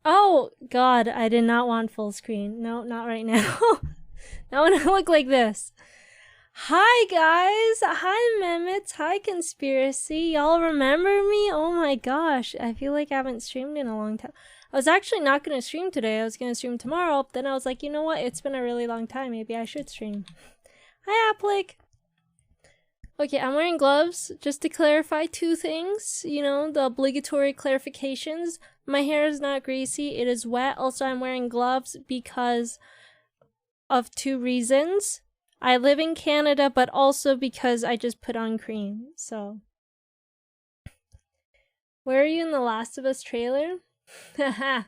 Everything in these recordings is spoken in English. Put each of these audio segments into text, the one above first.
Oh, God, I did not want full screen. No, not right now. Not when I look like this. Hi, guys. Hi, Mehmet. Hi, Conspiracy. Y'all remember me? Oh my gosh. I feel like I haven't streamed in a long time. I was actually not going to stream today. I was going to stream tomorrow. Then I was like, you know what? It's been a really long time. Maybe I should stream. Hi, Applic. Okay, I'm wearing gloves just to clarify two things. You know, the obligatory clarifications. My hair is not greasy. It is wet. Also, I'm wearing gloves because of two reasons. I live in Canada, but also because I just put on cream, so. Where are you in the Last of Us trailer? Haha.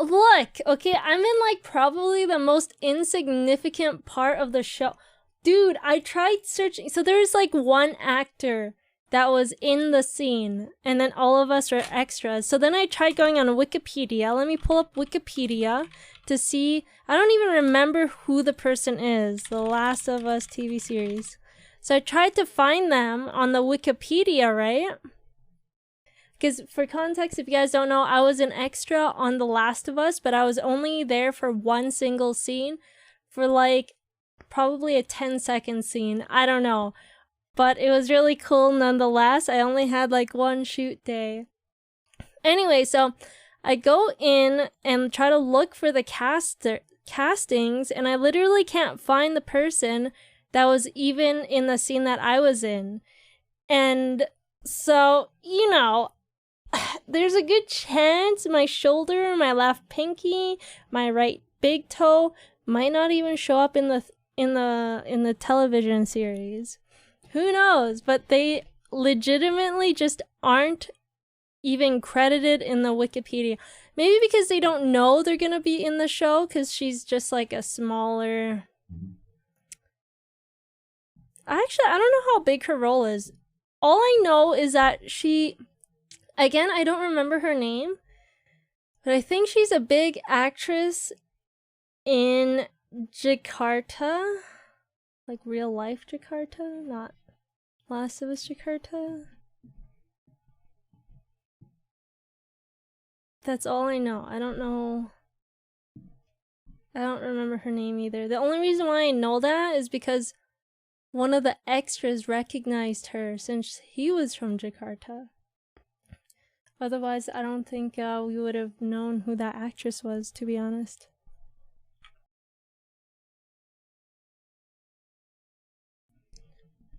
Look, okay, I'm in like probably the most insignificant part of the show. Dude, I tried searching. So there's like one actor that was in the scene, and then all of us are extras. So then I tried going on Wikipedia. Let me pull up Wikipedia to see. I don't even remember who the person is. The Last of Us TV series. So I tried to find them on the Wikipedia, right? Because for context, if you guys don't know, I was an extra on The Last of Us, but I was only there for one single scene for like probably a 10-second scene. I don't know. But it was really cool nonetheless. I only had like one shoot day. Anyway, so I go in and try to look for the castings, and I literally can't find the person that was even in the scene that I was in. And so, you know, there's a good chance my shoulder, my left pinky, my right big toe might not even show up in the television series. Who knows? But they legitimately just aren't even credited in the Wikipedia. Maybe because they don't know they're gonna be in the show, because she's just like a smaller... Actually, I don't know how big her role is. All I know is that she... Again, I don't remember her name, but I think she's a big actress in Jakarta. Like real life Jakarta, not Last of Us Jakarta. That's all I know. I don't know. I don't remember her name either. The only reason why I know that is because one of the extras recognized her since he was from Jakarta. Otherwise, I don't think we would have known who that actress was, to be honest.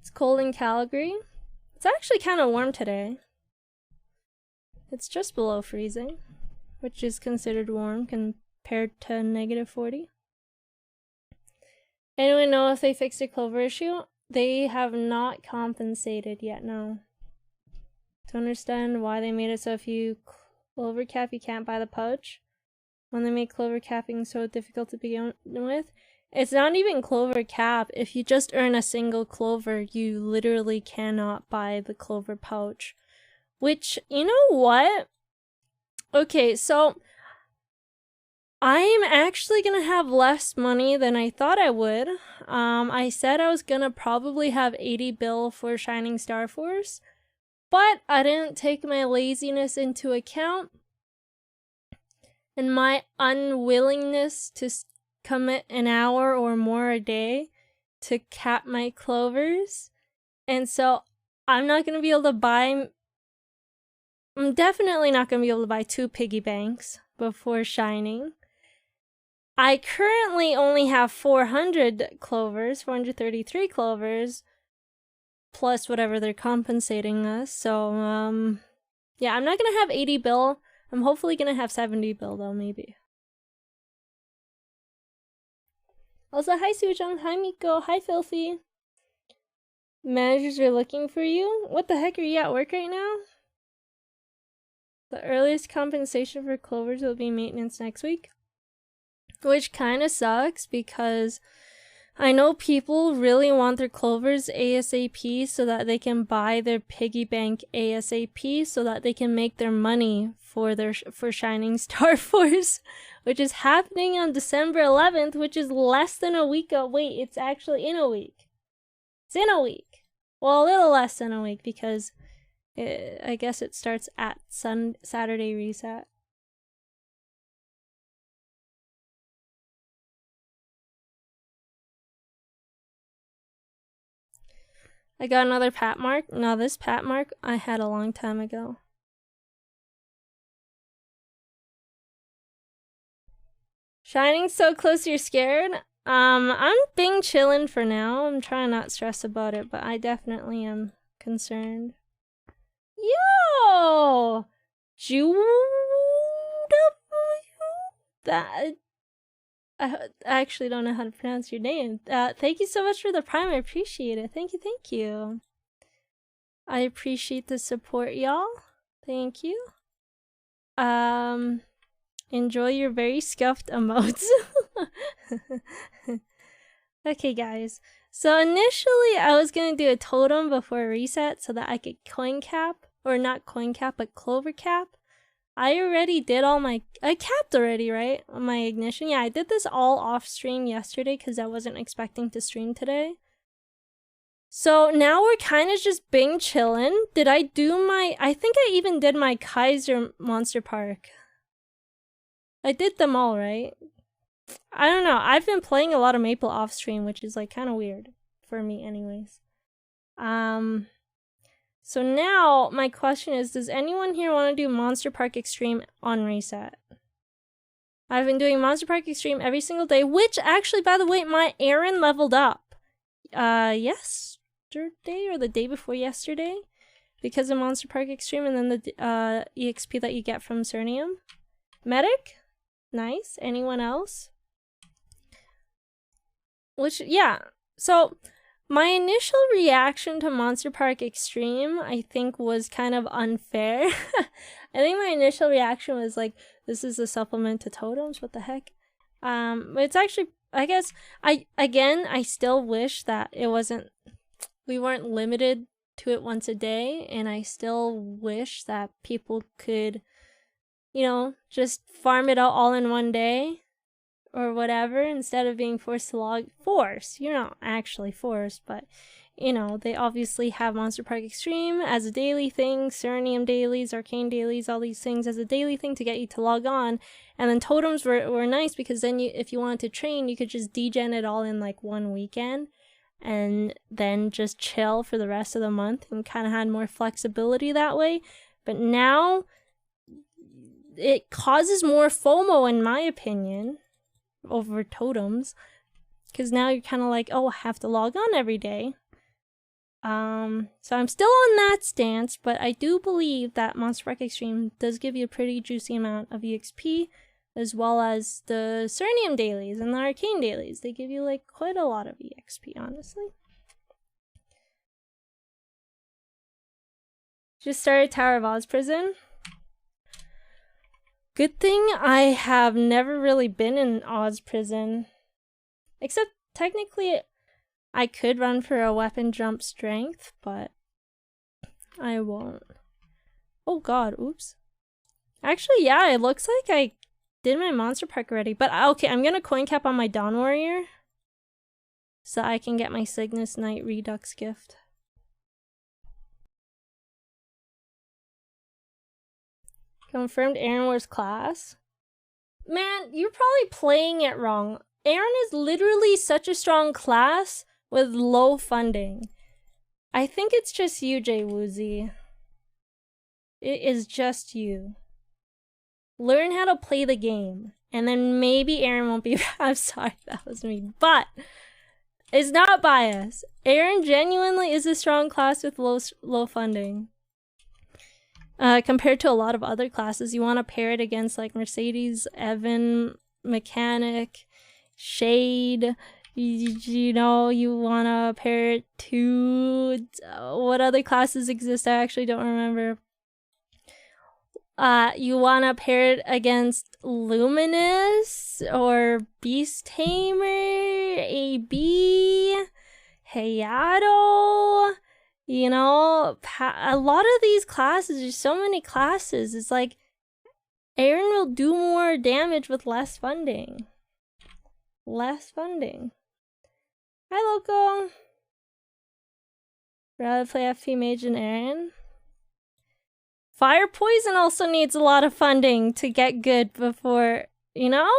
It's cold in Calgary. It's actually kind of warm today. It's just below freezing, which is considered warm compared to -40. Anyone know if they fixed a clover issue? They have not compensated yet, no. Don't understand why they made it so if you clover cap, you can't buy the pouch. When they make clover capping so difficult to begin with. It's not even clover cap. If you just earn a single clover, you literally cannot buy the clover pouch. Which, you know what? Okay, so I'm actually gonna have less money than I thought I would. I said I was gonna probably have 80 bill for Shining Star Force, but I didn't take my laziness into account and my unwillingness to commit an hour or more a day to cap my clovers. And so I'm not going to be able to buy... I'm definitely not going to be able to buy 2 piggy banks before Shining. I currently only have 400 clovers, 433 clovers, plus whatever they're compensating us. So, yeah, I'm not going to have 80 bill. I'm hopefully going to have 70 bill, though, maybe. Also, hi Sujong, hi Miko, hi Filthy. Managers are looking for you? What the heck, are you at work right now? The earliest compensation for clovers will be maintenance next week. Which kind of sucks because I know people really want their clovers ASAP so that they can buy their piggy bank ASAP so that they can make their money for Shining Star Force, which is happening on December 11th, which is less than a week away. It's actually in a week. It's in a week. Well, a little less than a week because I guess it starts at Saturday reset. I got another pat mark. No, this pat mark I had a long time ago. Shining so close you're scared? I'm being chillin' for now. I'm trying not to stress about it, but I definitely am concerned. Yo! That... I actually don't know how to pronounce your name. Thank you so much for the Prime. I appreciate it. Thank you, thank you. I appreciate the support, y'all. Thank you. Enjoy your very scuffed emotes. Okay, guys. So initially, I was gonna do a totem before reset so that I could coin cap, or not coin cap, but clover cap. I already did all my... I capped already, right? My ignition. Yeah, I did this all off stream yesterday because I wasn't expecting to stream today. So now we're kind of just being chillin'. Did I do my... I think I even did my Kaiser Monster Park. I did them all, right? I don't know. I've been playing a lot of Maple off stream, which is like kind of weird for me anyways. So now my question is, does anyone here want to do Monster Park Extreme on reset? I've been doing Monster Park Extreme every single day, which actually, by the way, my Aran leveled up yesterday or the day before yesterday because of Monster Park Extreme, and then the EXP that you get from Cernium. Medic? Nice. Anyone else? Which, yeah. So, my initial reaction to Monster Park Extreme, I think, was kind of unfair. I think my initial reaction was like, this is a supplement to totems, what the heck? But it's actually, I guess, I still wish that it wasn't, we weren't limited to it once a day, and I still wish that people could, you know, just farm it out all in one day or whatever, instead of being forced to log. You're not actually forced, but you know, they obviously have Monster Park Extreme as a daily thing, Cernium dailies, Arcane dailies, all these things as a daily thing to get you to log on. And then totems were nice because then you, if you wanted to train, you could just degen it all in like one weekend and then just chill for the rest of the month, and kind of had more flexibility that way. But now it causes more FOMO, in my opinion, over totems, because now you're kind of like, oh, I have to log on every day. So I'm still on that stance, but I do believe that Monster Park Extreme does give you a pretty juicy amount of EXP, as well as the Cernium dailies and the Arcane dailies. They give you like quite a lot of EXP, honestly. Just started Tower of Oz Prison. Good thing I have never really been in Oz Prison. Except, technically, I could run for a weapon jump strength, but I won't. Oh god, oops. Actually, yeah, it looks like I did my Monster Park already. But, okay, I'm gonna coin cap on my Dawn Warrior, so I can get my Cygnus Knight Redux gift. Confirmed Aran Wars class. Man, you're probably playing it wrong. Aran is literally such a strong class with low funding. I think it's just you, Jay Woozy. It is just you. Learn how to play the game, and then maybe Aran won't be. I'm sorry, that was me. But it's not biased. Aran genuinely is a strong class with low funding. Compared to a lot of other classes, you want to pair it against like Mercedes, Evan, Mechanic, Shade. You know, you want to pair it to what other classes exist? I actually don't remember. You want to pair it against Luminous or Beast Tamer, AB, Hayato. You know, a lot of these classes, there's so many classes, it's like Aran will do more damage with less funding. Less funding. Hi, Loco. Rather play FP Mage than Aran? Fire poison also needs a lot of funding to get good before, you know?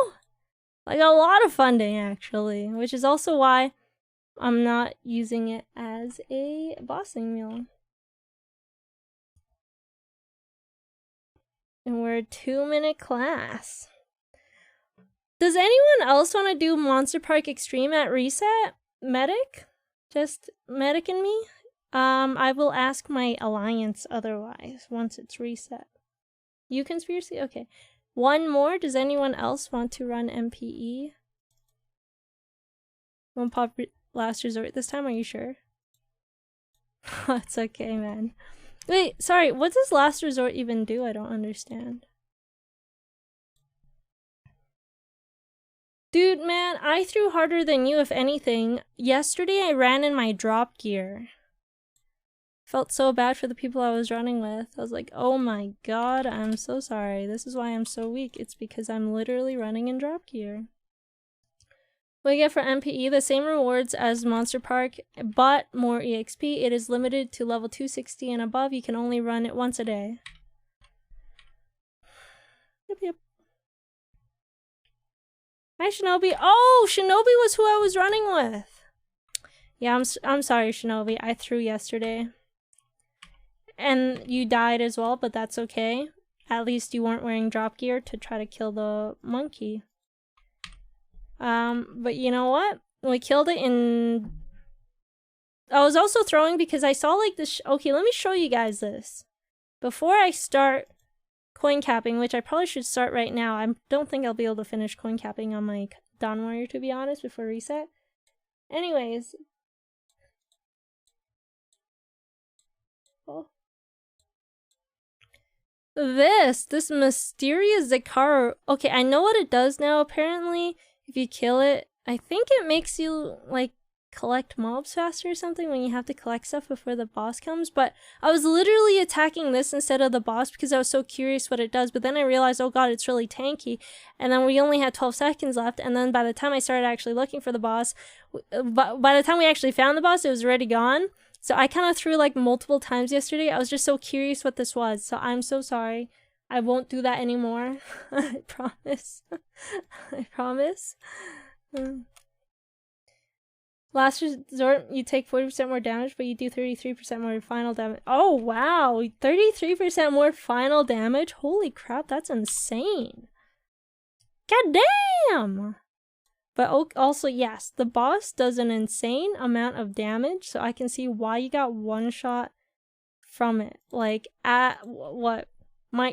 Like a lot of funding actually, which is also why I'm not using it as a bossing meal. And we're a 2-minute class. Does anyone else want to do Monster Park Extreme at reset? Medic? Just Medic and me? I will ask my alliance otherwise once it's reset. You conspiracy? Okay. One more. Does anyone else want to run MPE? Won't pop last resort this time, are you sure? It's okay, man. Wait, sorry, what does last resort even do? I don't understand. Dude, man, I threw harder than you, if anything. Yesterday, I ran in my drop gear. Felt so bad for the people I was running with. I was like, oh my god, I'm so sorry. This is why I'm so weak. It's because I'm literally running in drop gear. What you get for MPE, the same rewards as Monster Park, but more EXP. It is limited to level 260 and above. You can only run it once a day. Yep. Hi, Shinobi. Oh, Shinobi was who I was running with. Yeah, I'm sorry, Shinobi. I threw yesterday. And you died as well, but that's okay. At least you weren't wearing drop gear to try to kill the monkey. But you know what? We killed it in... I was also throwing because I saw like this... Okay, let me show you guys this. Before I start coin capping, which I probably should start right now. I don't think I'll be able to finish coin capping on my Dawn Warrior, to be honest, before reset. Anyways. Oh. This mysterious Zakaro. Okay, I know what it does now, apparently. If you kill it, I think it makes you, like, collect mobs faster or something when you have to collect stuff before the boss comes. But I was literally attacking this instead of the boss because I was so curious what it does. But then I realized, oh god, it's really tanky. And then we only had 12 seconds left. And then by the time I started actually looking for the boss, by the time we actually found the boss, it was already gone. So I kind of threw like multiple times yesterday. I was just so curious what this was. So I'm so sorry. I won't do that anymore. I promise. I promise. Last resort, you take 40% more damage, but you do 33% more final damage. Oh, wow. 33% more final damage? Holy crap, that's insane. God damn! But also, yes, the boss does an insane amount of damage, so I can see why you got one shot from it. Like, at what?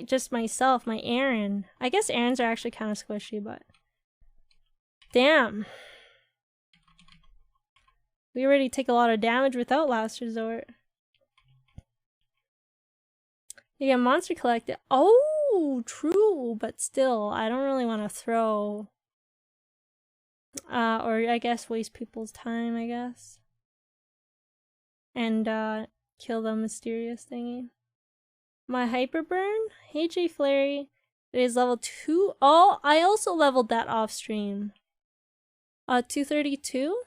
Just myself, my Aran. I guess Arans are actually kind of squishy, but... Damn. We already take a lot of damage without last resort. You get monster collected. Oh, true, but still, I don't really want to throw... or I guess waste people's time, I guess. And, kill the mysterious thingy. My Hyperburn? Hey, J Flary. It is level 2. Oh, I also leveled that off stream. 232?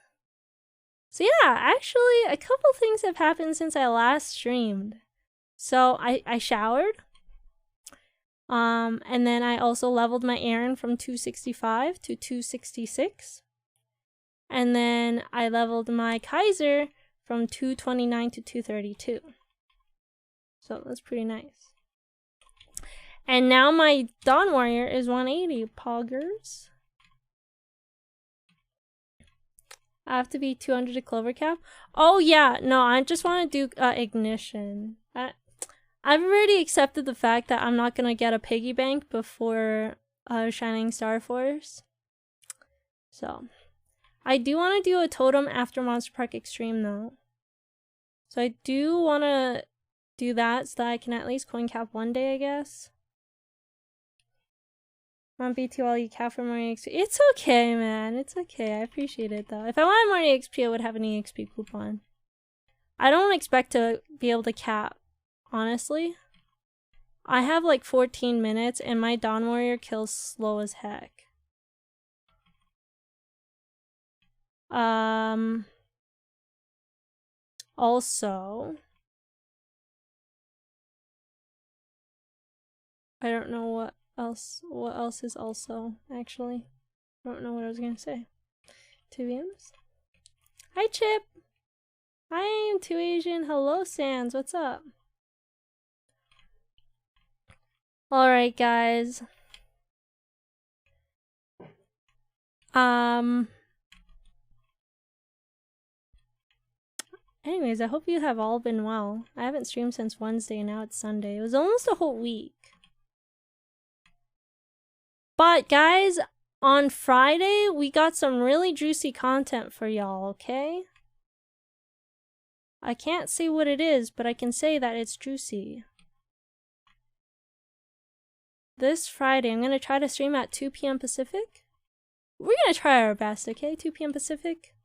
So yeah, actually, a couple things have happened since I last streamed. So, I showered. And then I also leveled my Aran from 265 to 266. And then I leveled my Kaiser from 229 to 232. So that's pretty nice. And now my Dawn Warrior is 180, poggers. I have to be 200 to Clover Cap. Oh yeah, no, I just want to do Ignition. I've already accepted the fact that I'm not gonna get a piggy bank before Shining Star Force. So, I do want to do a totem after Monster Park Extreme though. So I do want to do that so that I can at least coin cap one day, I guess. Want BT while you cap for more EXP. It's okay, man. It's okay. I appreciate it though. If I wanted more EXP, I would have an EXP coupon. I don't expect to be able to cap, honestly. I have like 14 minutes and my Dawn Warrior kills slow as heck. Also, I don't know what else is also, actually. I don't know what I was gonna say, to be honest. Hi, Chip! I am too Asian. Hello, Sans. What's up? Alright, guys. Anyways, I hope you have all been well. I haven't streamed since Wednesday, and now it's Sunday. It was almost a whole week. But, guys, on Friday, we got some really juicy content for y'all, okay? I can't say what it is, but I can say that it's juicy. This Friday, I'm gonna try to stream at 2 p.m. Pacific. We're gonna try our best, okay? 2 p.m. Pacific.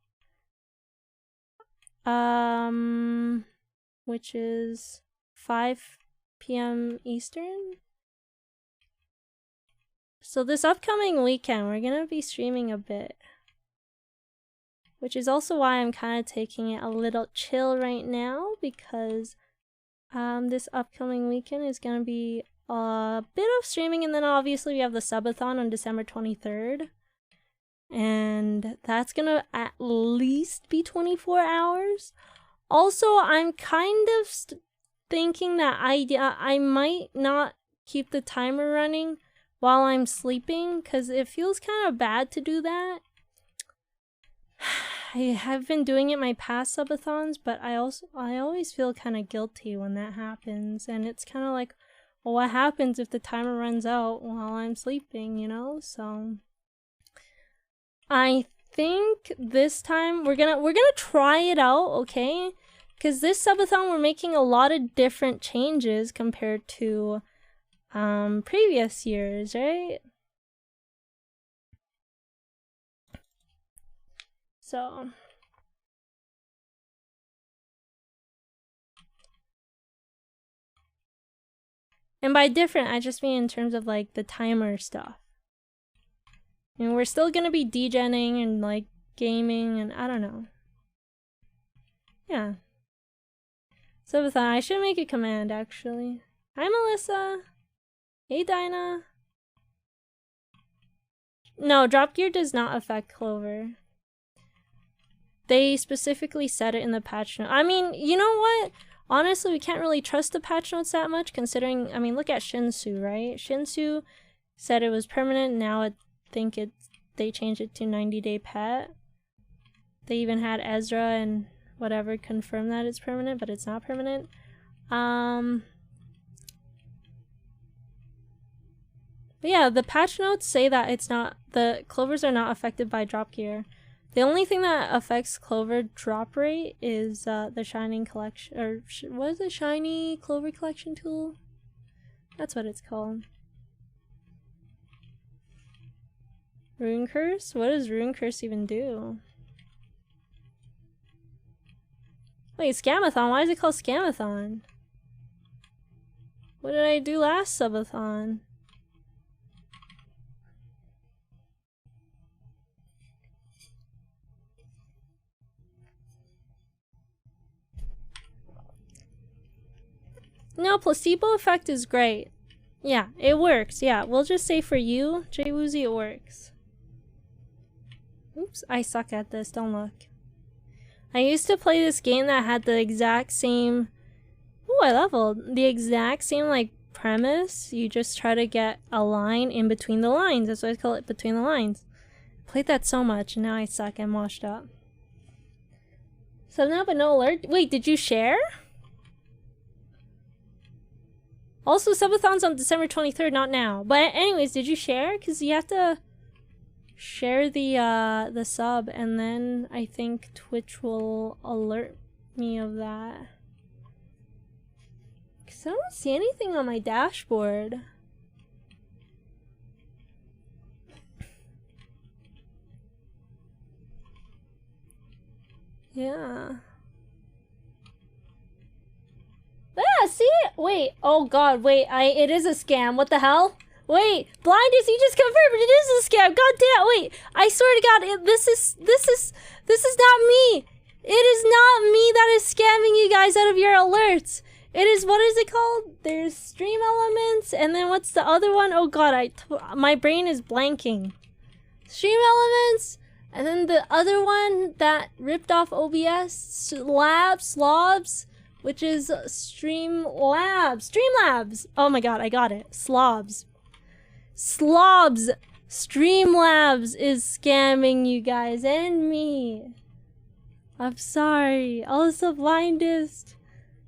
Which is 5 p.m. Eastern. So this upcoming weekend, we're gonna be streaming a bit. Which is also why I'm kind of taking it a little chill right now, because this upcoming weekend is gonna be a bit of streaming, and then obviously we have the subathon on December 23rd. And that's gonna at least be 24 hours. Also, I'm kind of thinking that I might not keep the timer running while I'm sleeping, because it feels kind of bad to do that. I have been doing it my past subathons, but I always feel kind of guilty when that happens, and it's kind of like, well, what happens if the timer runs out while I'm sleeping, you know? So I think this time we're gonna try it out, okay? Because this subathon we're making a lot of different changes compared to previous years, right? So and by different, I just mean in terms of like the timer stuff. And we're still gonna be degenning and like gaming and I don't know. Yeah. Subathon, I should make a command actually. Hi Melissa. Hey Dinah. No, drop gear does not affect Clover. They specifically said it in the patch note. I mean, you know what? Honestly, we can't really trust the patch notes that much considering, I mean, look at Shinsu, right? Shinsu said it was permanent, now I think they changed it to 90-day pet. They even had Ezra and whatever confirm that it's permanent, but it's not permanent. But yeah, the patch notes say that it's not, the Clovers are not affected by drop gear. The only thing that affects Clover drop rate is the Shining Collection, or what is it? Shiny Clover Collection tool? That's what it's called. Rune Curse? What does Rune Curse even do? Wait, Scamathon? Why is it called Scamathon? What did I do last subathon? No, placebo effect is great. Yeah, it works. Yeah, we'll just say for you, Jay Woozy, it works. Oops, I suck at this, don't look. I used to play this game that had the exact same... Ooh, I leveled. The exact same, like, premise. You just try to get a line in between the lines. That's why I call it Between the Lines. Played that so much, and now I suck. I'm washed up. So now, but no alert. Wait, did you share? Also, subathon's on December 23rd, not now. But anyways, did you share? Because you have to share the sub, and then I think Twitch will alert me of that. Because I don't see anything on my dashboard. Yeah. Yeah, see it? Wait, oh god, wait, it is a scam. What the hell? Wait, Blinders, you just confirmed it is a scam. God damn, wait, I swear to god, this is not me. It is not me that is scamming you guys out of your alerts. It is, what is it called? There's Stream Elements, and then what's the other one? Oh god, my brain is blanking. Stream Elements, and then the other one that ripped off OBS, Slobs, which is Streamlabs. Oh my god, I got it. Slobs. Streamlabs is scamming you guys and me. I'm sorry. Also blindest.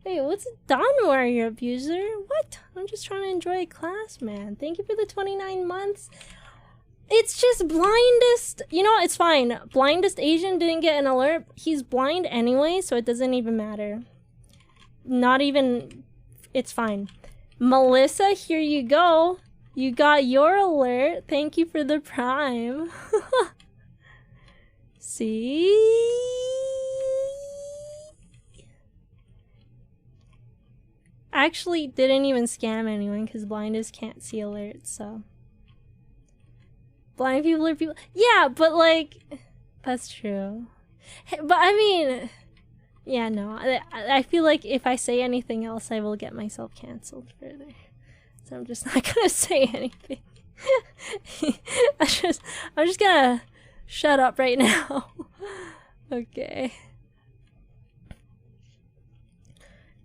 Hey, what's a Dawn Warrior abuser? What? I'm just trying to enjoy class, man. Thank you for the 29 months. It's just blindest. You know what? It's fine. Blindest Asian didn't get an alert. He's blind anyway, so it doesn't even matter. Not even. It's fine. Melissa, here you go. You got your alert. Thank you for the prime. See? Actually didn't even scam anyone because blinders can't see alerts, so. Blind people are people. Yeah, but like, that's true. But I mean, yeah, no. I feel like if I say anything else, I will get myself canceled further. So I'm just not gonna say anything. I'm just gonna shut up right now. Okay.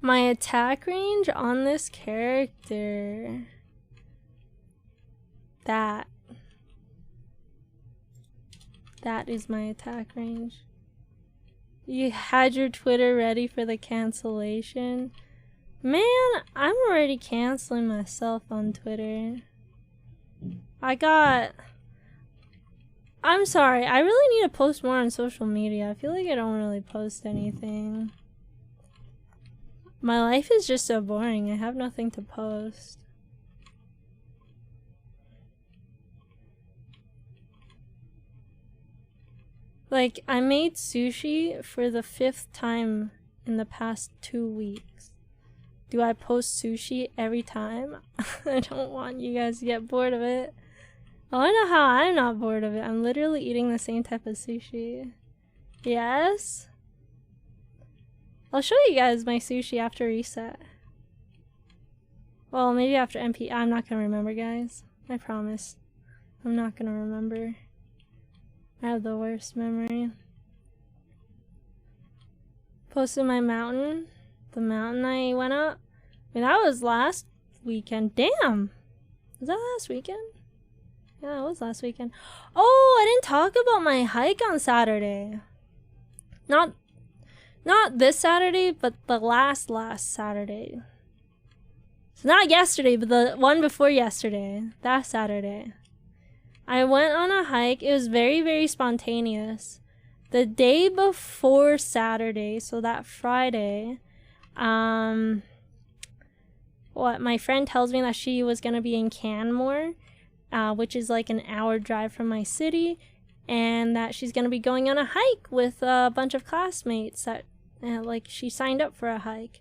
My attack range on this character. That is my attack range. You had your Twitter ready for the cancellation? Man, I'm already canceling myself on Twitter. I'm sorry, I really need to post more on social media. I feel like I don't really post anything. My life is just so boring. I have nothing to post. Like, I made sushi for the 5th time in the past 2 weeks. Do I post sushi every time? I don't want you guys to get bored of it. Oh, I know how I'm not bored of it. I'm literally eating the same type of sushi. Yes? I'll show you guys my sushi after reset. Well, maybe after MP. I'm not gonna remember, guys. I promise. I'm not gonna remember. I have the worst memory. Posted my mountain. The mountain I went up. I mean, that was last weekend. Damn! Was that last weekend? Yeah, it was last weekend. Oh, I didn't talk about my hike on Saturday. Not this Saturday, but the last Saturday. So not yesterday, but the one before yesterday. That Saturday. I went on a hike. It was very, very spontaneous. The day before Saturday, so that Friday, my friend tells me that she was going to be in Canmore, which is like an hour drive from my city, and that she's going to be going on a hike with a bunch of classmates that, like, she signed up for a hike.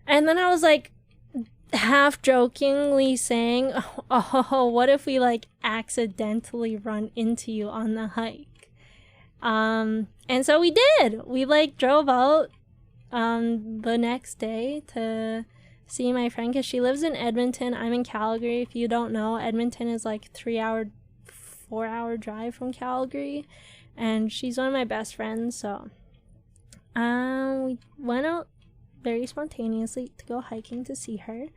And then I was like, half jokingly saying, oh, what if we like accidentally run into you on the hike? And so we did. We like drove out the next day to see my friend because she lives in Edmonton. I'm in Calgary. If you don't know, Edmonton is like 4-hour drive from Calgary, and she's one of my best friends. So we went out very spontaneously to go hiking to see her.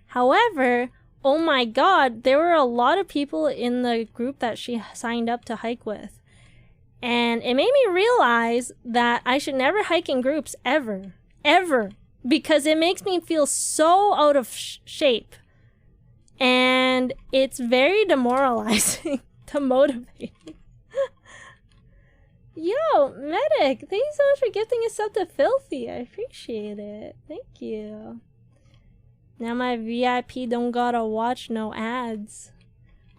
However, oh my god, there were a lot of people in the group that she signed up to hike with. And it made me realize that I should never hike in groups ever. Ever. Because it makes me feel so out of shape. And it's very demoralizing to motivate. Yo, Medic, thank you so much for gifting a sub to Filthy. I appreciate it. Thank you. Now my VIP don't gotta watch no ads.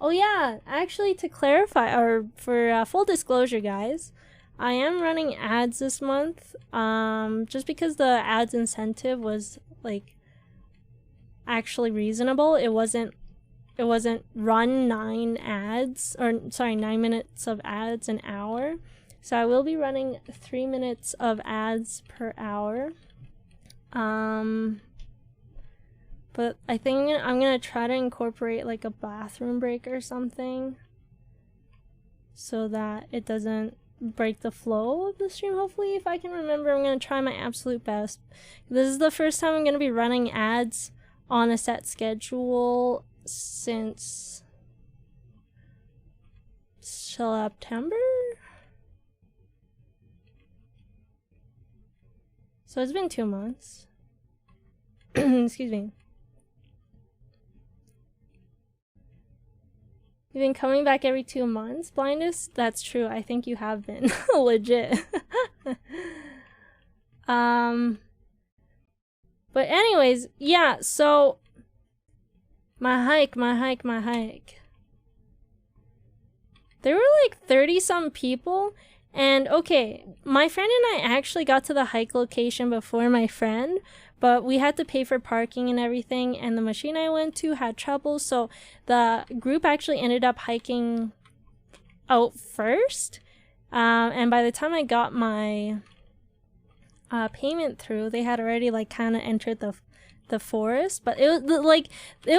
Oh yeah, actually to clarify, or for full disclosure guys, I am running ads this month, just because the ads incentive was like actually reasonable. It wasn't run 9 minutes of ads an hour. So I will be running 3 minutes of ads per hour. But I think I'm gonna try to incorporate like a bathroom break or something so that it doesn't break the flow of the stream. Hopefully, if I can remember, I'm gonna try my absolute best. This is the first time I'm gonna be running ads on a set schedule since September? So it's been 2 months. Excuse me. You've been coming back every 2 months, Blindness? That's true. I think you have been. Legit. But anyways, yeah, so my hike. There were like 30-some people, and okay, my friend and I actually got to the hike location before my friend, but we had to pay for parking and everything, and the machine I went to had trouble, so the group actually ended up hiking out first, and by the time I got my payment through, they had already like kind of entered the forest, but it was like it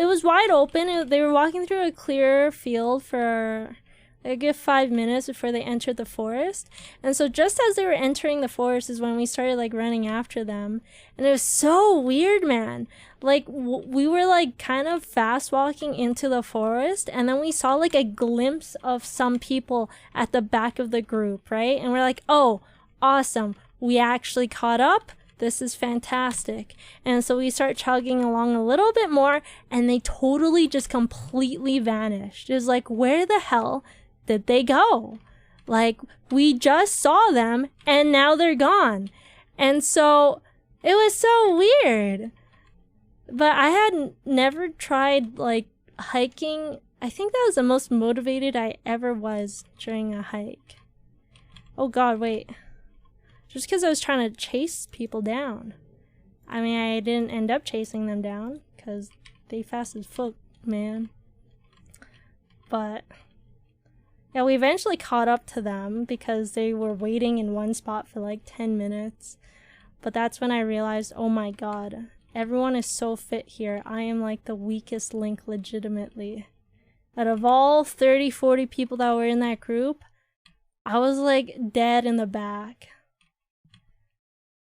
was wide open. They were walking through a clear field for a good 5 minutes before they entered the forest, and so just as they were entering the forest is when we started like running after them, and it was so weird, man. Like we were like kind of fast walking into the forest, and then we saw like a glimpse of some people at the back of the group, right? And we're like, oh, awesome, we actually caught up. This is fantastic. And so we start chugging along a little bit more, and they totally just completely vanished. It was like, where the hell did they go? Like, we just saw them and now they're gone. And so it was so weird. But I had never tried like hiking. I think that was the most motivated I ever was during a hike. Oh god, wait. Just because I was trying to chase people down. I mean, I didn't end up chasing them down because they fast as fuck, man. But yeah, we eventually caught up to them because they were waiting in one spot for like 10 minutes. But that's when I realized, oh my god, everyone is so fit here. I am like the weakest link legitimately. Out of all 30, 40 people that were in that group, I was like dead in the back.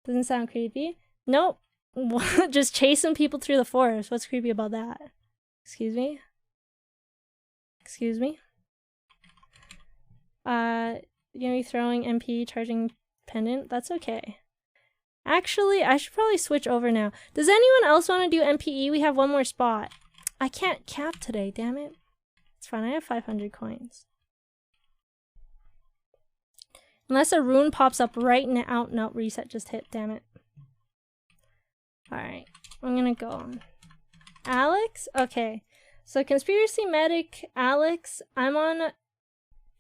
Doesn't sound creepy? Nope. Just chasing people through the forest. What's creepy about that? Excuse me? Excuse me? You're gonna be throwing MP charging pendant? That's okay. Actually, I should probably switch over now. Does anyone else want to do MPE? We have one more spot. I can't cap today, damn it. It's fine, I have 500 coins. Unless a rune pops up right now. No, reset just hit, damn it. Alright, I'm gonna go. Alex? Okay. So, Conspiracy Medic, Alex, I'm on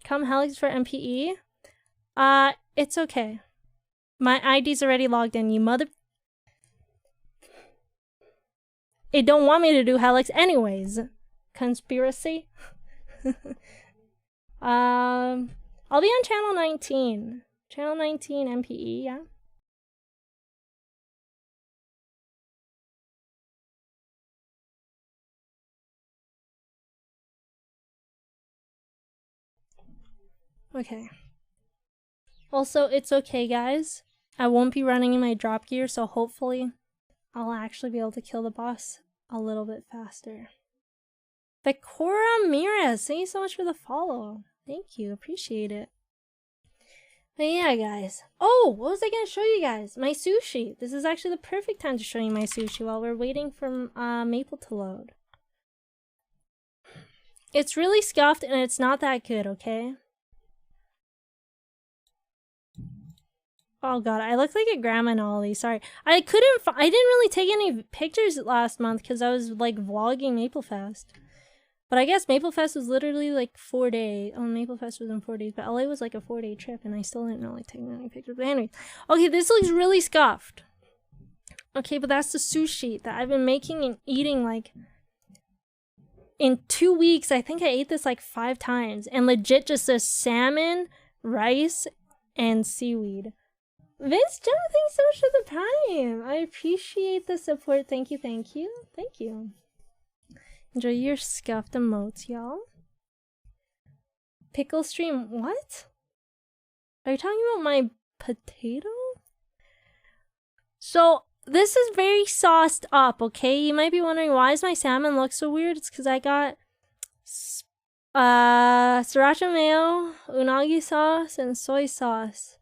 Come Helix for MPE. It's okay. My ID's already logged in, you mother... It don't want me to do Helix anyways. Conspiracy? I'll be on channel 19. Channel 19 MPE, yeah? Okay. Also, it's okay, guys. I won't be running in my drop gear, so hopefully I'll actually be able to kill the boss a little bit faster. Vicora Mires, thank you so much for the follow. Thank you, appreciate it. But yeah, guys. Oh, what was I gonna show you guys? My sushi. This is actually the perfect time to show you my sushi while we're waiting for Maple to load. It's really scuffed and it's not that good, okay? Oh god, I look like a grandma in all these. Sorry. I didn't really take any pictures last month because I was like vlogging MapleFest. But I guess MapleFest was literally like 4 days. Oh, MapleFest was in 4 days, but LA was like a 4-day trip and I still didn't really take any pictures. But anyway, okay, this looks really scuffed. Okay, but that's the sushi that I've been making and eating like in 2 weeks. I think I ate this like 5 times and legit just a salmon, rice, and seaweed. Vince John, thanks so much for the prime. I appreciate the support. Thank you, thank you, thank you. Enjoy your scuffed emotes, y'all. Pickle stream, what? Are you talking about my potato? So, this is very sauced up, okay? You might be wondering, why does my salmon look so weird? It's because I got sriracha mayo, unagi sauce, and soy sauce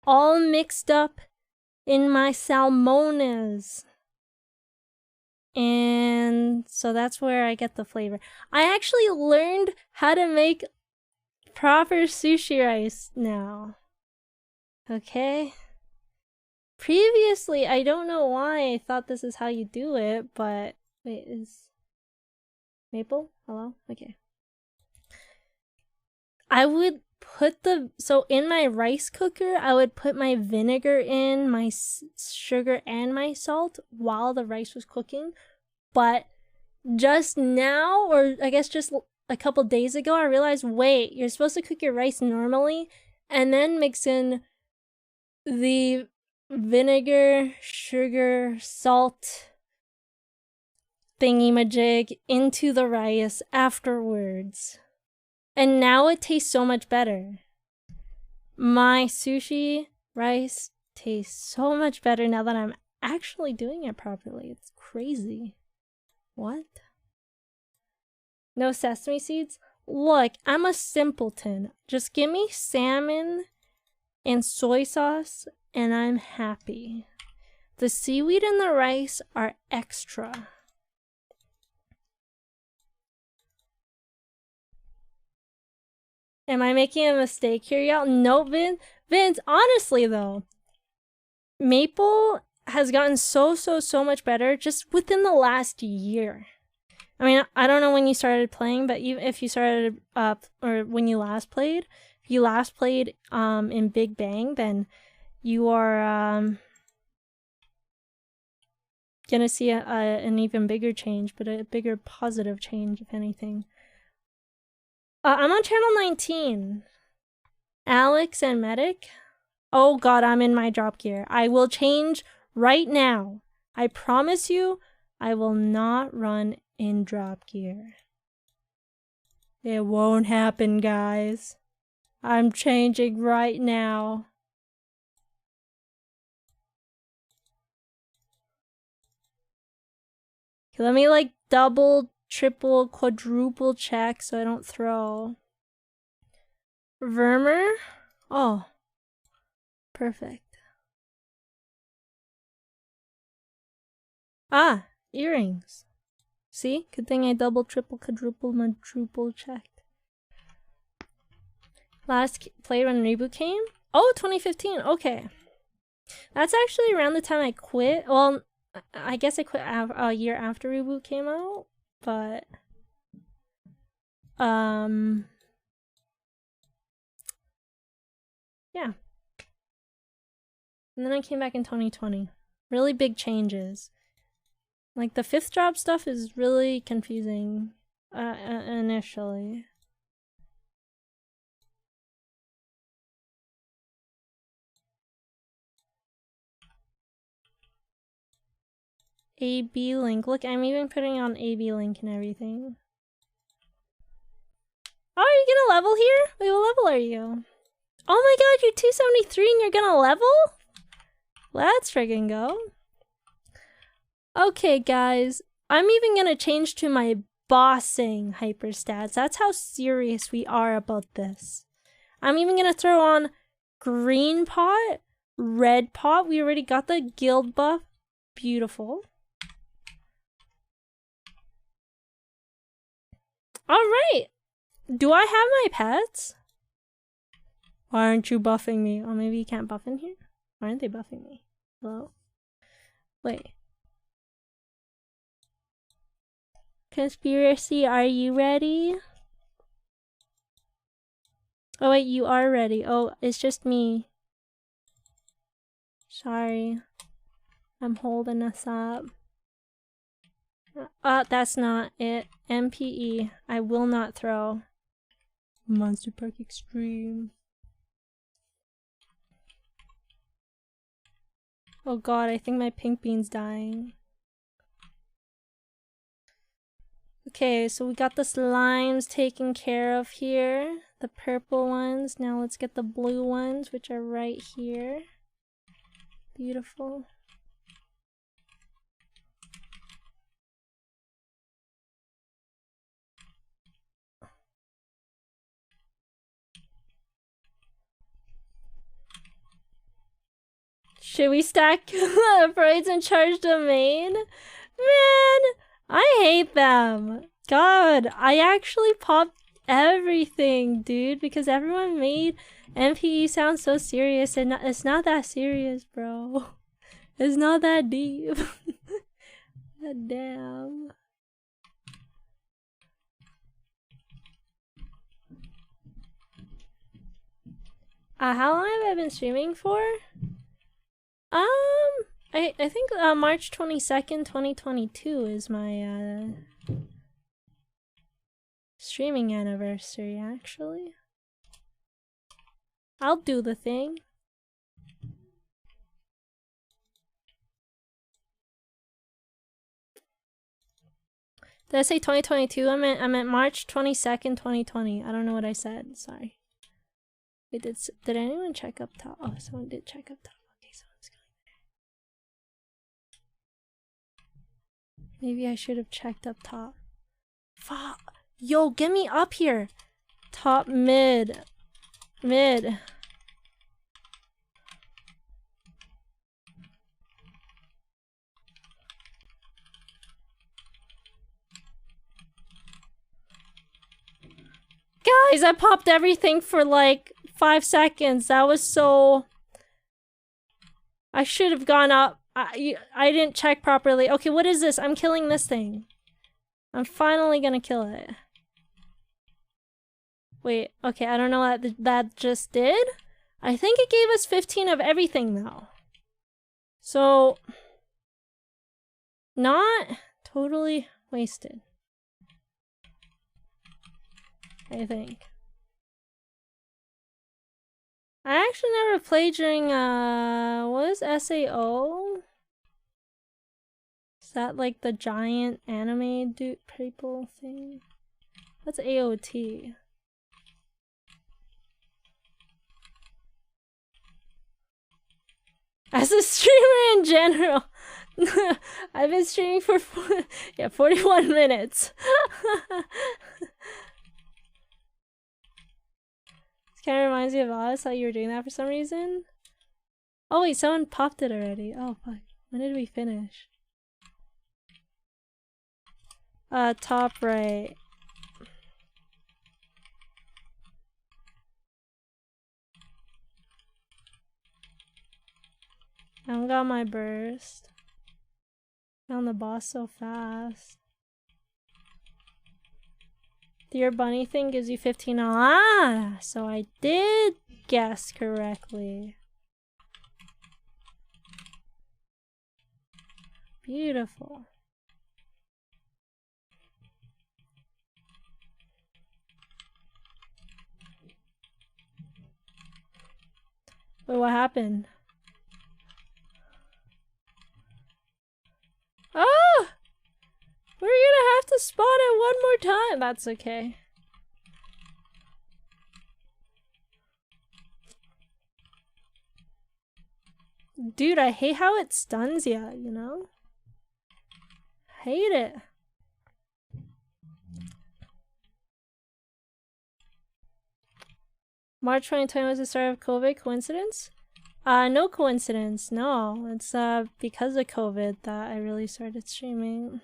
all mixed up in my salmones. And so that's where I get the flavor. I actually learned how to make proper sushi rice now. Okay? Previously, I don't know why I thought this is how you do it, but... Wait, is... Maple? Hello? Okay. I would put the... So in my rice cooker, I would put my vinegar in, my sugar, and my salt while the rice was cooking. But just now, or I guess just a couple days ago, I realized, wait, you're supposed to cook your rice normally and then mix in the vinegar, sugar, salt thingy-majig into the rice afterwards. And now it tastes so much better. My sushi rice tastes so much better now that I'm actually doing it properly. It's crazy. What? No sesame seeds? Look, I'm a simpleton. Just give me salmon and soy sauce and I'm happy. The seaweed and the rice are extra. Am I making a mistake here, y'all? No, Vince, honestly though, Maple has gotten so much better just within the last year. I mean, I don't know when you started playing, but even if you started or when you last played, if you last played in Big Bang, then you are gonna see an even bigger change, but a bigger positive change, if anything. I'm on channel 19. Alex and Medic. Oh god, I'm in my drop gear. I will change right now. I promise you, I will not run in drop gear. It won't happen, guys. I'm changing right now. Okay, let me like double, triple, quadruple check so I don't throw. Vermeer? Oh. Perfect. Ah, earrings. See? Good thing I double, triple, quadruple, madruple checked. Last played when Reboot came? Oh, 2015. Okay. That's actually around the time I quit. Well, I guess I quit a year after Reboot came out, but yeah. And then I came back in 2020. Really big changes. Like the 5th job stuff is really confusing initially. AB link. Look, I'm even putting on AB link and everything. Oh, are you gonna level here? Wait, what level are you? Oh my god, you're 273 and you're gonna level? Let's friggin' go. Okay, guys. I'm even gonna change to my bossing hyperstats. That's how serious we are about this. I'm even gonna throw on green pot, red pot. We already got the guild buff. Beautiful. Alright. Do I have my pets? Why aren't you buffing me? Oh, maybe you can't buff in here? Why aren't they buffing me? Hello? Wait. Conspiracy, are you ready? Oh wait, you are ready. Oh, it's just me. Sorry. I'm holding us up. That's not it. MPE. I will not throw. Monster Park Extreme. Oh god, I think my pink bean's dying. Okay, so we got the slimes taken care of here. The purple ones. Now let's get the blue ones, which are right here. Beautiful. Should we stack Freud's in charge domain? Man, I hate them. God, I actually popped everything, dude, because everyone made MPE sound so serious, and it's not that serious, bro. It's not that deep. God damn. How long have I been streaming for? I think March 22nd, 2022 is my streaming anniversary, actually. I'll do the thing. Did I say 2022? I meant March 22nd, 2020. I don't know what I said. Sorry. Wait, did anyone check up top? Oh, someone did check up top. Okay, someone's going there. Maybe I should have checked up top. Fuck. Yo, get me up here. Top, mid. Mid. Guys, I popped everything for like 5 seconds. That was so... I should have gone up. I didn't check properly. Okay, what is this? I'm killing this thing. I'm finally gonna kill it. Wait, okay, I don't know what that just did. I think it gave us 15 of everything though. So... not totally wasted. I think. I actually never played during, what is SAO? Is that like the giant anime people thing? What's AOT? As a streamer in general, I've been streaming for 41 minutes. Kind of reminds me of us, how you were doing that for some reason. Oh wait, someone popped it already. Oh fuck, when did we finish? Top right. I don't got my burst. Found the boss so fast. Your bunny thing gives you 15. Ah, so I did guess correctly. Beautiful. Wait, what happened? Ah! We're gonna have to spawn it one more time. That's okay. Dude, I hate how it stuns ya, you know? Hate it. March 2020 was the start of COVID. Coincidence? No coincidence. No, it's because of COVID that I really started streaming.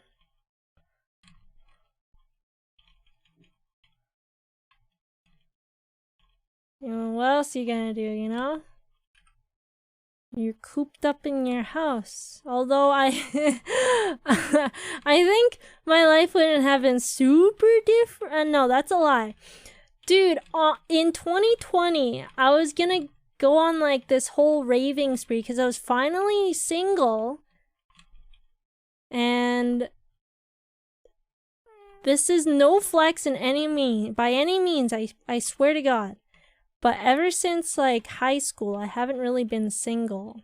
What else are you gonna do, you know? You're cooped up in your house. Although I think my life wouldn't have been super different. No, that's a lie. Dude, in 2020, I was gonna go on like this whole raving spree because I was finally single. And this is no flex in by any means, I swear to God. But ever since like high school, I haven't really been single.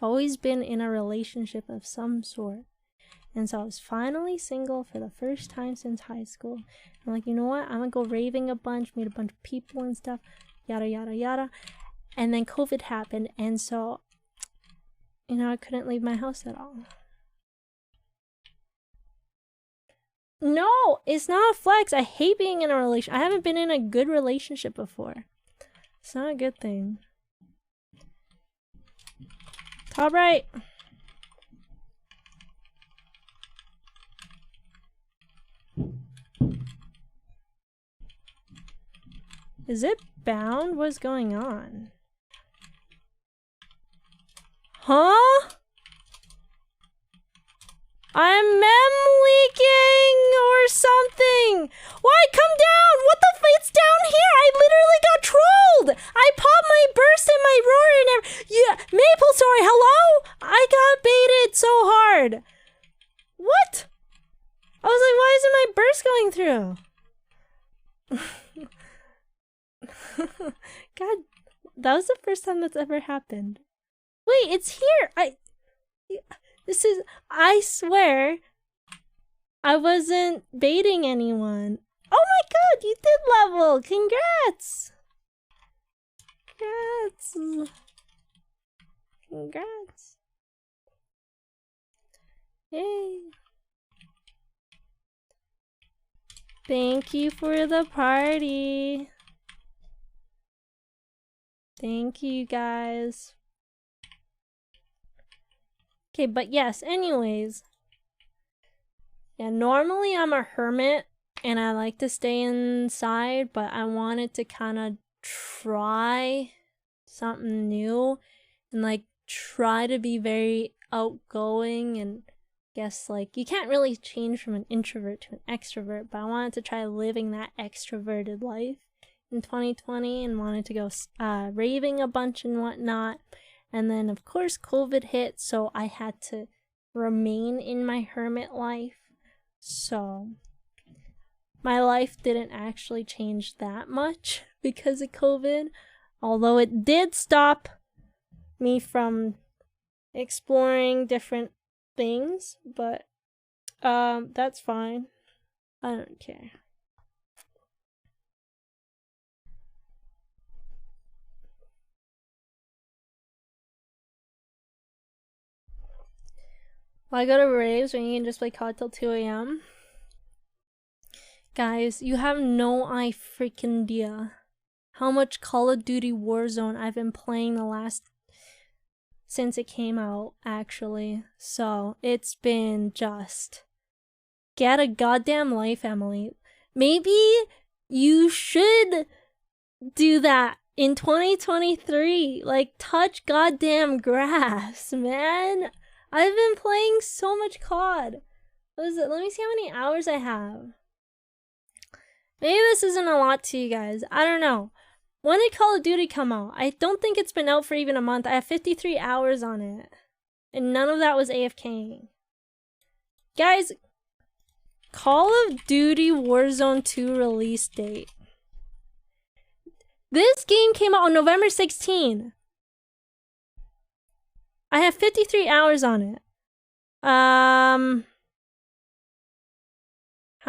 I've always been in a relationship of some sort. And so I was finally single for the first time since high school. I'm like, you know what? I'm gonna go raving a bunch, meet a bunch of people and stuff, yada, yada, yada. And then COVID happened. And so, you know, I couldn't leave my house at all. No, it's not a flex. I hate being in a relationship. I haven't been in a good relationship before. It's not a good thing. Top right. Is it bound? What's going on? Huh? I'm mem leaking or something. Why? Come down. What the f? It's down here. I literally got trolled. I popped my burst and my roar and everything. Yeah, MapleStory, hello? I got baited so hard. What? I was like, why isn't my burst going through? God, that was the first time that's ever happened. Wait, it's here. I swear, I wasn't baiting anyone. Oh my god, you did level! Congrats! Congrats! Congrats! Yay! Thank you for the party! Thank you guys. Okay, but yes, anyways. Yeah, normally I'm a hermit and I like to stay inside, but I wanted to kind of try something new and like try to be very outgoing, and guess like you can't really change from an introvert to an extrovert, but I wanted to try living that extroverted life in 2020 and wanted to go raving a bunch and whatnot. And then, of course, COVID hit, so I had to remain in my hermit life. So, my life didn't actually change that much because of COVID, although it did stop me from exploring different things, but that's fine. I don't care. Why go to raves when you can just play COD till 2 a.m? Guys, you have no freaking idea how much Call of Duty Warzone I've been playing since it came out, actually. So, it's been just... Get a goddamn life, Emily. Maybe you should do that in 2023. Like, touch goddamn grass, man. I've been playing so much COD. What is it? Let me see how many hours I have. Maybe this isn't a lot to you guys. I don't know. When did Call of Duty come out? I don't think it's been out for even a month. I have 53 hours on it. And none of that was AFKing. Guys, Call of Duty Warzone 2 release date. This game came out on November 16. I have 53 hours on it. How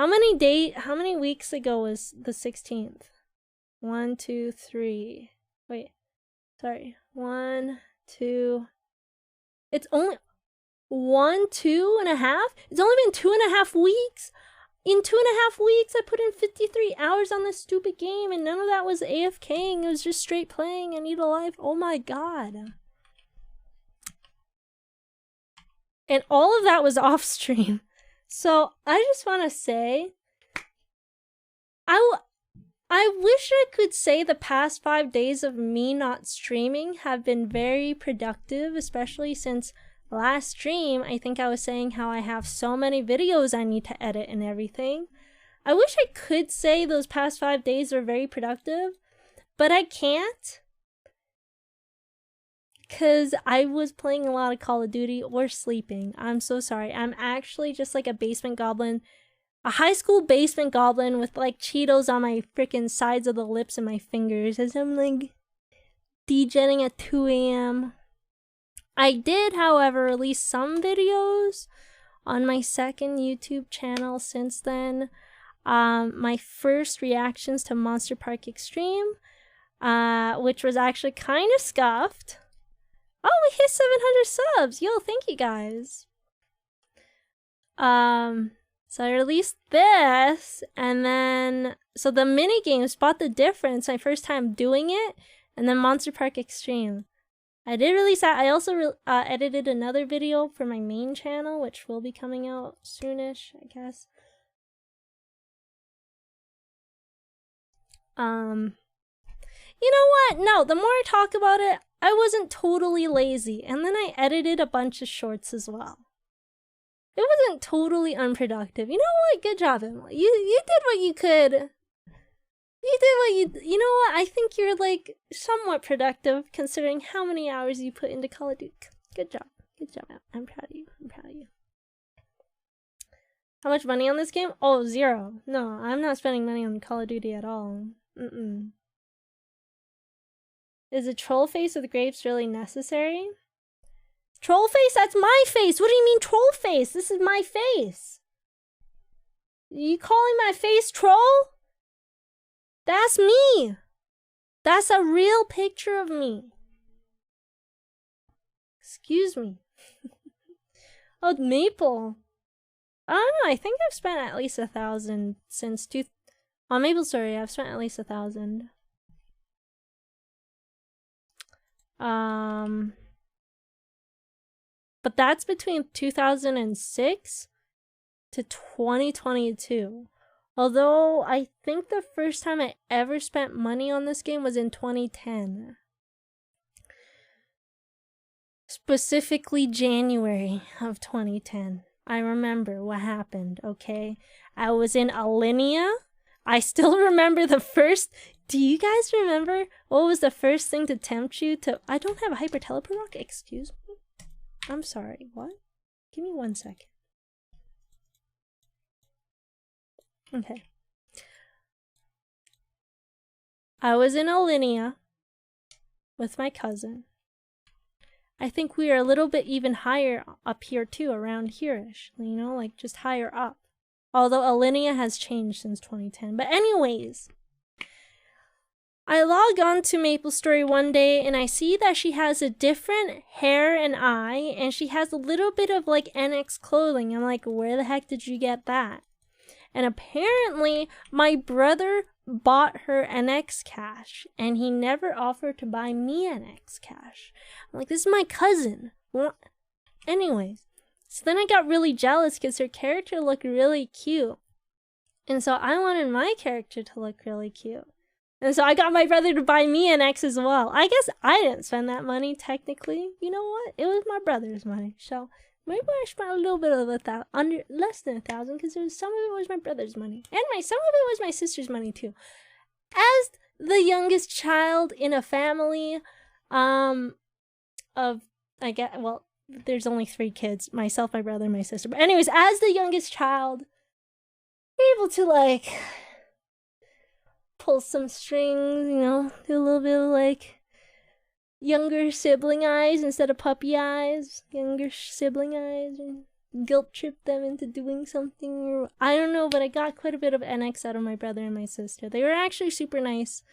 many weeks ago was the 16th? 1, 2, 3. Wait. Sorry. 1, 2. It's only 1, 2.5? It's only been 2.5 weeks? In 2.5 weeks, I put in 53 hours on this stupid game, and none of that was AFKing. It was just straight playing and Eat Alive. Oh my god. And all of that was off stream. So I just want to say, I wish I could say the past 5 days of me not streaming have been very productive, especially since last stream, I think I was saying how I have so many videos I need to edit and everything. I wish I could say those past 5 days were very productive, but I can't. Because I was playing a lot of Call of Duty or sleeping. I'm so sorry. I'm actually just like a basement goblin. A high school basement goblin with like Cheetos on my freaking sides of the lips and my fingers as I'm like degenning at 2 a.m. I did, however, release some videos on my second YouTube channel since then. My first reactions to Monster Park Extreme, which was actually kind of scuffed. Oh, we hit 700 subs! Yo, thank you guys. So I released this, and then, so the mini game Spot the Difference, my first time doing it, and then Monster Park Extreme. I did release that. I also edited another video for my main channel, which will be coming out soonish, I guess. You know what? No, the more I talk about it, I wasn't totally lazy, and then I edited a bunch of shorts as well. It wasn't totally unproductive. You know what? Good job, Emily. You did what you could. You did what you know what? I think you're like somewhat productive considering how many hours you put into Call of Duty. Good job. Good job. I'm proud of you. I'm proud of you. How much money on this game? Oh, 0. No, I'm not spending money on Call of Duty at all. Is a troll face with grapes really necessary? Troll face? That's my face! What do you mean troll face? This is my face! You calling my face troll? That's me! That's a real picture of me. Excuse me. Oh, Maple. I don't know, I think I've spent at least 1,000 since on MapleStory. I've spent at least 1,000. But that's between 2006 to 2022. Although I think the first time I ever spent money on this game was in 2010. Specifically January of 2010. I remember what happened, okay? I was in Alinea. I still remember the first... Do you guys remember what was the first thing to tempt you to... I don't have a hyper teleport rock? Excuse me? I'm sorry, what? Give me 1 second. Okay. I was in Alinea with my cousin. I think we are a little bit even higher up here too, around here-ish. You know, like just higher up. Although Alinea has changed since 2010. But anyways, I log on to MapleStory one day and I see that she has a different hair and eye, and she has a little bit of like NX clothing. I'm like, where the heck did you get that? And apparently my brother bought her NX cash and he never offered to buy me NX cash. I'm like, this is my cousin. What? Anyways, so then I got really jealous because her character looked really cute. And so I wanted my character to look really cute. And so I got my brother to buy me an X as well. I guess I didn't spend that money, technically. You know what? It was my brother's money. So maybe I spent a little bit of less than 1,000, because some of it was my brother's money. And some of it was my sister's money too. As the youngest child in a family of, I guess, well, there's only 3 kids. Myself, my brother, my sister. But anyways, as the youngest child, able to like... pull some strings, you know, do a little bit of like younger sibling eyes instead of puppy eyes, younger sibling eyes, and guilt trip them into doing something, or I don't know, but I got quite a bit of NX out of my brother and my sister. They were actually super nice.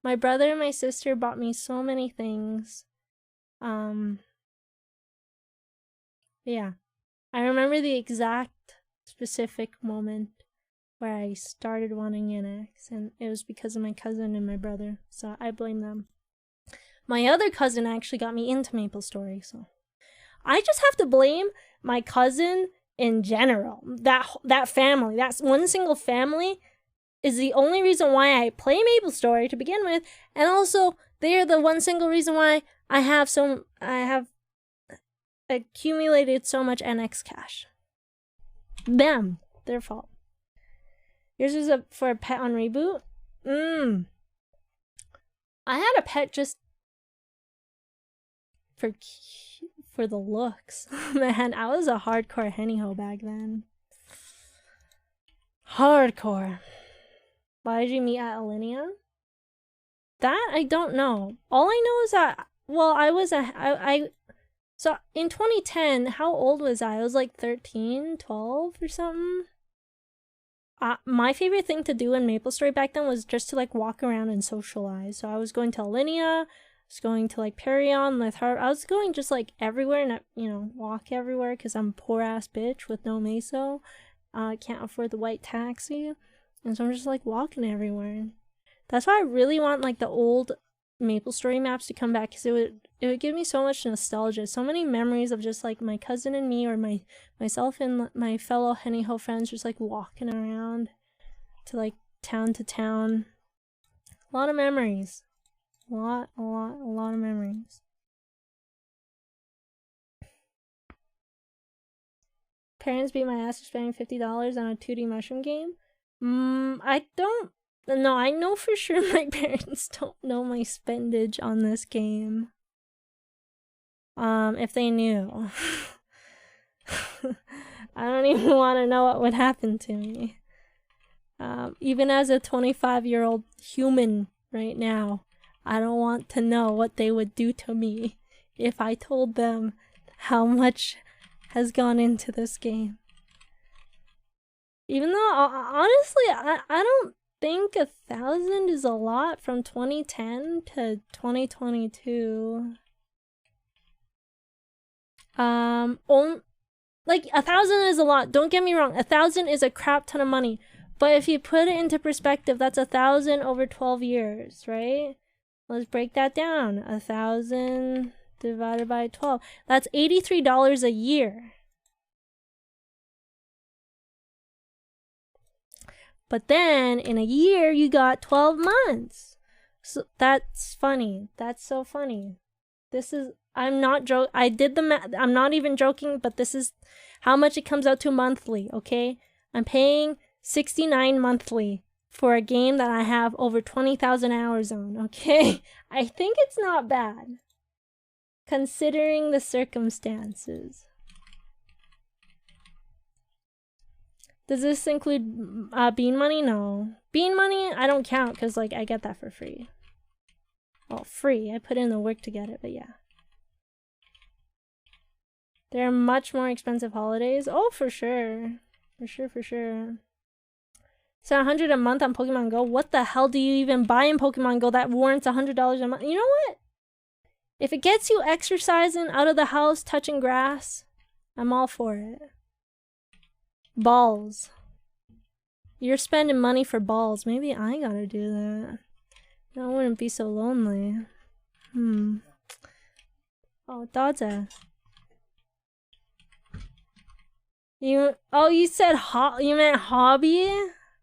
My brother and my sister bought me so many things. Yeah. I remember the exact specific moment where I started wanting NX, and it was because of my cousin and my brother, so I blame them. My other cousin actually got me into MapleStory, so I just have to blame my cousin in general. That family, that's one single family, is the only reason why I play MapleStory to begin with, and also they are the one single reason why I have accumulated so much NX cash. Them, their fault. Yours was for a pet on Reboot? I had a pet just for the looks. Man, I was a hardcore henny-ho back then. Hardcore. Why did you meet at Alinea? That I don't know. All I know is that, well, So in 2010, how old was I? I was like 13, 12 or something. My favorite thing to do in MapleStory back then was just to like walk around and socialize. So I was going to Alinea, I was going to like Perion, Lithart. I was going just like everywhere and, you know, walk everywhere because I'm a poor ass bitch with no meso. I can't afford the white taxi. And so I'm just like walking everywhere. That's why I really want like the old MapleStory maps to come back, because it would give me so much nostalgia, so many memories of just like my cousin and me, or myself and my fellow Henny Ho friends just like walking around to like town to town. A lot of memories. A lot of memories. Parents beat my ass for spending $50 on a 2D mushroom game. I don't. No, I know for sure my parents don't know my spendage on this game. If they knew. I don't even want to know what would happen to me. Even as a 25-year-old human right now, I don't want to know what they would do to me if I told them how much has gone into this game. Even though, honestly, I don't think 1,000 is a lot from 2010 to 2022. Like 1,000 is a lot. Don't get me wrong. 1,000 is a crap ton of money. But if you put it into perspective, that's 1,000 over 12 years, right? Let's break that down. 1,000 divided by 12. That's $83 a year. But then in a year, you got 12 months. So that's funny. That's so funny. This is, I'm not joking. I did the math. I'm not even joking, but this is how much it comes out to monthly, okay? I'm paying $69 monthly for a game that I have over 20,000 hours on, okay? I think it's not bad, considering the circumstances. Does this include bean money? No. Bean money, I don't count because like I get that for free. Well, free. I put in the work to get it, but yeah. There are much more expensive holidays. Oh, for sure. For sure. So $100 a month on Pokemon Go? What the hell do you even buy in Pokemon Go that warrants $100 a month? You know what? If it gets you exercising, out of the house, touching grass, I'm all for it. Balls. You're spending money for balls. Maybe I gotta do that. I wouldn't be so lonely. Oh, Dodza. You said you meant hobby?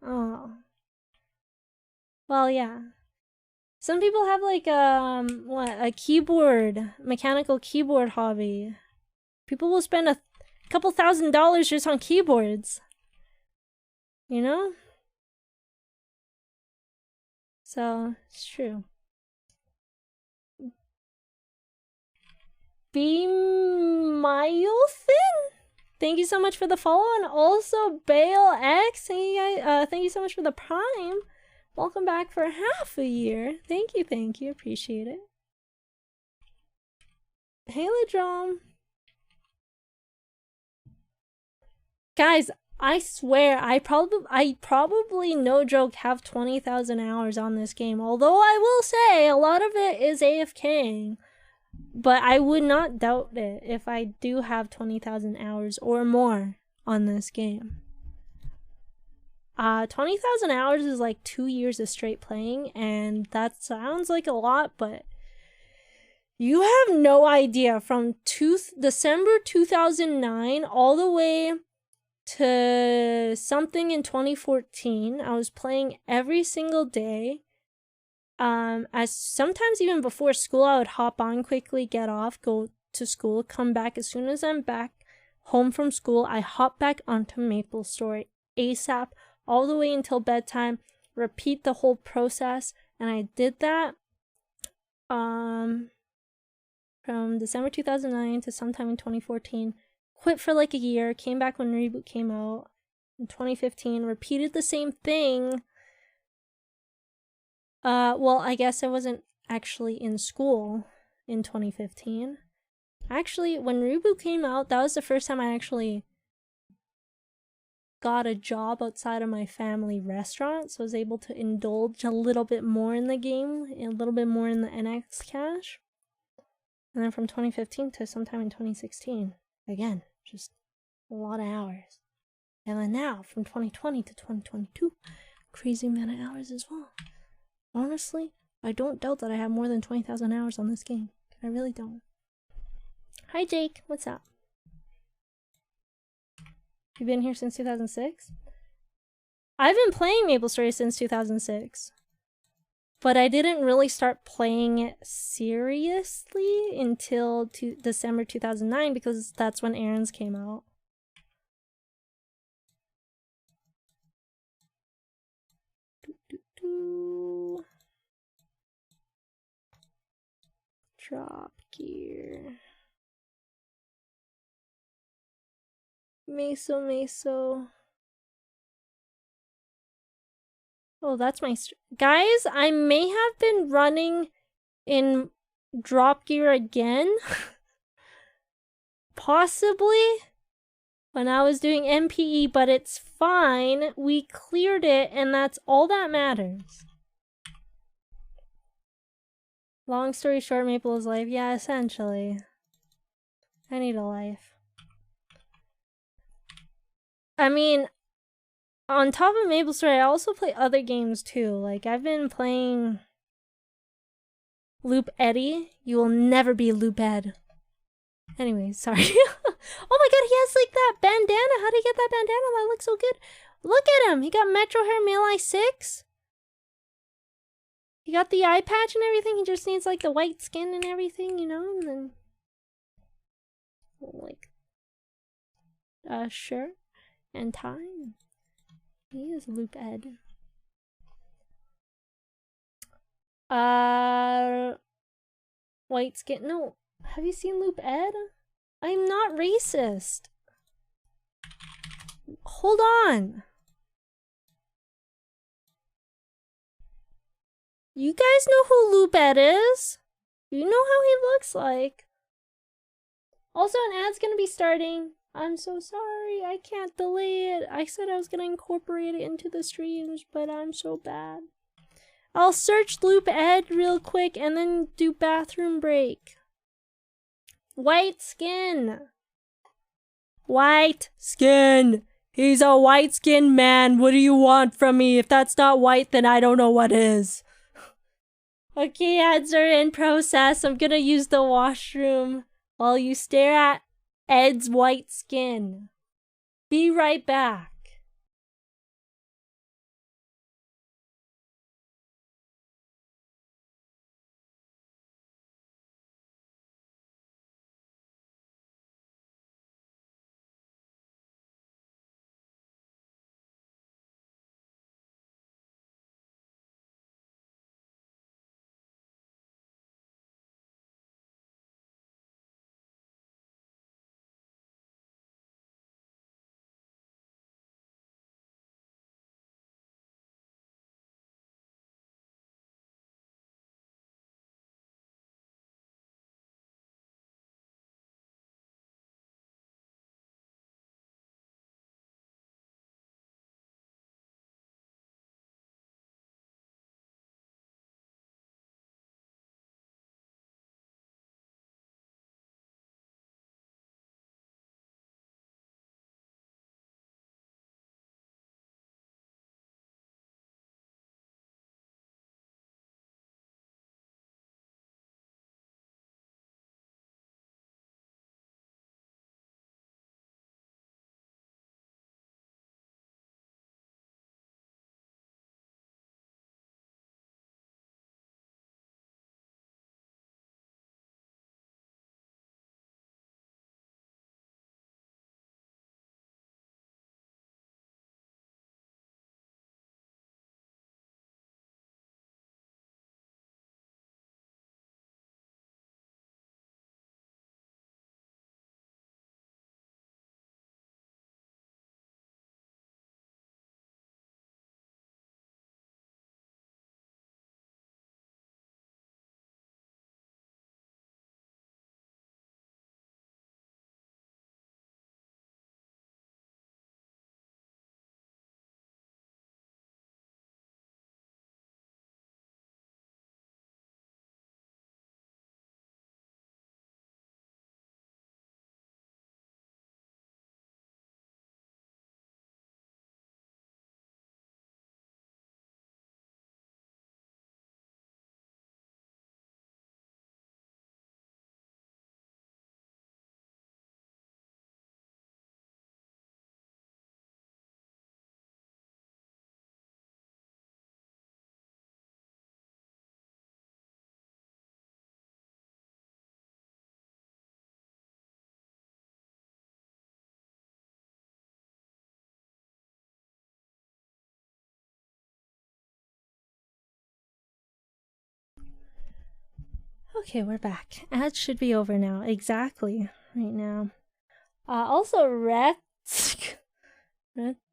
Oh. Well, yeah. Some people have like a keyboard, mechanical keyboard hobby. People will spend a couple $1,000s just on keyboards. You know? So, it's true. Be Myothin? Thank you so much for the follow, and also Bale X. Thank you so much for the Prime. Welcome back for half a year. Thank you. Appreciate it. Hey, Ledrom. Guys, I swear, I probably, no joke, have 20,000 hours on this game. Although I will say, a lot of it is AFKing. But I would not doubt it if I do have 20,000 hours or more on this game. 20,000 hours is like 2 years of straight playing, and that sounds like a lot, but you have no idea. From December 2009 all the way to something in 2014, I was playing every single day. As sometimes even before school, I would hop on quickly, get off, go to school, come back. As soon as I'm back home from school, I hop back onto MapleStory ASAP, all the way until bedtime, repeat the whole process. And I did that from December 2009 to sometime in 2014. Quit for like a year, came back when Reboot came out in 2015, repeated the same thing. Well, I guess I wasn't actually in school in 2015. Actually, when Rubu came out, that was the first time I actually got a job outside of my family restaurant, so I was able to indulge a little bit more in the game, a little bit more in the NX cash. And then from 2015 to sometime in 2016, again, just a lot of hours. And then now, from 2020 to 2022, crazy amount of hours as well. Honestly, I don't doubt that I have more than 20,000 hours on this game. I really don't. Hi Jake, what's up? You've been here since 2006? I've been playing MapleStory since 2006. But I didn't really start playing it seriously until December 2009 because that's when Aran's came out. Drop gear. Meso. Oh, that's my... Guys, I may have been running in drop gear again. Possibly. When I was doing MPE, but it's fine. We cleared it, and that's all that matters. Long story short, Maple is life. Yeah, essentially. I need a life. I mean, on top of MapleStory, I also play other games too. Like, I've been playing Loop Eddie. You will never be Loop Ed. Anyway, sorry. Oh my god, he has like that bandana. How did he get that bandana? That looks so good. Look at him. He got Metro Hair Melee 6. He got the eye patch and everything. He just needs like the white skin and everything, you know? And then like shirt and tie. He is Loop Ed. White skin. No. Have you seen Loop Ed? I'm not racist. Hold on. You guys know who Loop Ed is? You know how he looks like. Also, an ad's gonna be starting. I'm so sorry. I can't delay it. I said I was gonna incorporate it into the streams, but I'm so bad. I'll search Loop Ed real quick and then do bathroom break. White skin. White skin. He's a white skinned man. What do you want from me? If that's not white, then I don't know what is. Okay, ads are in process. I'm gonna use the washroom while you stare at Ed's white skin. Be right back. Okay, we're back. Ads should be over now. Exactly. Right now. Also, Rex.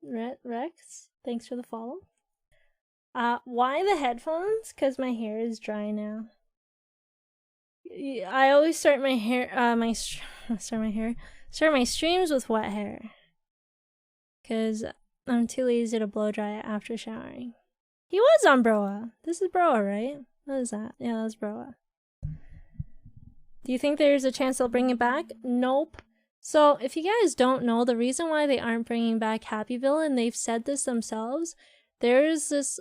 Rex, thanks for the follow. Why the headphones? Because my hair is dry now. I always start my hair, start my streams with wet hair. Because I'm too lazy to blow dry it after showering. He was on Broa. This is Broa, right? What is that? Yeah, that's Broa. Do you think there's a chance they'll bring it back? Nope. So, if you guys don't know, the reason why they aren't bringing back Happyville, and they've said this themselves, there's this...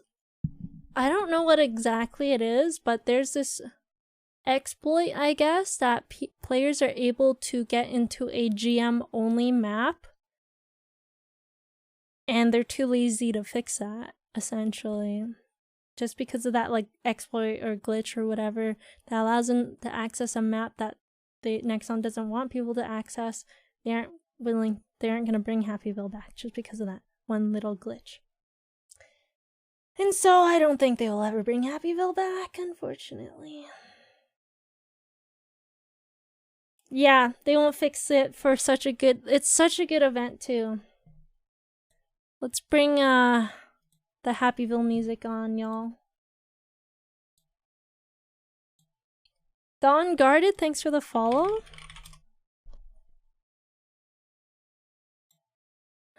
I don't know what exactly it is, but there's this exploit, I guess, that players are able to get into a GM-only map, and they're too lazy to fix that, essentially. Just because of that, like, exploit or glitch or whatever that allows them to access a map that Nexon doesn't want people to access. They aren't gonna bring Happyville back just because of that one little glitch. And so I don't think they will ever bring Happyville back, unfortunately. Yeah, they won't fix it for it's such a good event too. Let's bring the Happyville music on, y'all. Dawn Guarded, thanks for the follow.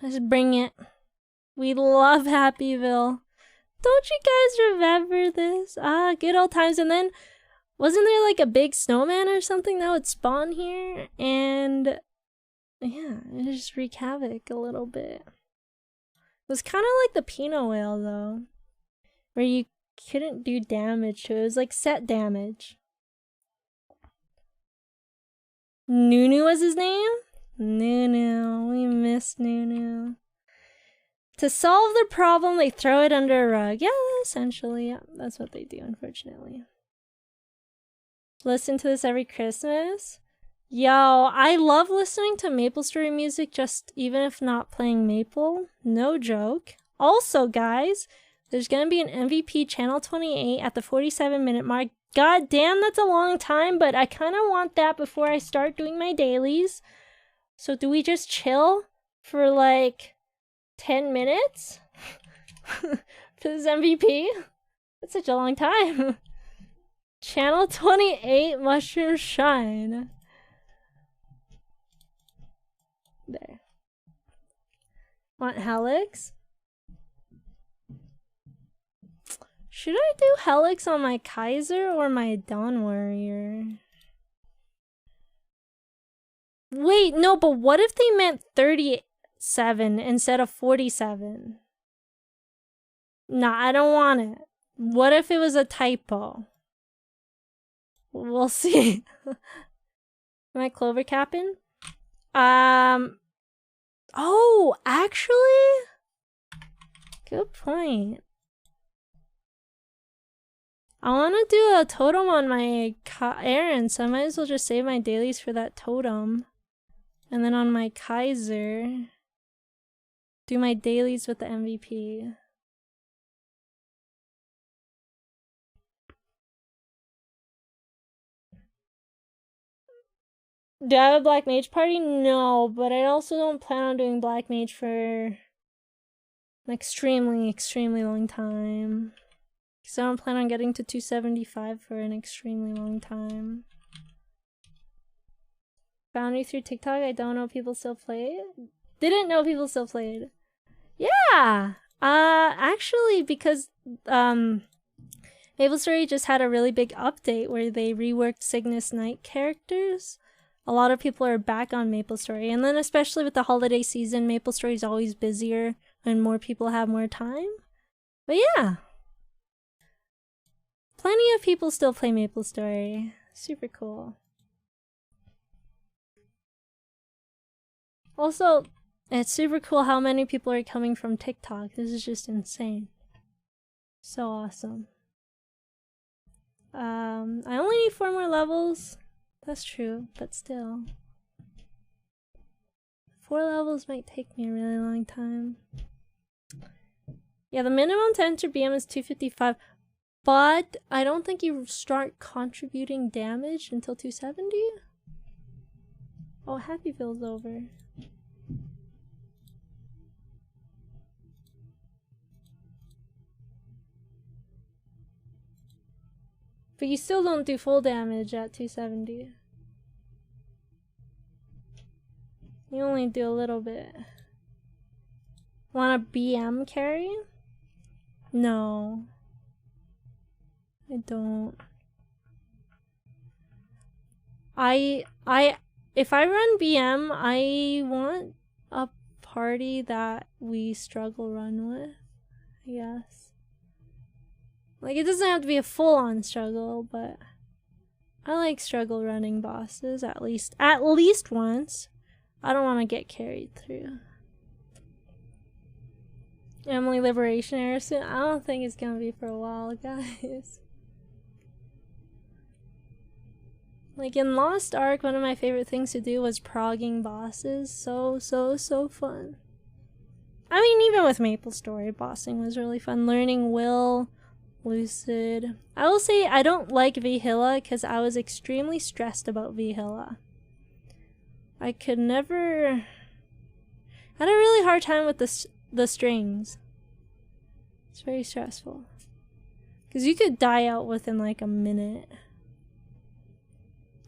Let's bring it. We love Happyville. Don't you guys remember this? Good old times. And then, wasn't there like a big snowman or something that would spawn here? And yeah, it just wreak havoc a little bit. It was kind of like the Pinot Whale though, where you couldn't do damage to it. It was like set damage. Nunu was his name? Nunu. We miss Nunu. To solve the problem, they throw it under a rug. Yeah, essentially. Yeah, that's what they do, unfortunately. Listen to this every Christmas. Yo, I love listening to MapleStory music, just even if not playing Maple. No joke. Also, guys, there's gonna be an MVP Channel 28 at the 47-minute mark. God damn, that's a long time, but I kind of want that before I start doing my dailies. So do we just chill for like 10 minutes for this MVP? That's such a long time. Channel 28 Mushroom Shine. There. Want Helix? Should I do Helix on my Kaiser or my Dawn Warrior? Wait, no, but what if they meant 37 instead of 47? Nah, I don't want it. What if it was a typo? We'll see. Am I clover capping? Oh, actually? Good point. I want to do a totem on my Aran, so I might as well just save my dailies for that totem. And then on my Kaiser, do my dailies with the MVP. Do I have a Black Mage party? No, but I also don't plan on doing Black Mage for an extremely, extremely long time. Because I don't plan on getting to 275 for an extremely long time. Found you through TikTok. I don't know people still play it. Didn't know people still played. Yeah! Actually, because MapleStory just had a really big update where they reworked Cygnus Knight characters. A lot of people are back on MapleStory, and then especially with the holiday season, MapleStory is always busier and more people have more time. But yeah, plenty of people still play MapleStory. Super cool. Also, it's super cool how many people are coming from TikTok. This is just insane. So awesome. I only need 4 more levels. That's true, but still. 4 levels might take me a really long time. Yeah, the minimum to enter BM is 255. but I don't think you start contributing damage until 270. Oh, Happyville's over. But you still don't do full damage at 270. You only do a little bit. Want a BM carry? No. I don't. If I run BM, I want a party that we struggle run with, I guess. Like, it doesn't have to be a full-on struggle, but I like struggle running bosses at least once. I don't want to get carried through. Emily Liberation Era soon? I don't think it's gonna be for a while, guys. Like in Lost Ark, one of my favorite things to do was progging bosses. So fun. I mean, even with MapleStory, bossing was really fun. Learning Will, Lucid. I will say I don't like Vihilla because I was extremely stressed about Vihilla. I could never... I had a really hard time with the strings. It's very stressful. Because you could die out within like a minute.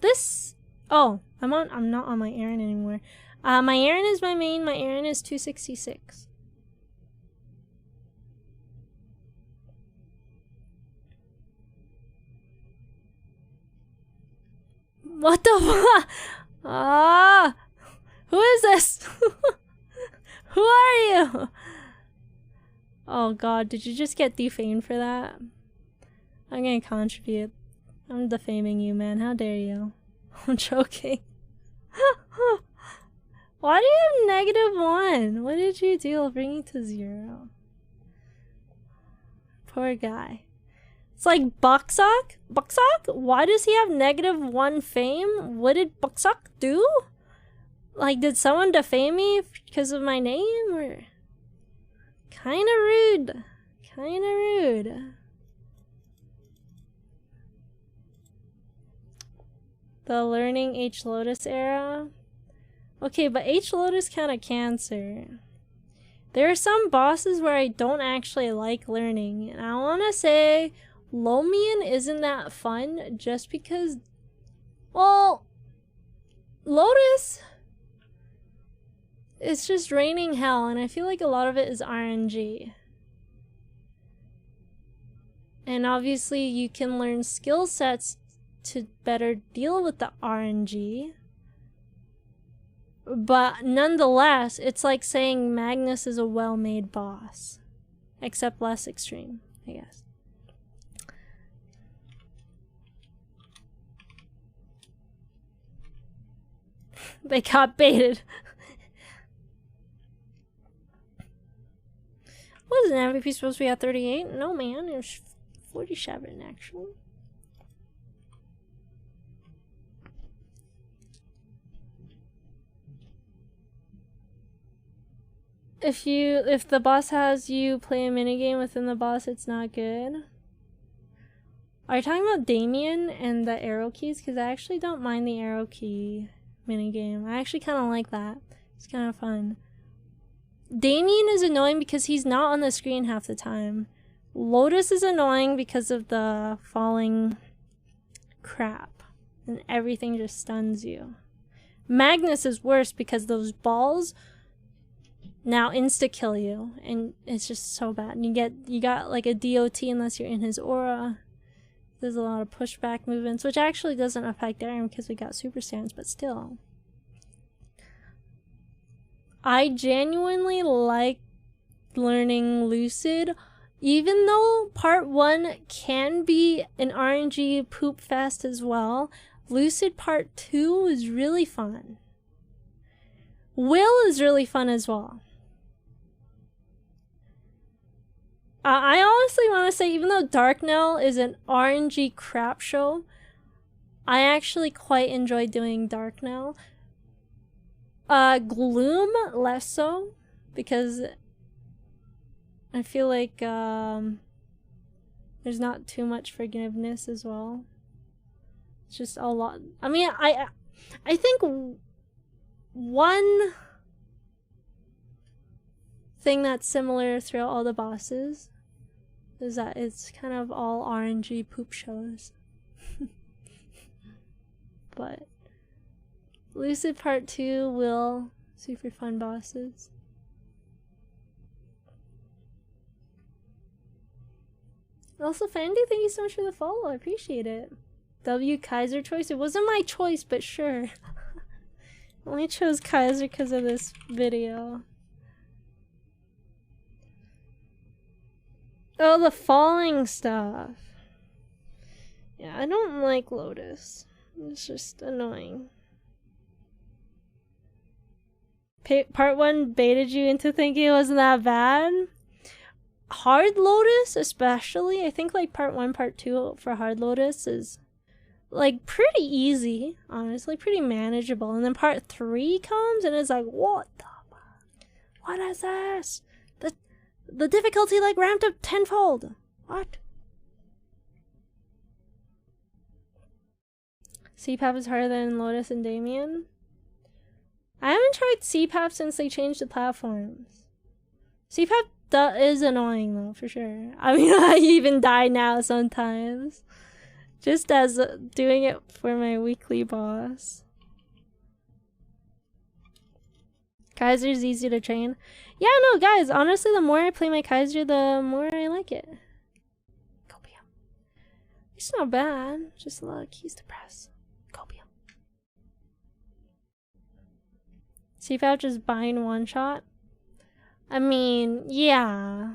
This... Oh, I'm not on my Aran anymore. My Aran is my main. My Aran is 266. What the fuck? Ah! Who is this? Who are you? Oh god, did you just get defamed for that? I'm gonna contribute. I'm defaming you, man. How dare you? I'm joking. Why do you have -1? What did you do? I'll bring you to 0. Poor guy. It's like Bucksock? Bucksock? Why does he have -1 fame? What did Bucksock do? Like, did someone defame me because of my name? Or... Kinda rude. Kinda rude. The learning H Lotus era. Okay, but H Lotus kinda cancer. There are some bosses where I don't actually like learning. And I wanna say Lomian isn't that fun just because, well, Lotus, it's just raining hell, and I feel like a lot of it is RNG. And obviously you can learn skill sets to better deal with the RNG. But nonetheless, it's like saying Magnus is a well-made boss. Except less extreme, I guess. They got baited. Wasn't MVP supposed to be at 38? No, man. It was 47, actually. If the boss has you play a minigame within the boss, it's not good. Are you talking about Damien and the arrow keys? Because I actually don't mind the arrow key minigame. I actually kind of like that. It's kind of fun. Damien is annoying because he's not on the screen half the time. Lotus is annoying because of the falling crap. And everything just stuns you. Magnus is worse because those balls now insta-kill you. And it's just so bad. And you got like a DOT unless you're in his aura. There's a lot of pushback movements, which actually doesn't affect Aran because we got super stands, but still. I genuinely like learning Lucid, even though part 1 can be an RNG poop fest as well. Lucid part 2 is really fun. Will is really fun as well. I honestly want to say, even though Darknell is an RNG crap show, I actually quite enjoy doing Darknell. Gloom, less so, because I feel like There's not too much forgiveness as well. It's just a lot. I mean, I think one thing that's similar throughout all the bosses is that it's kind of all RNG poop shows. But Lucid Part 2 will super fun bosses. Also, Fendi, thank you so much for the follow. I appreciate it. W Kaiser choice. It wasn't my choice, but sure. I only chose Kaiser because of this video. Oh, the falling stuff. Yeah, I don't like Lotus. It's just annoying. Part 1 baited you into thinking it wasn't that bad? Hard Lotus, especially. I think like Part 1, Part 2 for Hard Lotus is like pretty easy, honestly, pretty manageable. And then Part 3 comes and it's like, what the fuck? What is this? The difficulty like ramped up tenfold. What? CPAP is harder than Lotus and Damien. I haven't tried CPAP since they changed the platforms. CPAP is annoying though, for sure. I mean, I even die now sometimes. Just as doing it for my weekly boss. Kaiser's easy to train. Yeah, no, guys, honestly, the more I play my Kaiser, the more I like it. Copium. It's not bad. Just a lot of keys to press. Copium. See if I just bind one shot. I mean, yeah.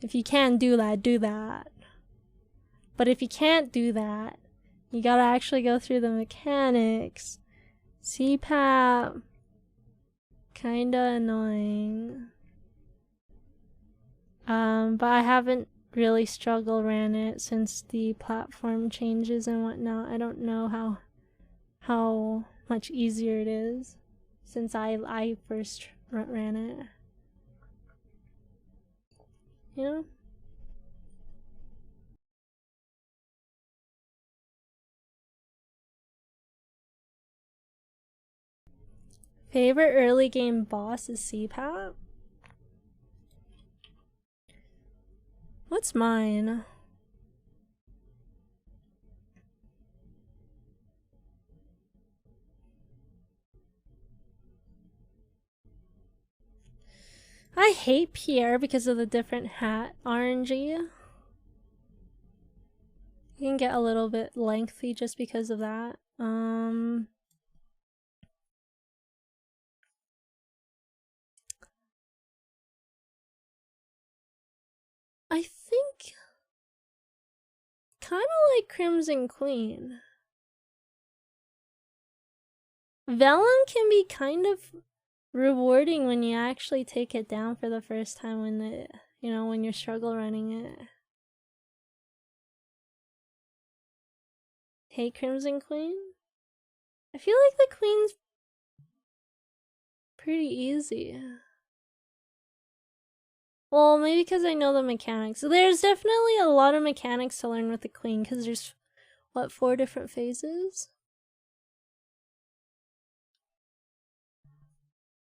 If you can do that, do that. But if you can't do that, you gotta actually go through the mechanics. CPAP. Kinda annoying. But I haven't really struggle ran it since the platform changes and whatnot. I don't know how much easier it is since I first ran it. You know? Favorite early game boss is CPAP? What's mine? I hate Pierre because of the different hat RNG. It can get a little bit lengthy just because of that. I think kind of like Crimson Queen. Vellum can be kind of rewarding when you actually take it down for the first time when you're struggle running it. Hey, Crimson Queen? I feel like the Queen's pretty easy. Well, maybe because I know the mechanics. There's definitely a lot of mechanics to learn with the Queen, because there's, what, 4 different phases?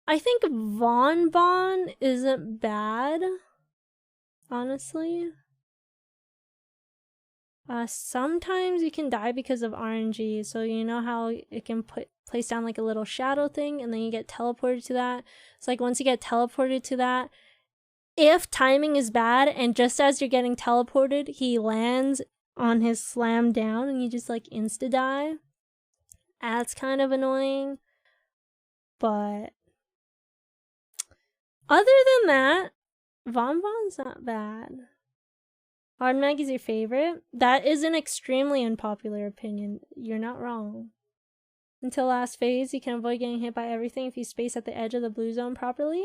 I think Von Bon isn't bad, honestly. Sometimes you can die because of RNG, so you know how it can place down like a little shadow thing, and then you get teleported to that. It's like once you get teleported to that, if timing is bad and just as you're getting teleported, he lands on his slam down and you just like insta die. That's kind of annoying. But other than that, Von Bon's not bad. Hard Mag is your favorite? That is an extremely unpopular opinion. You're not wrong. Until last phase, you can avoid getting hit by everything if you space at the edge of the blue zone properly.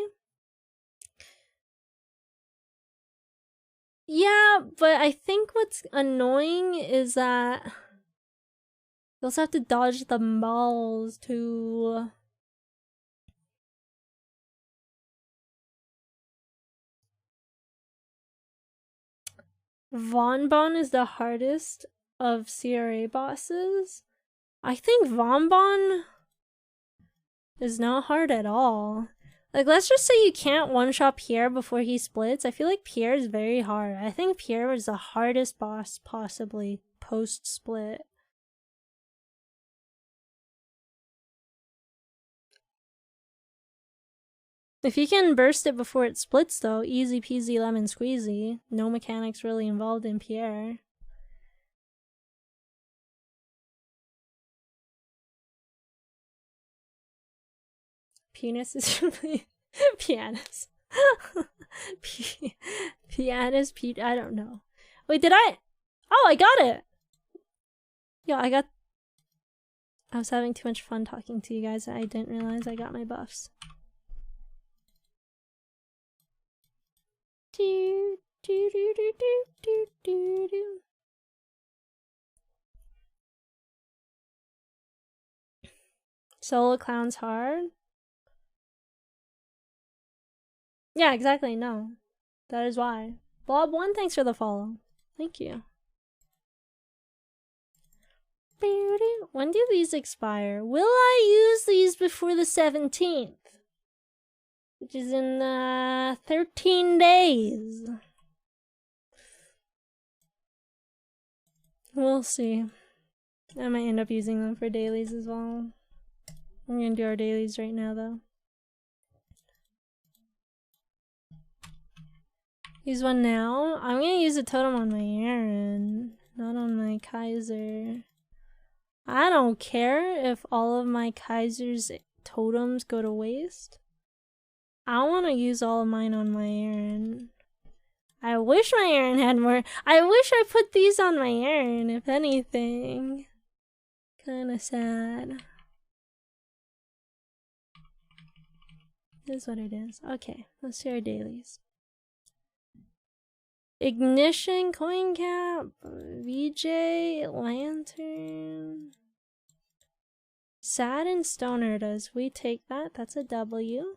Yeah, but I think what's annoying is that you also have to dodge the balls too. Vonbon is the hardest of CRA bosses. I think Vonbon is not hard at all. Like, let's just say you can't one-shot Pierre before he splits. I feel like Pierre is very hard. I think Pierre is the hardest boss possibly post-split. If you can burst it before it splits though, easy peasy lemon squeezy. No mechanics really involved in Pierre. Penis is really pianist. Pianist, I don't know. Wait, did I? Oh, I got it! Yo, I was having too much fun talking to you guys. I didn't realize I got my buffs. Do, do, do, do, do, do, do, do. Solo clown's hard. Yeah, exactly. No. That is why. Bob1, thanks for the follow. Thank you. When do these expire? Will I use these before the 17th? Which is in 13 days. We'll see. I might end up using them for dailies as well. We're gonna do our dailies right now though. Use one now? I'm gonna use a totem on my Aran, not on my Kaiser. I don't care if all of my Kaiser's totems go to waste. I want to use all of mine on my Aran. I wish my Aran had more. I wish I put these on my Aran, if anything. Kinda sad. It is what it is. Okay, let's do our dailies. Ignition, coin cap, VJ, lantern. Sad and stoner does. We take that. That's a W.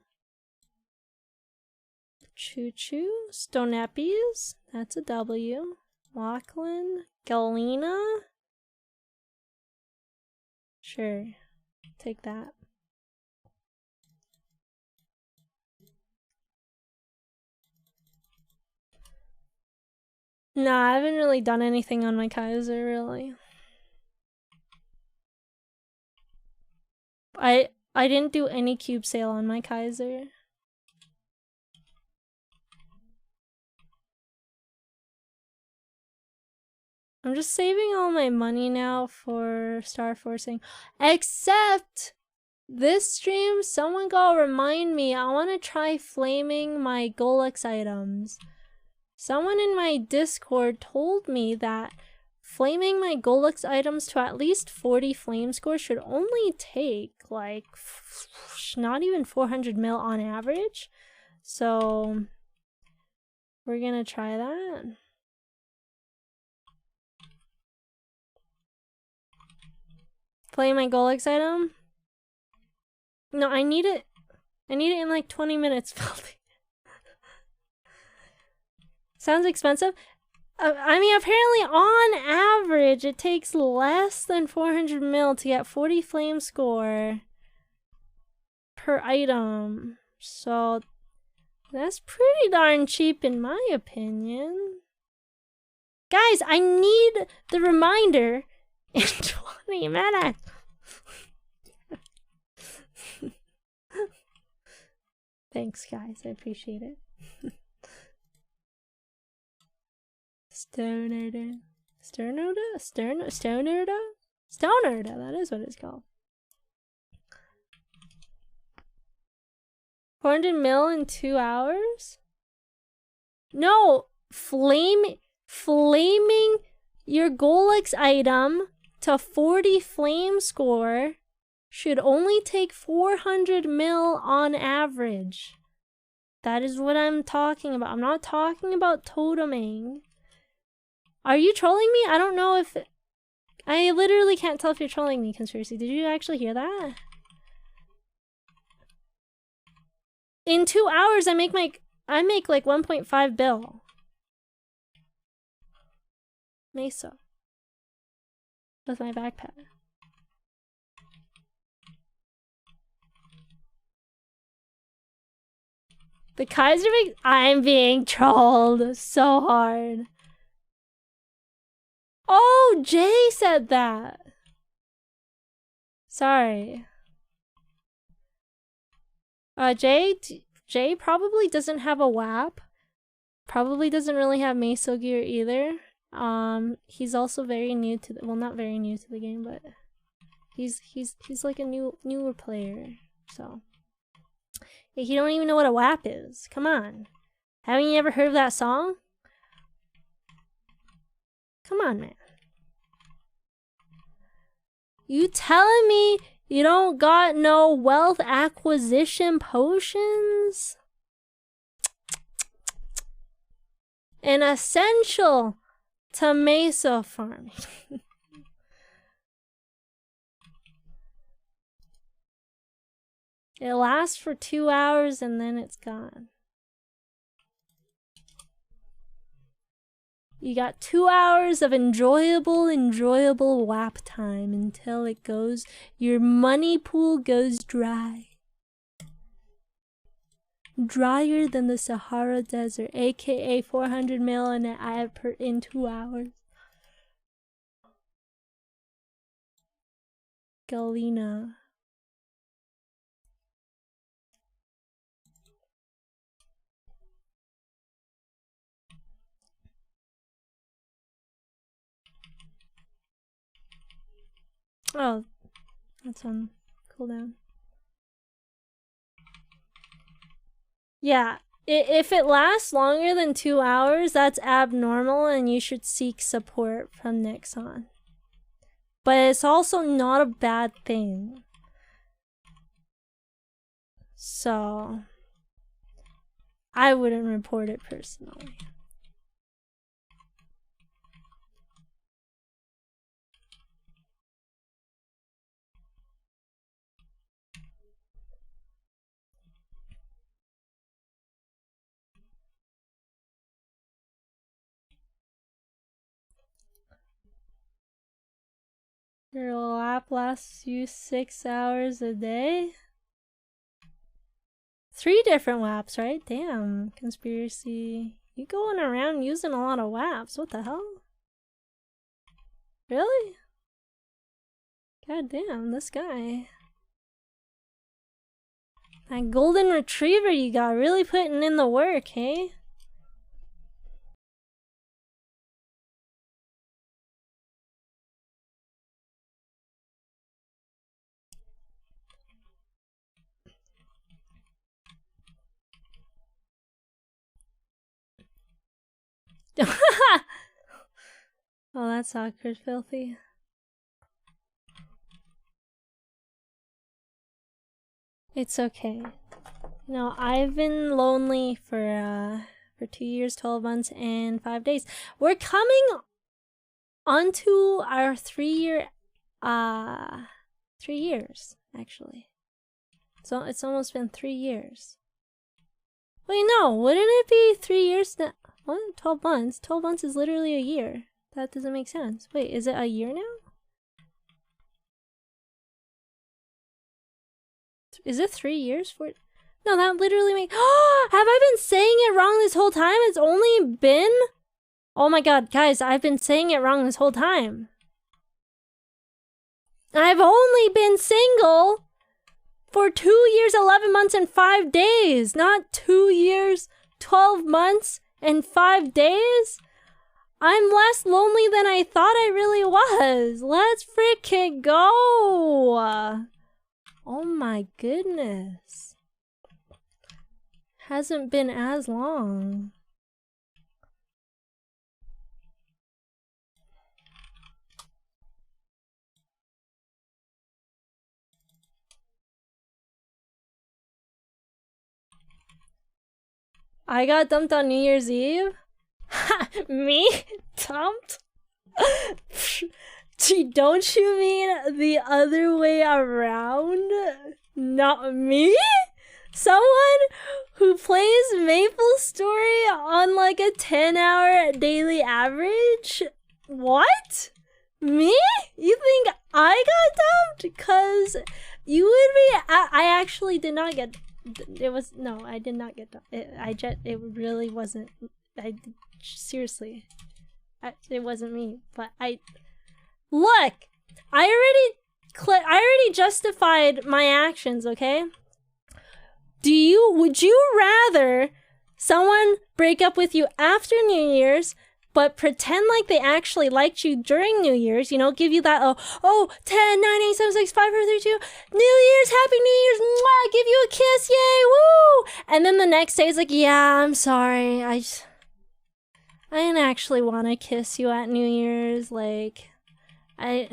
Choo choo. Stoneppies. That's a W. Lachlan. Galena. Sure. Take that. Nah, I haven't really done anything on my Kaiser, really. I didn't do any cube sale on my Kaiser. I'm just saving all my money now for Star Forcing. Except this stream, someone gotta remind me, I want to try flaming my Golux items. Someone in my Discord told me that flaming my Golux items to at least 40 flame score should only take like not even 400 mil on average. So we're gonna try that. Flame my Golux item? No, I need it. I need it in like 20 minutes. Sounds expensive. I mean, apparently on average, it takes less than 400 mil to get 40 flame score per item. So that's pretty darn cheap in my opinion. Guys, I need the reminder in 20 minutes. Thanks, guys. I appreciate it. Stonerda? Stonerda? That is what it's called. 400 mil in 2 hours? No! Flaming your Golux item to 40 flame score should only take 400 mil on average. That is what I'm talking about. I'm not talking about toteming. Are you trolling me? I don't know if... I literally can't tell if you're trolling me, Conspiracy. Did you actually hear that? In 2 hours, I make like 1.5 bill. mesa with my backpack. The Kaiser I'm being trolled so hard. Oh, Jay said that. Sorry. Jay probably doesn't have a WAP. Probably doesn't really have Meso gear either. He's also very new to the, well, not very new to the game, but he's like a newer player. So he don't even know what a WAP is. Come on. Haven't you ever heard of that song? Come on, man. You telling me you don't got no wealth acquisition potions? An essential to mesa farming. It lasts for 2 hours and then it's gone. You got 2 hours of enjoyable WAP time until it goes, your money pool goes dry. Drier than the Sahara Desert, aka 400 mil in 2 hours. Galena. Oh, that's on cooldown. Yeah, if it lasts longer than 2 hours, that's abnormal and you should seek support from Nexon. But it's also not a bad thing. So, I wouldn't report it personally. Your lap lasts you 6 hours a day? 3 different WAPs, right? Damn, conspiracy. You going around using a lot of WAPs. What the hell? Really? God damn, this guy. That golden retriever you got really putting in the work, hey? Oh, that's awkward, filthy. It's okay. You know, I've been lonely for 2 years, 12 months, and 5 days. We're coming onto our 3 year, 3 years, actually. So it's almost been 3 years. Wait, no, wouldn't it be 3 years now? What? 12 months? 12 months is literally a year. That doesn't make sense. Wait, is it a year now? Is it 3 years for it? No, that literally makes. Oh, have I been saying it wrong this whole time? It's only been. Oh my god, guys, I've been saying it wrong this whole time. I've only been single for 2 years, 11 months, and 5 days. Not 2 years, 12 months, and 5 days. I'm less lonely than I thought I really was. Let's frickin' go. Oh my goodness. Hasn't been as long. I got dumped on New Year's Eve? Me? Dumped? Don't you mean the other way around? Not me? Someone who plays MapleStory on like a 10-hour daily average? What? Me? You think I got dumped? Cause you would be. I actually did not get. It was no. I did not get dumped. It really wasn't. Seriously. It wasn't me. But look. I already justified my actions. Okay. Would you rather someone break up with you after New Year's, but pretend like they actually liked you during New Year's, you know, give you that, 10, 9, 8, 7, 6, 5, 4, 3, 2, New Year's, Happy New Year's, mwah, give you a kiss, yay, woo! And then the next day it's like, yeah, I'm sorry, I didn't actually want to kiss you at New Year's, like, I've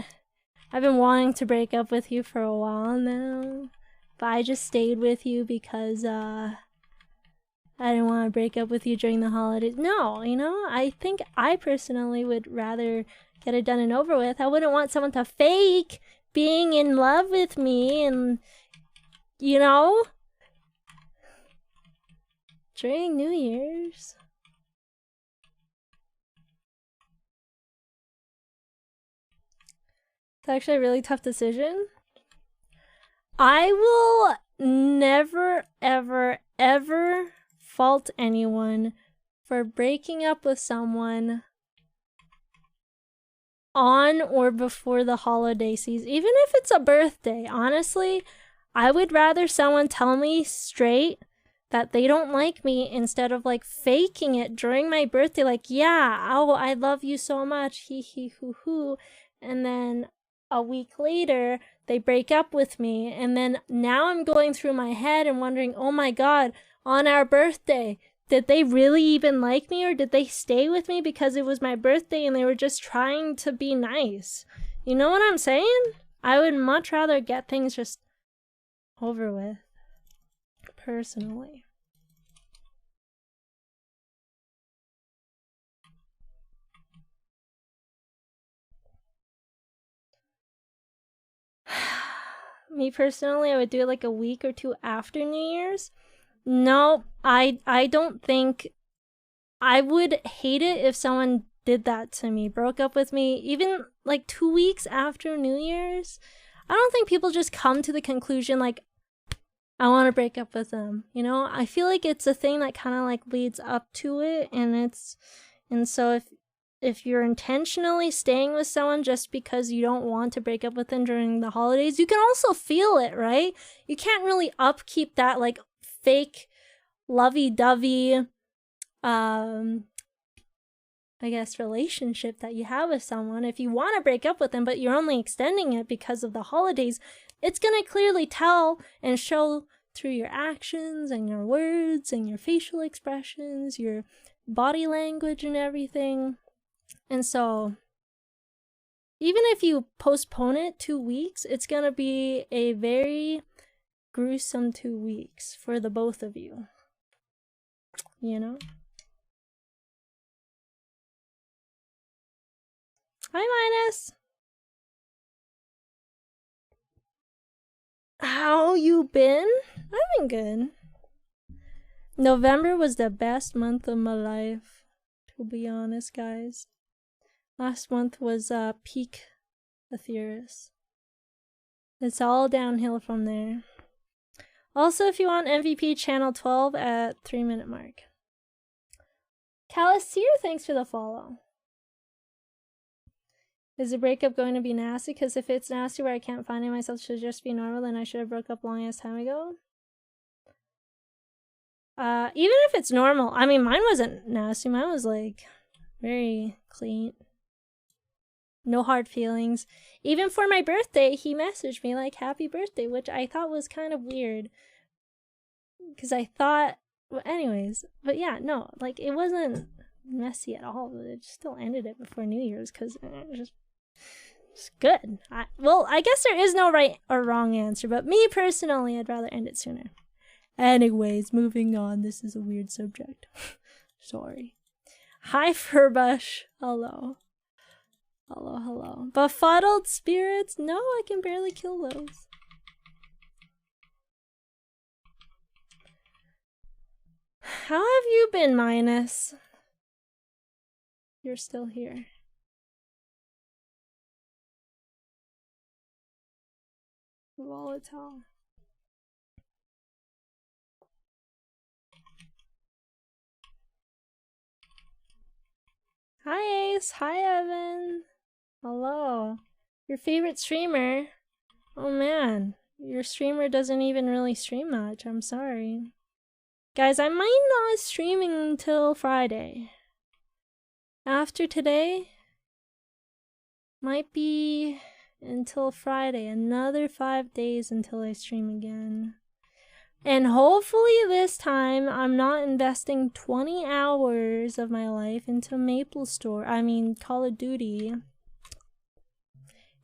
been wanting to break up with you for a while now, but I just stayed with you because, I didn't want to break up with you during the holidays. No, you know, I think I personally would rather get it done and over with. I wouldn't want someone to fake being in love with me and, you know, during New Year's. It's actually a really tough decision. I will never, ever, ever fault anyone for breaking up with someone on or before the holiday season, even if it's a birthday. Honestly, I would rather someone tell me straight that they don't like me instead of like faking it during my birthday, like, yeah, oh, I love you so much, hee hee hoo hoo, and then a week later they break up with me, and then now I'm going through my head and wondering, oh my god, on our birthday, did they really even like me, or did they stay with me because it was my birthday and they were just trying to be nice? You know what I'm saying? I would much rather get things just over with, personally. Me personally, I would do it like a week or two after New Year's. No, I don't think. I would hate it if someone did that to me, broke up with me, even like 2 weeks after New Year's. I don't think people just come to the conclusion like, I want to break up with them. You know, I feel like it's a thing that kind of like leads up to it, and so if you're intentionally staying with someone just because you don't want to break up with them during the holidays, you can also feel it, right? You can't really upkeep that like fake lovey-dovey I guess relationship that you have with someone. If you want to break up with them but you're only extending it because of the holidays, it's going to clearly tell and show through your actions and your words and your facial expressions, your body language and everything. And so even if you postpone it 2 weeks, it's going to be a very gruesome 2 weeks for the both of you. You know? Hi, Minus. How you been? I've been good. November was the best month of my life, to be honest, guys. Last month was peak Athyris. It's all downhill from there. Also, if you want MVP, channel 12 at 3-minute mark. Caliseer, thanks for the follow. Is the breakup going to be nasty? Because if it's nasty where I can't find it myself, should just be normal, then I should have broke up long ass time ago. Even if it's normal, I mean, mine wasn't nasty. Mine was like very clean. No hard feelings. Even for my birthday, he messaged me like happy birthday, which I thought was kind of weird. Because I thought, well, anyways, but yeah, no, like it wasn't messy at all. It still ended it before New Year's because it's good. I guess there is no right or wrong answer, but me personally, I'd rather end it sooner. Anyways, moving on. This is a weird subject. Sorry. Hi, Furbush. Hello. Hello, hello. Befuddled spirits? No, I can barely kill those. How have you been, Minus? You're still here. volatile. Hi Ace, hi Evan. Hello. Your favorite streamer? Oh man, your streamer doesn't even really stream much. I'm sorry. Guys, I might not streaming until Friday. After today, might be until Friday. Another 5 days until I stream again. And hopefully this time I'm not investing 20 hours of my life into MapleStory. I mean Call of Duty.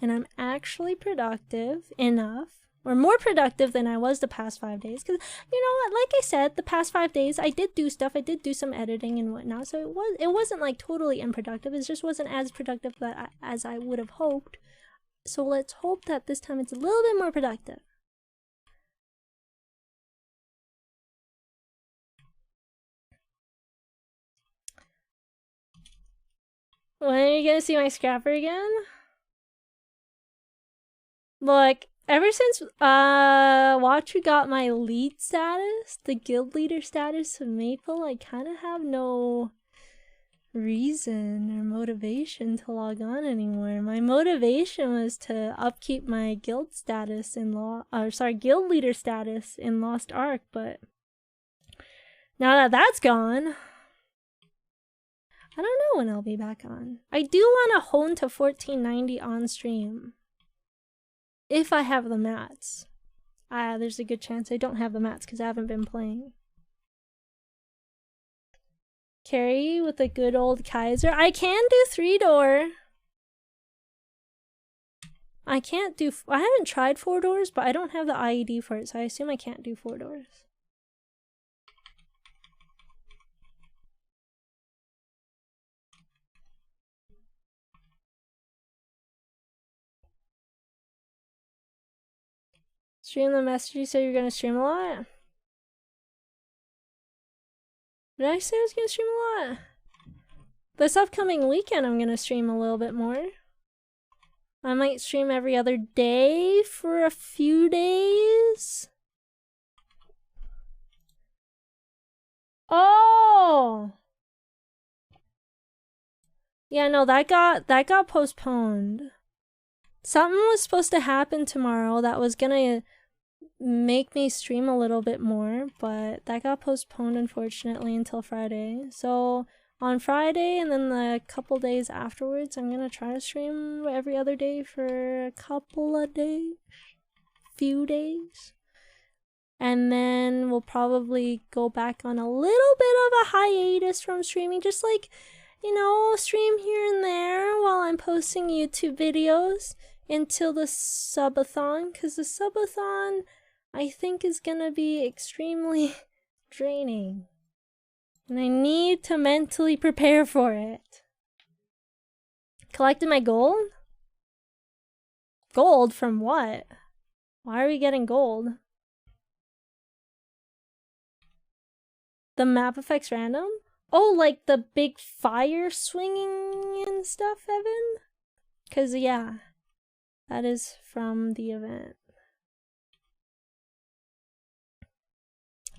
And I'm actually productive enough, or more productive than I was the past 5 days. Because, you know what, like I said, the past 5 days I did do stuff. I did do some editing and whatnot. So it wasn't like totally unproductive. It just wasn't as productive as I would have hoped. So let's hope that this time it's a little bit more productive. When are you gonna see my scrapper again? Look, ever since Watcher got my lead status, the guild leader status of Maple, I kind of have no reason or motivation to log on anymore. My motivation was to upkeep my guild status in guild leader status in Lost Ark, but now that that's gone, I don't know when I'll be back on. I do want to hone to 1490 on stream. If I have the mats. There's a good chance I don't have the mats because I haven't been playing. Carry with a good old Kaiser. I can do 3-door. I haven't tried 4 doors, but I don't have the IED for it, so I assume I can't do 4 doors. Stream the message you said you're gonna stream a lot? Did I say I was gonna stream a lot? This upcoming weekend I'm gonna stream a little bit more. I might stream every other day for a few days. Oh! Yeah, no, that got postponed. Something was supposed to happen tomorrow that was gonna make me stream a little bit more, but that got postponed unfortunately until Friday. So on Friday and then the couple days afterwards, I'm gonna try to stream every other day for a couple of days, few days, and then we'll probably go back on a little bit of a hiatus from streaming, just like, you know, stream here and there while I'm posting YouTube videos until the subathon, because the subathon I think is gonna be extremely draining. And I need to mentally prepare for it. Collected my gold? Gold from what? Why are we getting gold? The map effects random? Oh, like the big fire swinging and stuff, Evan? 'Cause yeah, that is from the event.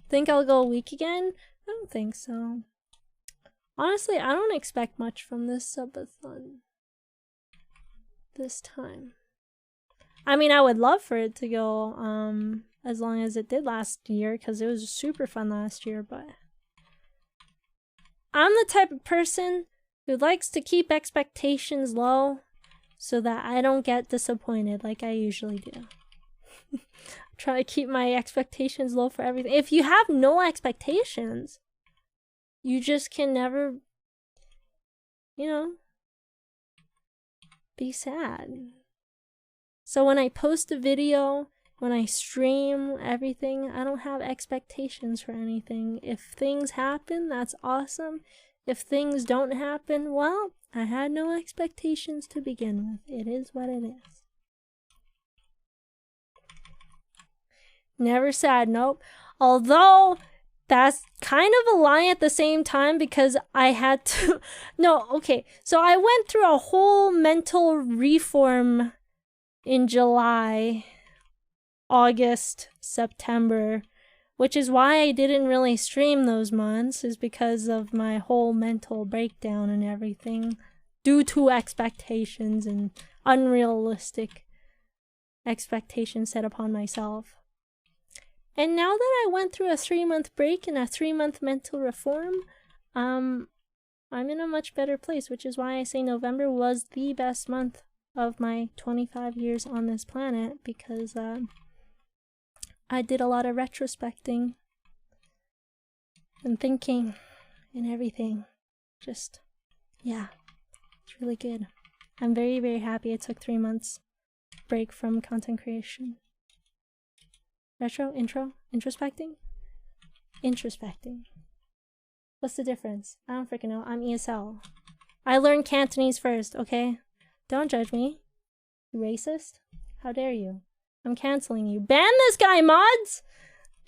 Think I'll go a week again? I don't think so. Honestly, I don't expect much from this subathon this time. I mean, I would love for it to go as long as it did last year, because it was super fun last year, but I'm the type of person who likes to keep expectations low so that I don't get disappointed like I usually do. Try to keep my expectations low for everything. If you have no expectations, you just can never, you know, be sad. So when I post a video, when I stream everything, I don't have expectations for anything. If things happen, that's awesome. If things don't happen, well, I had no expectations to begin with. It is what it is. Never sad, nope. Although, that's kind of a lie at the same time, because I had to... No, okay. So I went through a whole mental reform in July. August, September, which is why I didn't really stream those months, is because of my whole mental breakdown and everything, due to expectations and unrealistic expectations set upon myself. And now that I went through a 3-month break and a 3-month mental reform, I'm in a much better place, which is why I say November was the best month of my 25 years on this planet, because I did a lot of retrospecting and thinking and everything. Just, yeah, it's really good. I'm very, very happy I took 3 months break from content creation. Retro? Intro? Introspecting? Introspecting. What's the difference? I don't freaking know. I'm ESL. I learned Cantonese first, okay? Don't judge me. You racist? How dare you? I'm canceling you. Ban this guy, mods!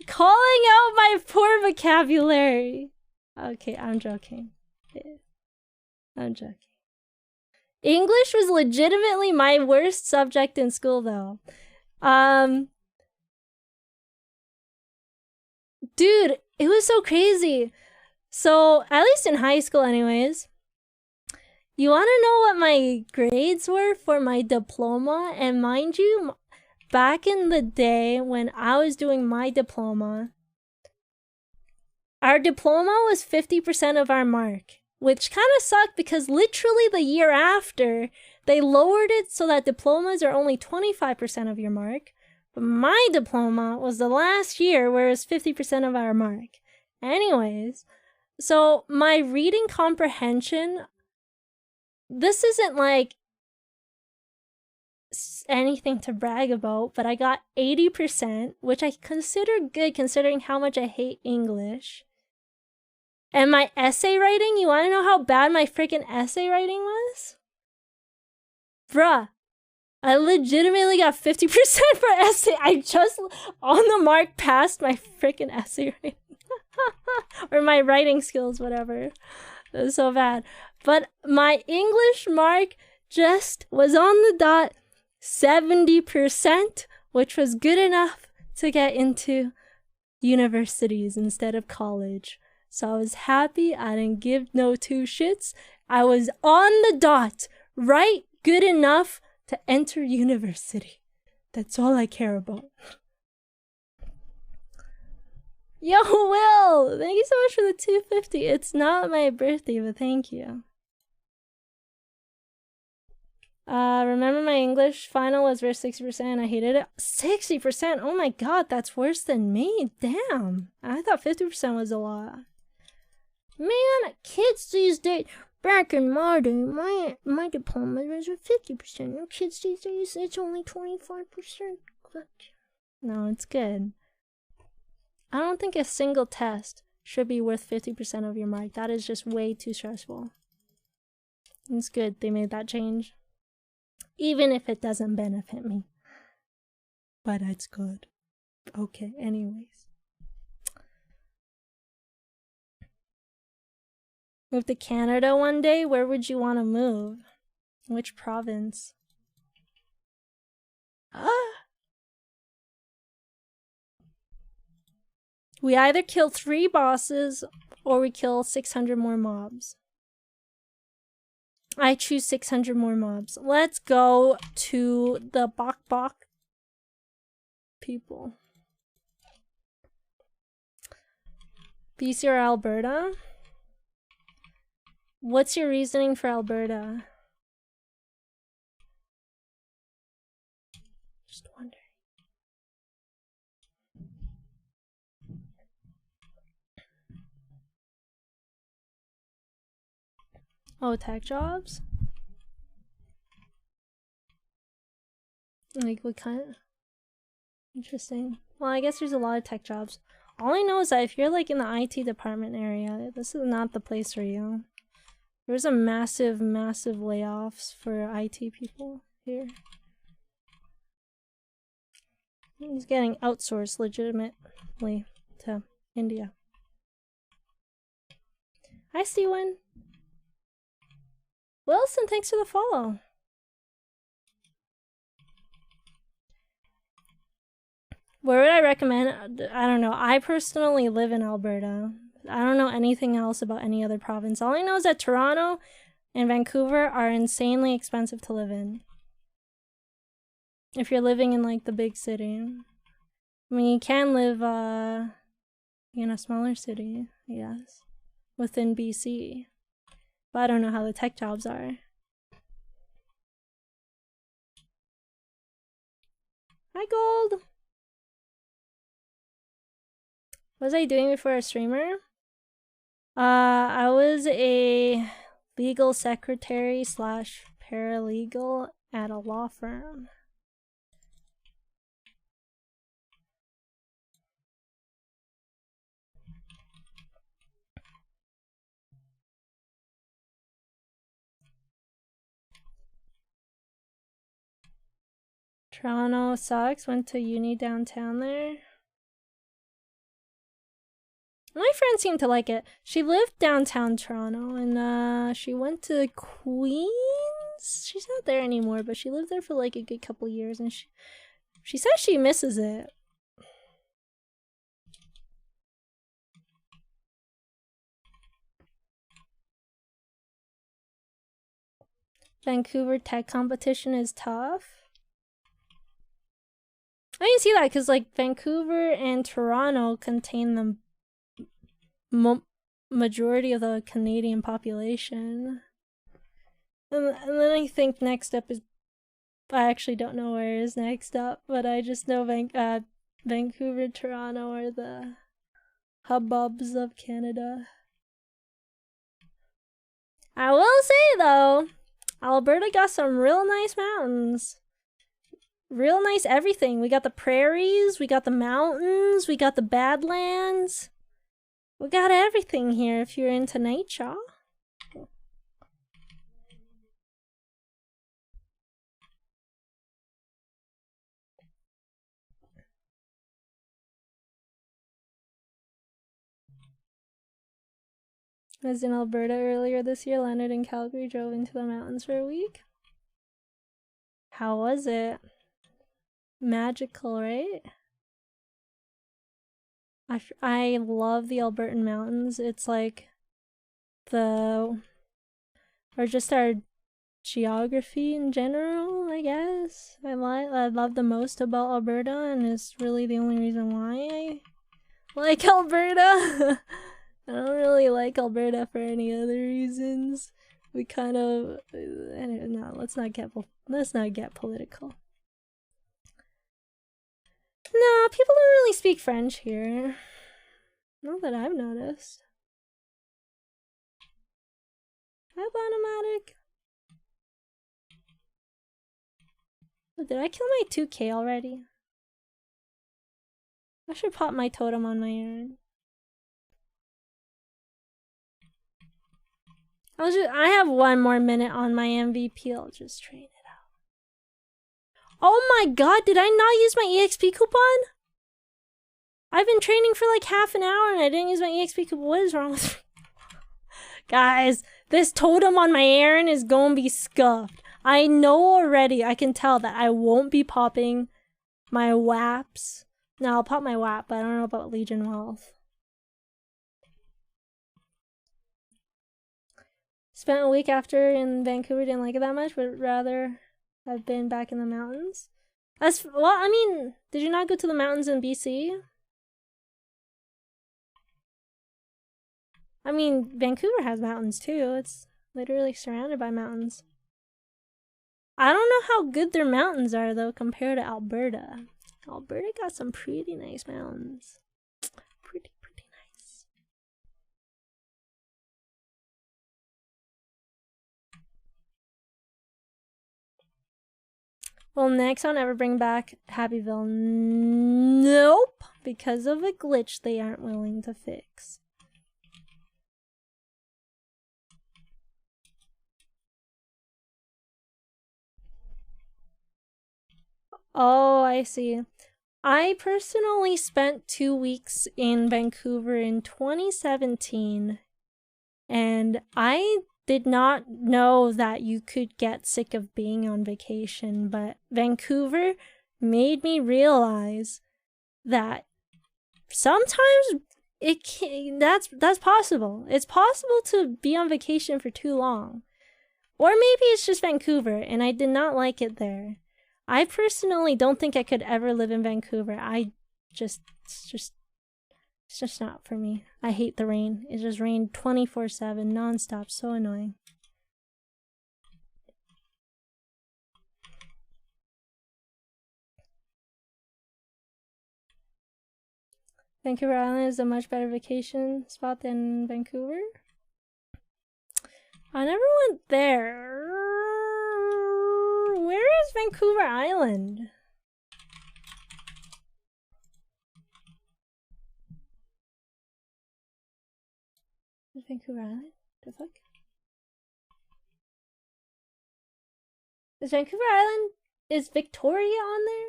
Calling out my poor vocabulary. Okay, I'm joking. I'm joking. English was legitimately my worst subject in school, though. Dude, it was so crazy. So, at least in high school anyways, you want to know what my grades were for my diploma? And mind you, back in the day when I was doing my diploma, our diploma was 50% of our mark, which kind of sucked because literally the year after, they lowered it so that diplomas are only 25% of your mark. But my diploma was the last year where it was 50% of our mark. Anyways, so my reading comprehension, this isn't like anything to brag about, but I got 80%, which I consider good considering how much I hate English. And my essay writing, you want to know how bad my freaking essay writing was? Bruh, I legitimately got 50% for essay. I just on the mark passed my freaking essay writing. Or my writing skills, whatever. It was so bad. But my English mark just was on the dot 70%, which was good enough to get into universities instead of college. So I was happy. I didn't give no two shits. I was on the dot, right? Good enough to enter university. That's all I care about. Yo, Will! Thank you so much for the 250. It's not my birthday, but thank you. Remember my English final was verse 60%. I hated it. 60%? Oh my god, that's worse than me. Damn. I thought 50% was a lot. Man, kids these days, back in my day, my diploma was 50%. You kids these days, it's only 25%. No, it's good. I don't think a single test should be worth 50% of your mark. That is just way too stressful. It's good they made that change. Even if it doesn't benefit me. But it's good. Okay, anyways. Move to Canada one day? Where would you want to move? Which province? We either kill 3 bosses or we kill 600 more mobs. I choose 600 more mobs. Let's go to the Bok Bok people. BC or Alberta? What's your reasoning for Alberta? Just wondering. Oh, tech jobs? Like, what kind? Interesting. Well, I guess there's a lot of tech jobs. All I know is that if you're like in the IT department area, this is not the place for you. There's a massive layoffs for IT people here. He's getting outsourced legitimately to India. Hi, Stewen. Wilson, thanks for the follow. Where would I recommend? I don't know. I personally live in Alberta. I don't know anything else about any other province. All I know is that Toronto and Vancouver are insanely expensive to live in. If you're living in like the big city. I mean, you can live in a smaller city, yes, within BC. But I don't know how the tech jobs are. Hi, Gold! What was I doing before a streamer? I was a legal secretary / paralegal at a law firm. Toronto sucks. Went to uni downtown there. My friend seemed to like it. She lived downtown Toronto and she went to Queens. She's not there anymore, but she lived there for like a good couple years and she says she misses it. Vancouver tech competition is tough. I didn't see that because like Vancouver and Toronto contain the majority of the Canadian population. And then I think next up is, I actually don't know where is next up, but I just know Vancouver, Toronto are the hubbubs of Canada. I will say though, Alberta got some real nice mountains. Real nice everything. We got the prairies, we got the mountains, we got the badlands. We got everything here if you're into nature. I was in Alberta earlier this year, landed in Calgary, drove into the mountains for a week. How was it? Magical, right? I love the Albertan mountains. It's like or just our geography in general, I guess. I love the most about Alberta, and it's really the only reason why I like Alberta. I don't really like Alberta for any other reasons. We kind of no. Let's not get political. No, people don't really speak French here. Not that I've noticed. Hi, Bonomatic. Oh, did I kill my 2K already? I should pop my totem on my Aran. I have one more minute on my MVP. I'll just train it out. Oh my god, did I not use my EXP coupon? I've been training for like half an hour and I didn't use my EXP coupon. What is wrong with me? Guys, this totem on my Aran is gonna be scuffed. I know already, I can tell that I won't be popping my WAPs. No, I'll pop my WAP, but I don't know about Legion Wealth. Spent a week after in Vancouver, didn't like it that much, but rather have been back in the mountains. Well, I mean, did you not go to the mountains in BC? I mean, Vancouver has mountains too. It's literally surrounded by mountains. I don't know how good their mountains are though compared to Alberta. Alberta got some pretty nice mountains. Pretty nice. Will Nexon ever bring back Happyville? Nope, because of a glitch they aren't willing to fix. Oh, I see. I personally spent 2 weeks in Vancouver in 2017, and I did not know that you could get sick of being on vacation, but Vancouver made me realize that sometimes that's possible. It's possible to be on vacation for too long. Or maybe it's just Vancouver and I did not like it there. I personally don't think I could ever live in Vancouver. It's just not for me. I hate the rain. It just rained 24/7, non-stop. So annoying. Vancouver Island is a much better vacation spot than Vancouver. I never went there. Where is Vancouver Island? Is Vancouver Island? The fuck? Is Vancouver Island? Is Victoria on there?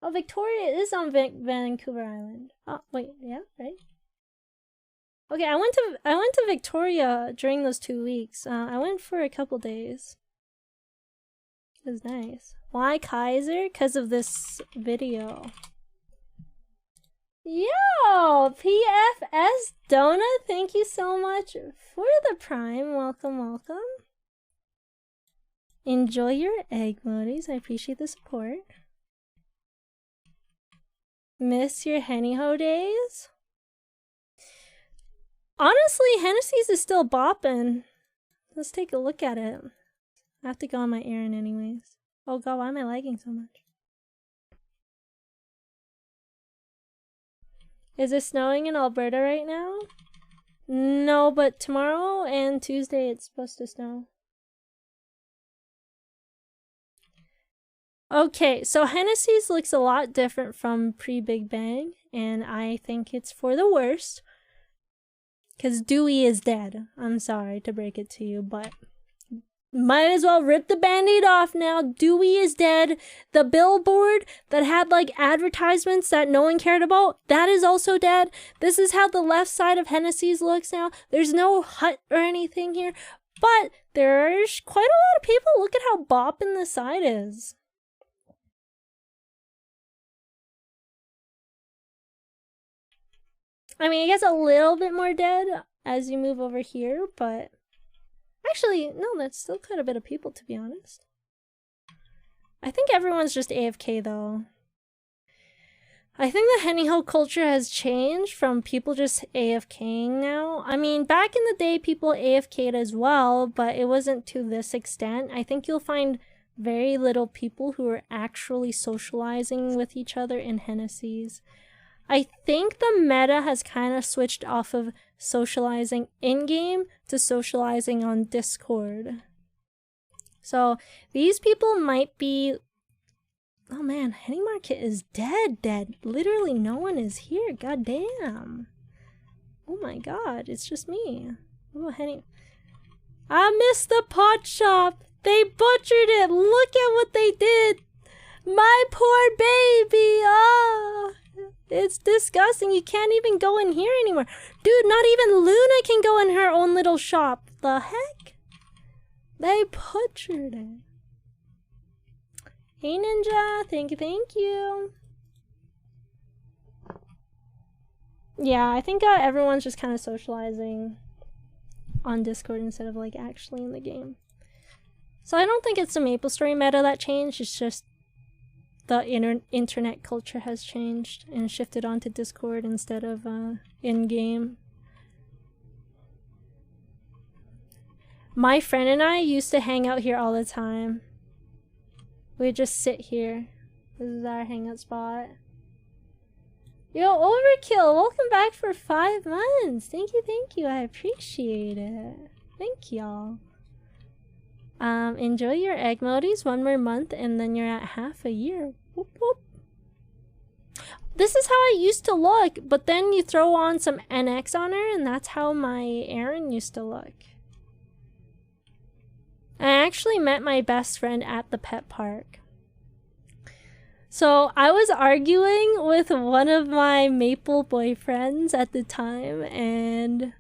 Oh, Victoria is on Vancouver Island. Oh, wait, yeah, right? Okay, I went to Victoria during those 2 weeks. I went for a couple days. It was nice. Why Kaiser? Because of this video. Yo, PFS Donut, thank you so much for the Prime. Welcome, welcome. Enjoy your egg modis. I appreciate the support. Miss your Henny-Ho days? Honestly, Hennessy's is still bopping. Let's take a look at it. I have to go on my errand anyways. Oh god, why am I lagging so much? Is it snowing in Alberta right now? No, but tomorrow and Tuesday it's supposed to snow. Okay, so Hennessy's looks a lot different from pre-Big Bang, and I think it's for the worst. Because Dewey is dead. I'm sorry to break it to you, but might as well rip the band-aid off now. Dewey is dead. The billboard that had like advertisements that no one cared about, that is also dead. This is how the left side of Hennessy's looks now. There's no hut or anything here, but there's quite a lot of people. Look at how bopping the side is. I mean, it gets a little bit more dead as you move over here, but actually, no, that's still quite a bit of people, to be honest. I think everyone's just AFK, though. I think the Henny-Ho culture has changed from people just AFKing now. I mean, back in the day, people AFK'd as well, but it wasn't to this extent. I think you'll find very little people who are actually socializing with each other in Hennessy's. I think the meta has kind of switched off of socializing in-game to socializing on Discord. So these people might be... Oh man, Henny Market is dead. Literally no one is here. God damn. Oh my god, it's just me. Oh, Henny... I missed the pot shop. They butchered it. Look at what they did. My poor baby. Ah. It's disgusting. You can't even go in here anymore. Dude, not even Luna can go in her own little shop. The heck? They butchered it. Hey Ninja, thank you. Yeah, I think everyone's just kind of socializing on Discord instead of like actually in the game. So I don't think it's the MapleStory meta that changed, it's just the internet culture has changed and shifted onto Discord instead of in-game. My friend and I used to hang out here all the time. We'd just sit here. This is our hangout spot. Yo, Overkill, welcome back for 5 months. Thank you. I appreciate it. Thank y'all. Enjoy your egg modis, 1 more month, and then you're at half a year. Whoop, whoop. This is how I used to look, but then you throw on some NX on her, and that's how my Aran used to look. I actually met my best friend at the pet park. So I was arguing with one of my Maple boyfriends at the time, and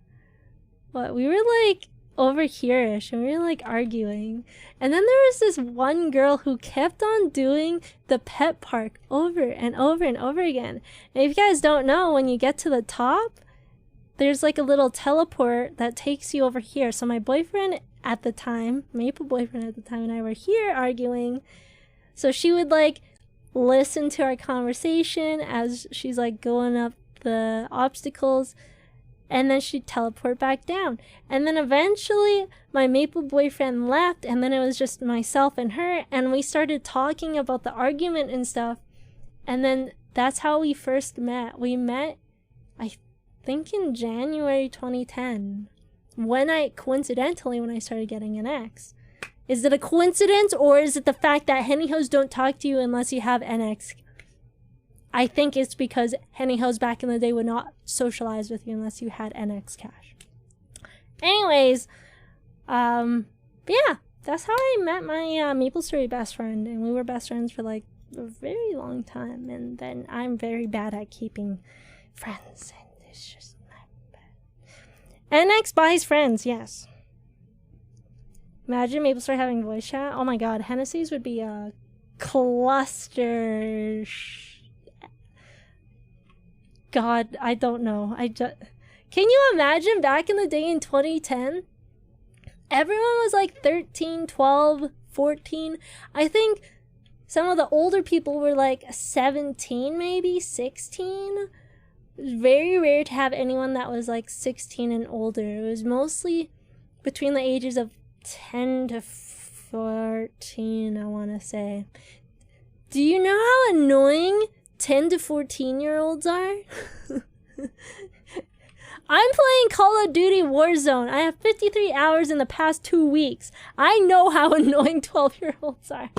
we were like over here-ish, and we were like arguing. And then there was this one girl who kept on doing the pet park over and over and over again. And if you guys don't know, when you get to the top, there's like a little teleport that takes you over here. So my boyfriend at the time, Maple boyfriend at the time, and I were here arguing. So she would like listen to our conversation as she's like going up the obstacles, and then she'd teleport back down. And then eventually my Maple boyfriend left, and then it was just myself and her, and we started talking about the argument and stuff. And then that's how we first met. We met, I think, in January 2010, when I started getting an ex. Is it a coincidence, or is it the fact that henny hoes don't talk to you unless you have an ex? I think it's because henny hoes back in the day would not socialize with you unless you had NX cash. Anyways, yeah, that's how I met my MapleStory best friend, and we were best friends for like a very long time. And then I'm very bad at keeping friends, and it's just not bad. NX buys friends, yes. Imagine MapleStory having voice chat. Oh my god, Hennessy's would be a cluster. God, I don't know. Can you imagine back in the day in 2010? Everyone was like 13, 12, 14. I think some of the older people were like 17, maybe 16. It was very rare to have anyone that was like 16 and older. It was mostly between the ages of 10 to 14, I want to say. Do you know how annoying 10 to 14-year-olds are? I'm playing Call of Duty Warzone. I have 53 hours in the past 2 weeks. I know how annoying 12-year-olds are.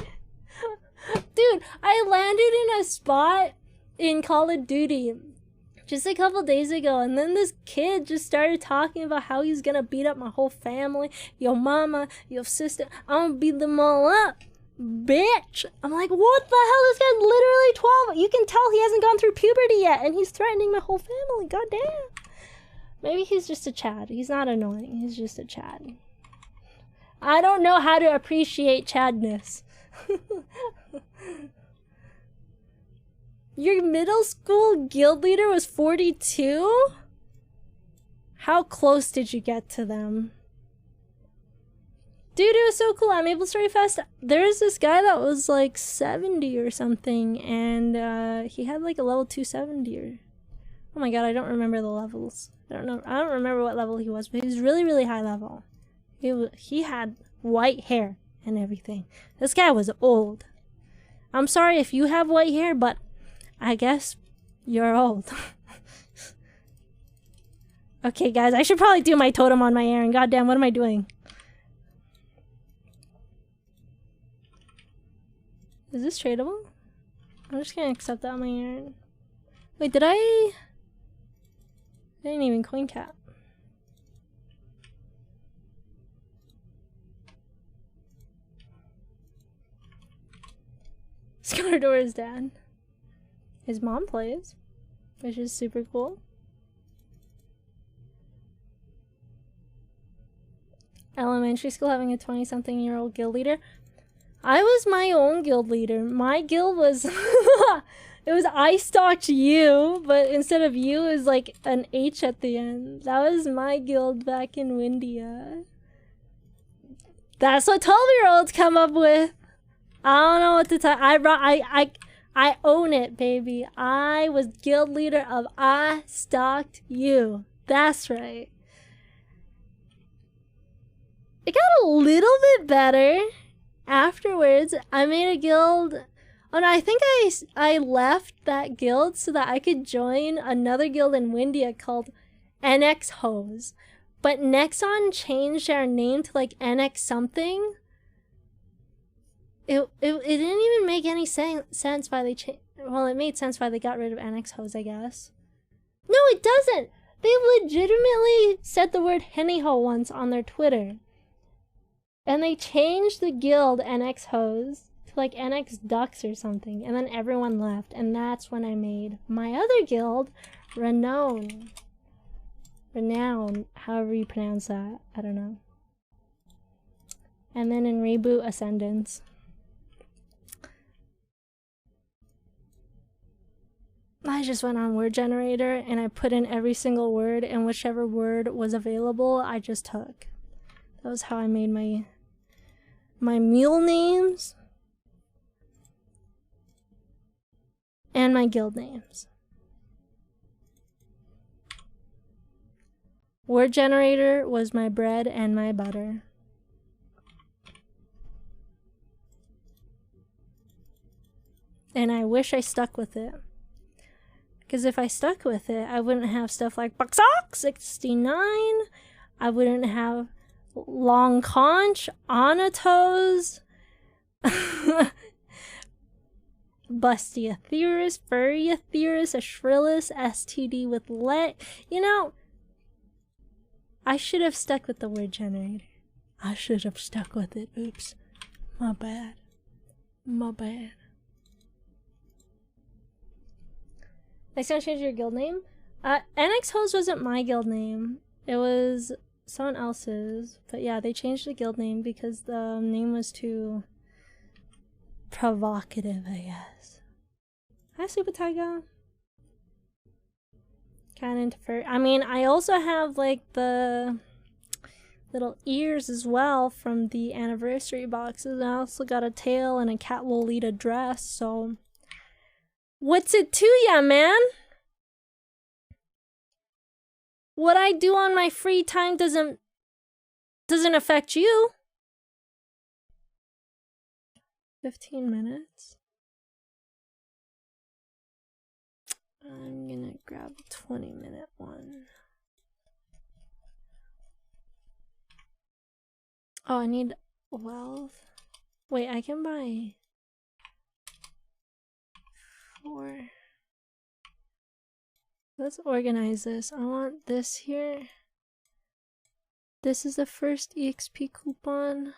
Dude, I landed in a spot in Call of Duty just a couple days ago, and then this kid just started talking about how he's gonna beat up my whole family, your mama, your sister. I'm gonna beat them all up. Bitch! I'm like, what the hell? This guy's literally 12. You can tell he hasn't gone through puberty yet, and he's threatening my whole family. God damn. Maybe he's just a Chad. He's not annoying. He's just a Chad. I don't know how to appreciate Chadness. Your middle school guild leader was 42? How close did you get to them? Dude, it was so cool. At MapleStory Fest, there's this guy that was like 70 or something, and he had like a level 270 or... Oh my god, I don't remember the levels. I don't remember what level he was, but he was really, really high level. He had white hair and everything. This guy was old. I'm sorry if you have white hair, but I guess you're old. Okay, guys, I should probably do my totem on my Aran. Goddamn, what am I doing? Is this tradable? I'm just gonna accept that on my Aran. Wait, did I didn't even coin cap. Scardora's dad. His mom plays, which is super cool. Elementary school having a 20-something-year-old guild leader. I was my own guild leader. My guild was... It was I stalked you, but instead of you, it was like an H at the end. That was my guild back in Windia. That's what 12-year-olds come up with. I don't know what to tell. I own it, baby. I was guild leader of I stalked you. That's right. It got a little bit better afterwards. I made a guild. Oh no, I think I left that guild so that I could join another guild in Windia called NX Hose. But Nexon changed our name to like NX something. It didn't even make any sense why they changed. Well, it made sense why they got rid of NX Hose, I guess. No, it doesn't. They legitimately said the word henny-ho once on their Twitter. And they changed the guild NX Hose to like NX Ducks or something. And then everyone left. And that's when I made my other guild, Renown. Renown, however you pronounce that. I don't know. And then in Reboot, Ascendance. I just went on word generator and I put in every single word, and whichever word was available, I just took. That was how I made my mule names and my guild names. Word generator was my bread and my butter. And I wish I stuck with it. Because if I stuck with it, I wouldn't have stuff like Boxox 69. I wouldn't have long conch, Anatos, Busty Athyris, Furry Athyris, Ashrillis, STD with let. You know, I should have stuck with the word generator. I should have stuck with it. Oops. My bad. My bad. Next time, change your guild name. NX Hose wasn't my guild name. It was someone else's. But yeah, they changed the guild name because the name was too provocative, I guess. Hi, Super Tiger. Kind of interfere. I mean, I also have like the little ears as well from the anniversary boxes. I also got a tail and a cat Lolita dress, so what's it to ya, man? What I do on my free time doesn't affect you. 15 minutes. I'm gonna grab a 20-minute one. Oh, I need wealth. Wait, I can buy 4. Let's organize this. I want this here. This is the first EXP coupon.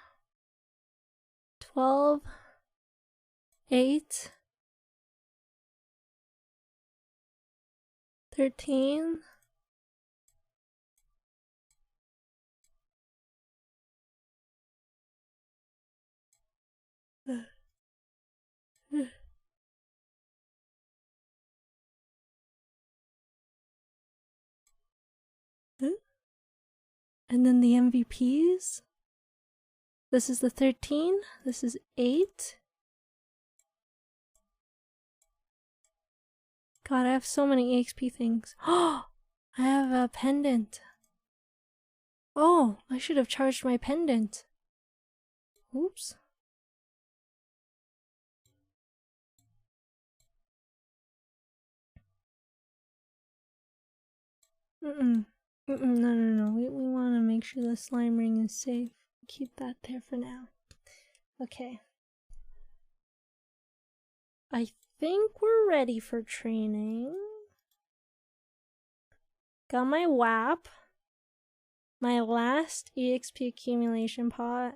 12. 8. 13. And then the MVPs. This is the 13. This is 8. God, I have so many EXP things. Oh, I have a pendant. Oh, I should have charged my pendant. Oops. No. We want to make sure the slime ring is safe. Keep that there for now. Okay. I think we're ready for training. Got my WAP. My last EXP accumulation pot.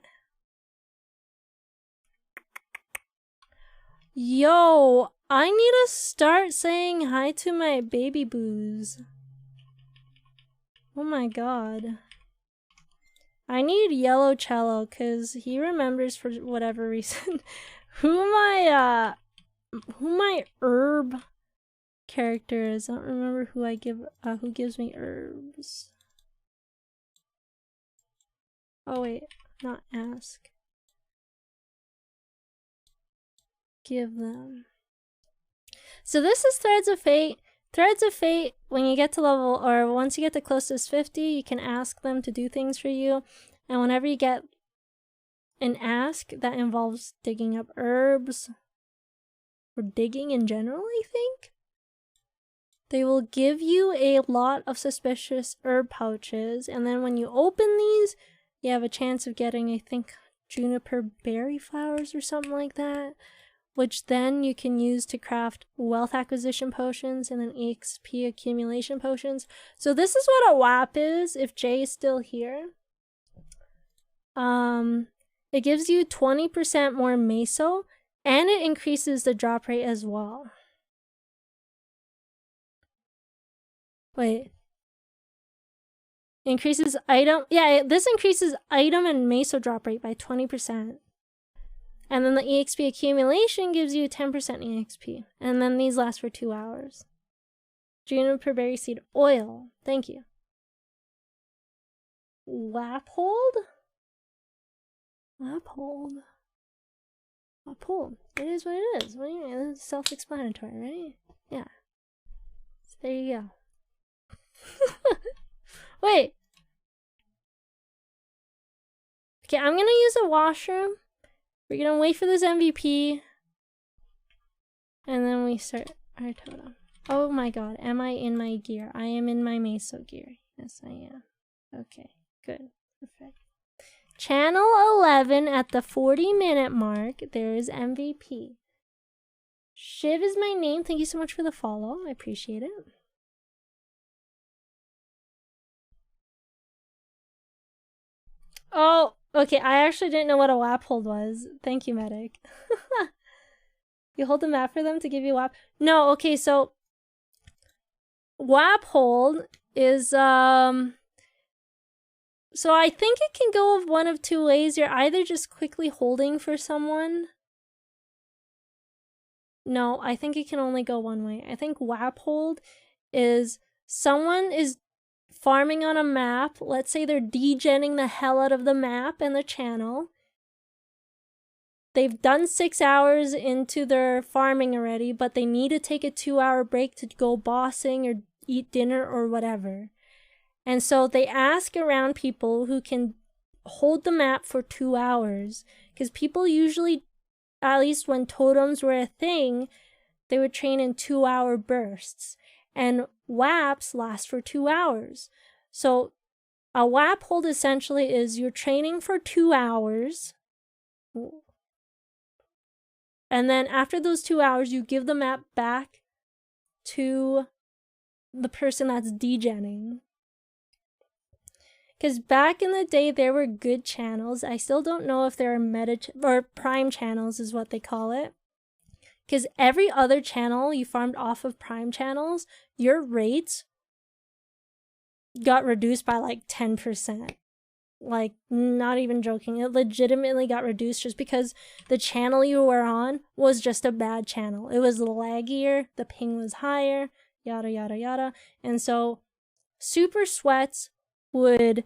Yo, I need to start saying hi to my baby boos. Oh my god. I need Yellow Cello because he remembers for whatever reason who my herb character is. I don't remember who who gives me herbs. Oh wait, not ask. Give them. So this is Threads of Fate. Threads of Fate, when you get to level, or once you get to closest 50, you can ask them to do things for you. And whenever you get an ask that involves digging up herbs, or digging in general, I think, they will give you a lot of suspicious herb pouches. And then when you open these, you have a chance of getting, I think, juniper berry flowers or something like that, which then you can use to craft wealth acquisition potions and then EXP accumulation potions. So this is what a WAP is, if Jay is still here. It gives you 20% more meso, and it increases the drop rate as well. Wait. Increases item. Yeah, this increases item and meso drop rate by 20%. And then the EXP accumulation gives you 10% EXP. And then these last for 2 hours. Juniper berry seed oil. Thank you. Laphold? Laphold. Laphold. It is what it is. What do you mean? It's self-explanatory, right? Yeah. So there you go. Wait. Okay, I'm gonna use a washroom. We're gonna wait for this MVP. And then we start our totem. Oh my god, am I in my gear? I am in my meso gear. Yes, I am. Okay, good. Perfect. Channel 11 at the 40-minute mark. There is MVP. Shiv is my name. Thank you so much for the follow. I appreciate it. Oh, okay. I actually didn't know what a WAP hold was. Thank you, medic. You hold the map for them to give you WAP? No, okay, so WAP hold is so I think it can go of one of two ways. You're either just quickly holding for someone. No, I think it can only go one way. I think WAP hold is someone is farming on a map. Let's say they're degenning the hell out of the map and the channel. They've done 6 hours into their farming already, but they need to take a 2-hour break to go bossing or eat dinner or whatever. And so they ask around people who can hold the map for 2 hours. Because people usually, at least when totems were a thing, they would train in 2-hour bursts. And WAPs last for 2 hours. So a WAP hold essentially is you're training for 2 hours. And then after those 2 hours, you give the map back to the person that's degenning. Because back in the day, there were good channels. I still don't know if there are or prime channels is what they call it. Because every other channel you farmed off of prime channels, your rates got reduced by like 10%. Like, not even joking. It legitimately got reduced just because the channel you were on was just a bad channel. It was laggier, the ping was higher, yada, yada, yada. And so, Super Sweats would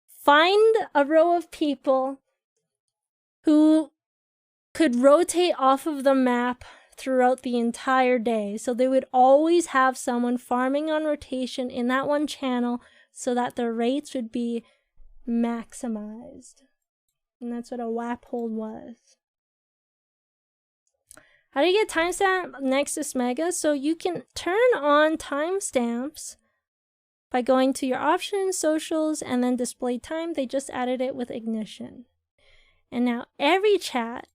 find a row of people who could rotate off of the map throughout the entire day. So they would always have someone farming on rotation in that one channel so that their rates would be maximized. And that's what a WAP hold was. How do you get timestamp Nexus Mega? So you can turn on timestamps by going to your options, socials, and then display time. They just added it with Ignition. And now every chat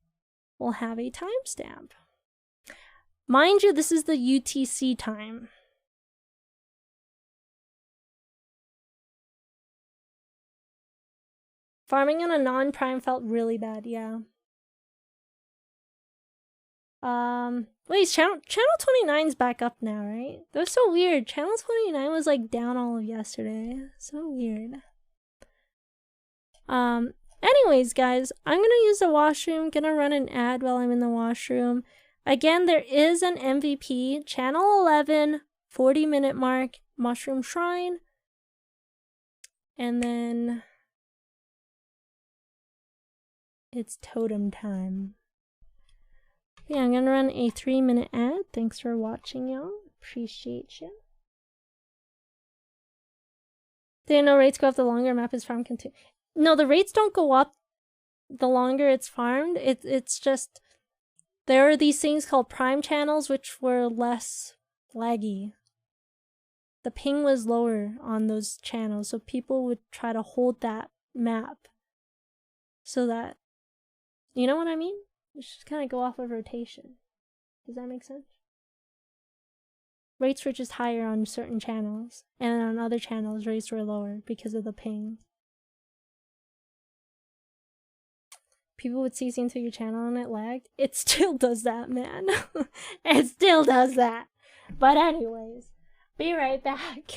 will have a timestamp. Mind you, this is the UTC time. Farming on a non-prime felt really bad, yeah. Wait, channel 29's back up now, right? That was so weird. Channel 29 was like down all of yesterday. So weird. Anyways, guys, I'm gonna use the washroom. Gonna run an ad while I'm in the washroom. Again, there is an MVP. Channel 11, 40-minute mark, Mushroom Shrine. And then it's totem time. Yeah, I'm gonna run a 3-minute ad. Thanks for watching, y'all. Appreciate you. Didn't know rates go up the longer map is farm continue. No, the rates don't go up the longer it's farmed. It's just there are these things called prime channels which were less laggy. The ping was lower on those channels, so people would try to hold that map so that, you know what I mean? Just kind of go off of rotation. Does that make sense? Rates were just higher on certain channels, and on other channels rates were lower because of the ping. People would see into your channel and it lagged. It still does that, man. It still does that. But anyways, be right back.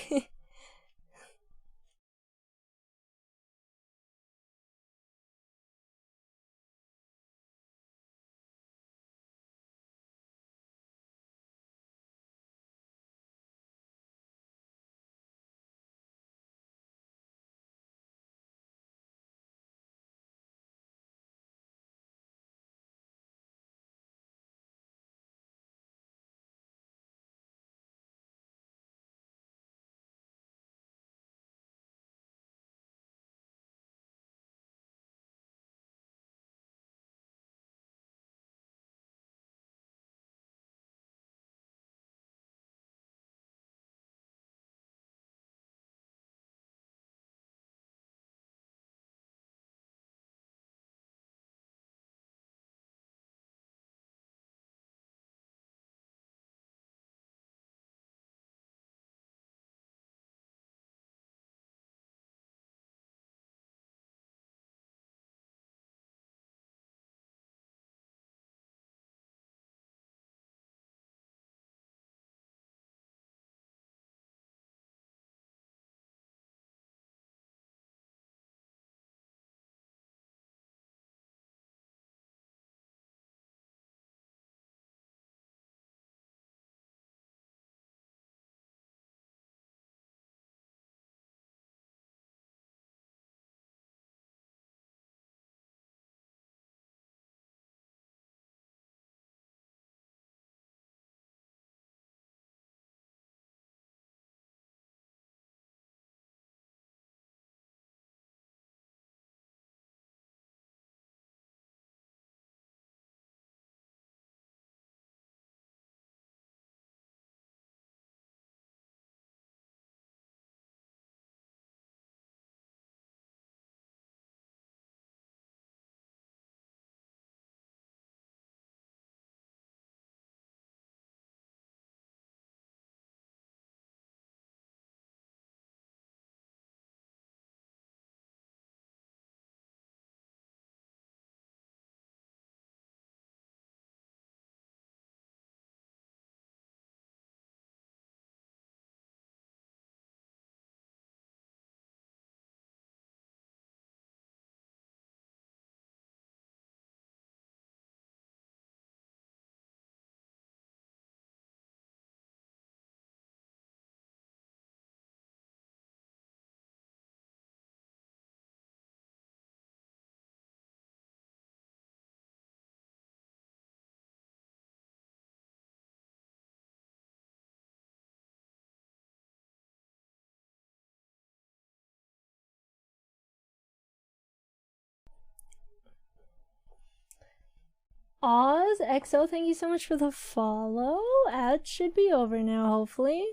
Oz XO, thank you so much for the follow. Ads should be over now, hopefully.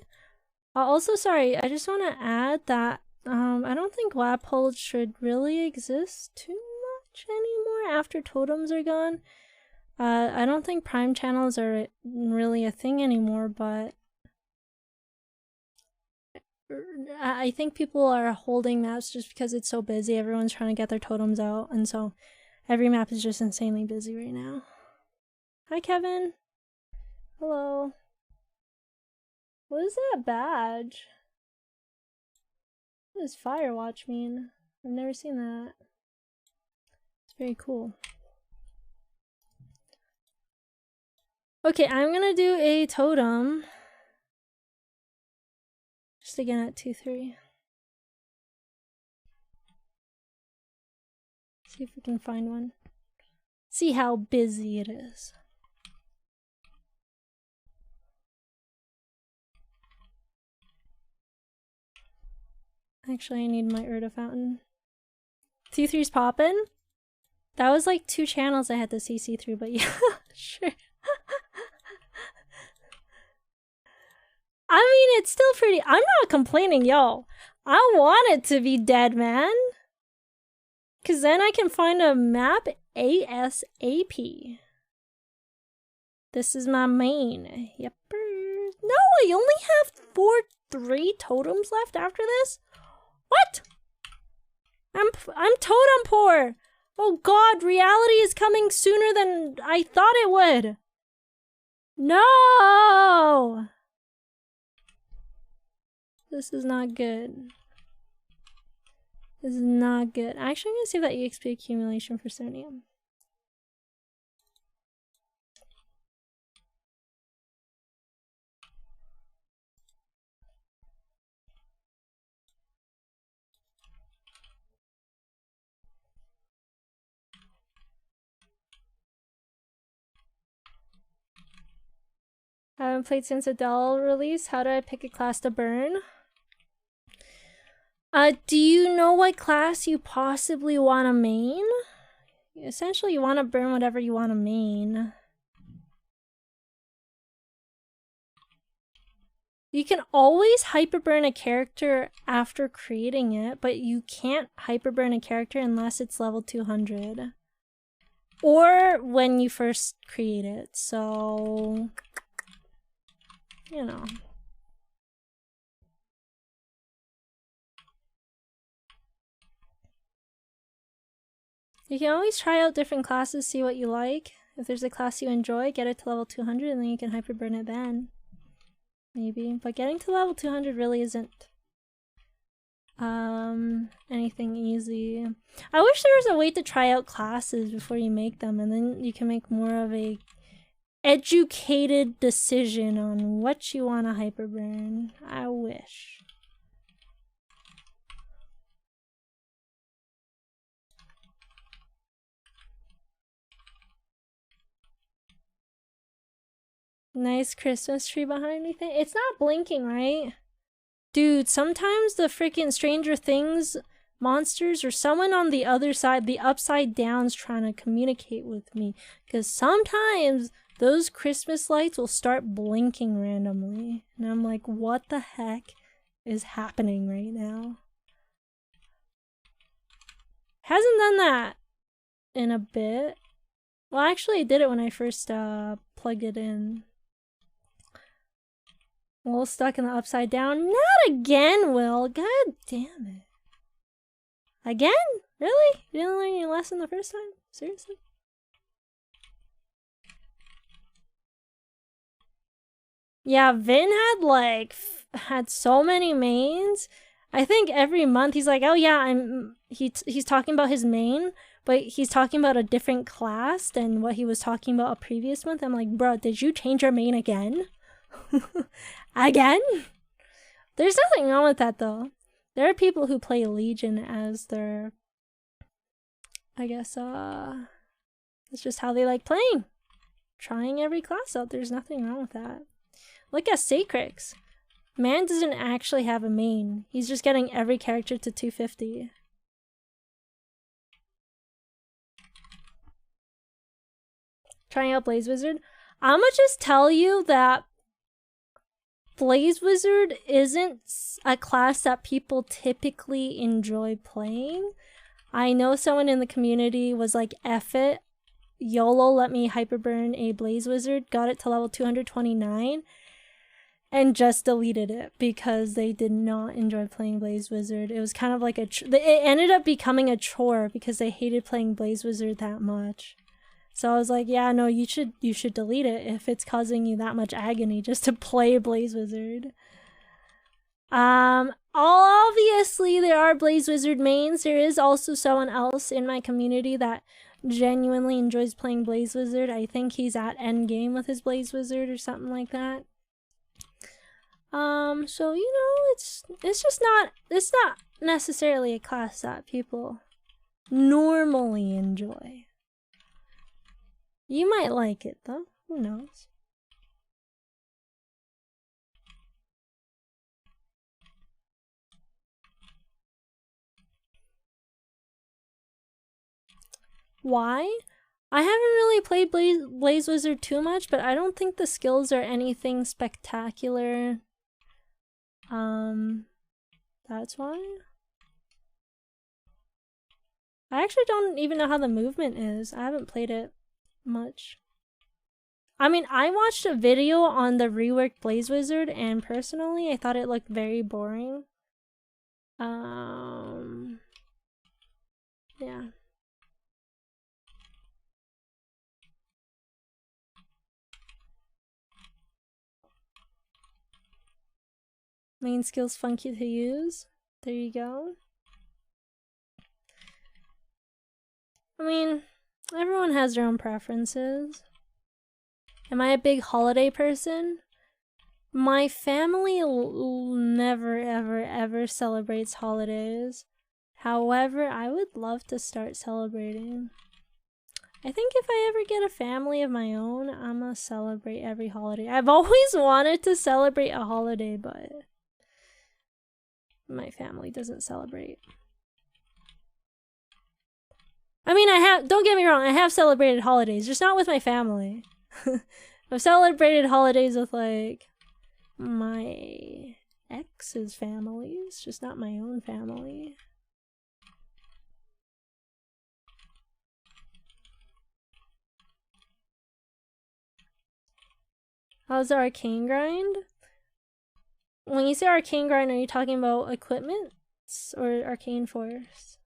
Also, sorry, I just want to add that I don't think lab holds should really exist too much anymore after totems are gone. I don't think prime channels are really a thing anymore, but I think people are holding maps just because it's so busy. Everyone's trying to get their totems out, and so every map is just insanely busy right now. Hi, Kevin. Hello. What is that badge? What does Firewatch mean? I've never seen that. It's very cool. Okay, I'm gonna do a totem. Just again at 2-3. See if we can find one. See how busy it is. Actually, I need my Urda fountain. 2-3's poppin'? That was like 2 channels I had to CC through, but yeah, sure. I mean, it's still pretty. I'm not complaining, yo. I want it to be dead, man. Cause then I can find a map ASAP. This is my main. Yepper. No, I only have 3 totems left after this? What? I'm totem poor. Oh god, reality is coming sooner than I thought it would. No! This is not good. This is not good. Actually, I'm gonna save that EXP accumulation for Sonium. I haven't played since Adele release. How do I pick a class to burn? Do you know what class you possibly want to main? Essentially, you want to burn whatever you want to main. You can always hyperburn a character after creating it, but you can't hyperburn a character unless it's level 200. Or when you first create it, so... you know. You can always try out different classes, see what you like. If there's a class you enjoy, get it to level 200 and then you can hyperburn it then. Maybe. But getting to level 200 really isn't anything easy. I wish there was a way to try out classes before you make them, and then you can make more of a educated decision on what you want to hyperburn. I wish. Nice Christmas tree behind me thing. It's not blinking, right? Dude, sometimes the freaking Stranger Things monsters or someone on the other side, the upside down's trying to communicate with me. Because sometimes those Christmas lights will start blinking randomly. And I'm like, what the heck is happening right now? Hasn't done that in a bit. Well, actually, I did it when I first plugged it in. A little stuck in the upside down. Not again, Will. God damn it. Again? Really? You didn't learn your lesson the first time? Seriously? Yeah, Vin had so many mains. I think every month he's like, oh yeah, he's talking about his main, but he's talking about a different class than what he was talking about a previous month. I'm like, bro, did you change your main again? Again? There's nothing wrong with that though. There are people who play Legion as their, I guess, it's just how they like playing. Trying every class out. There's nothing wrong with that. Look at Sacrix. Man doesn't actually have a main. He's just getting every character to 250. trying out Blaze Wizard. I'ma just tell you that Blaze Wizard isn't a class that people typically enjoy playing. I know someone in the community was like, F it, YOLO, let me hyperburn a Blaze Wizard, got it to level 229, and just deleted it because they did not enjoy playing Blaze Wizard. It was kind of like it ended up becoming a chore because they hated playing Blaze Wizard that much. So I was like, yeah, no, you should delete it if it's causing you that much agony just to play Blaze Wizard. Obviously there are Blaze Wizard mains. There is also someone else in my community that genuinely enjoys playing Blaze Wizard. I think he's at endgame with his Blaze Wizard or something like that. So you know, it's not necessarily a class that people normally enjoy. You might like it though, who knows? Why? I haven't really played Blaze Wizard too much, but I don't think the skills are anything spectacular. That's why. I actually don't even know how the movement is. I haven't played it much. I mean, I watched a video on the reworked Blaze Wizard, and personally, I thought it looked very boring. Yeah. Main skills funky to use. There you go. I mean, everyone has their own preferences. Am I a big holiday person? My family never ever celebrates holidays. However, I would love to start celebrating. I think if I ever get a family of my own, I'm gonna celebrate every holiday. I've always wanted to celebrate a holiday, but my family doesn't celebrate. I mean, don't get me wrong, I have celebrated holidays, just not with my family. I've celebrated holidays with, like, my ex's families, just not my own family. How's the arcane grind? When you say arcane grind, are you talking about equipment or arcane force?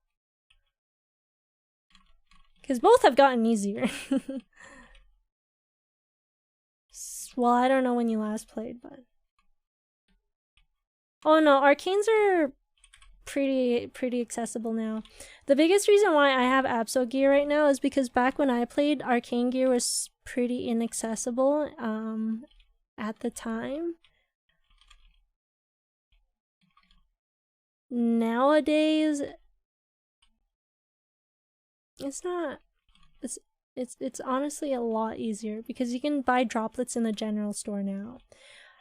Because both have gotten easier. Well, I don't know when you last played, but... Oh no, arcanes are pretty accessible now. The biggest reason why I have Abso gear right now is because back when I played, arcane gear was pretty inaccessible at the time. Nowadays, it's not. It's honestly a lot easier because you can buy droplets in the general store now.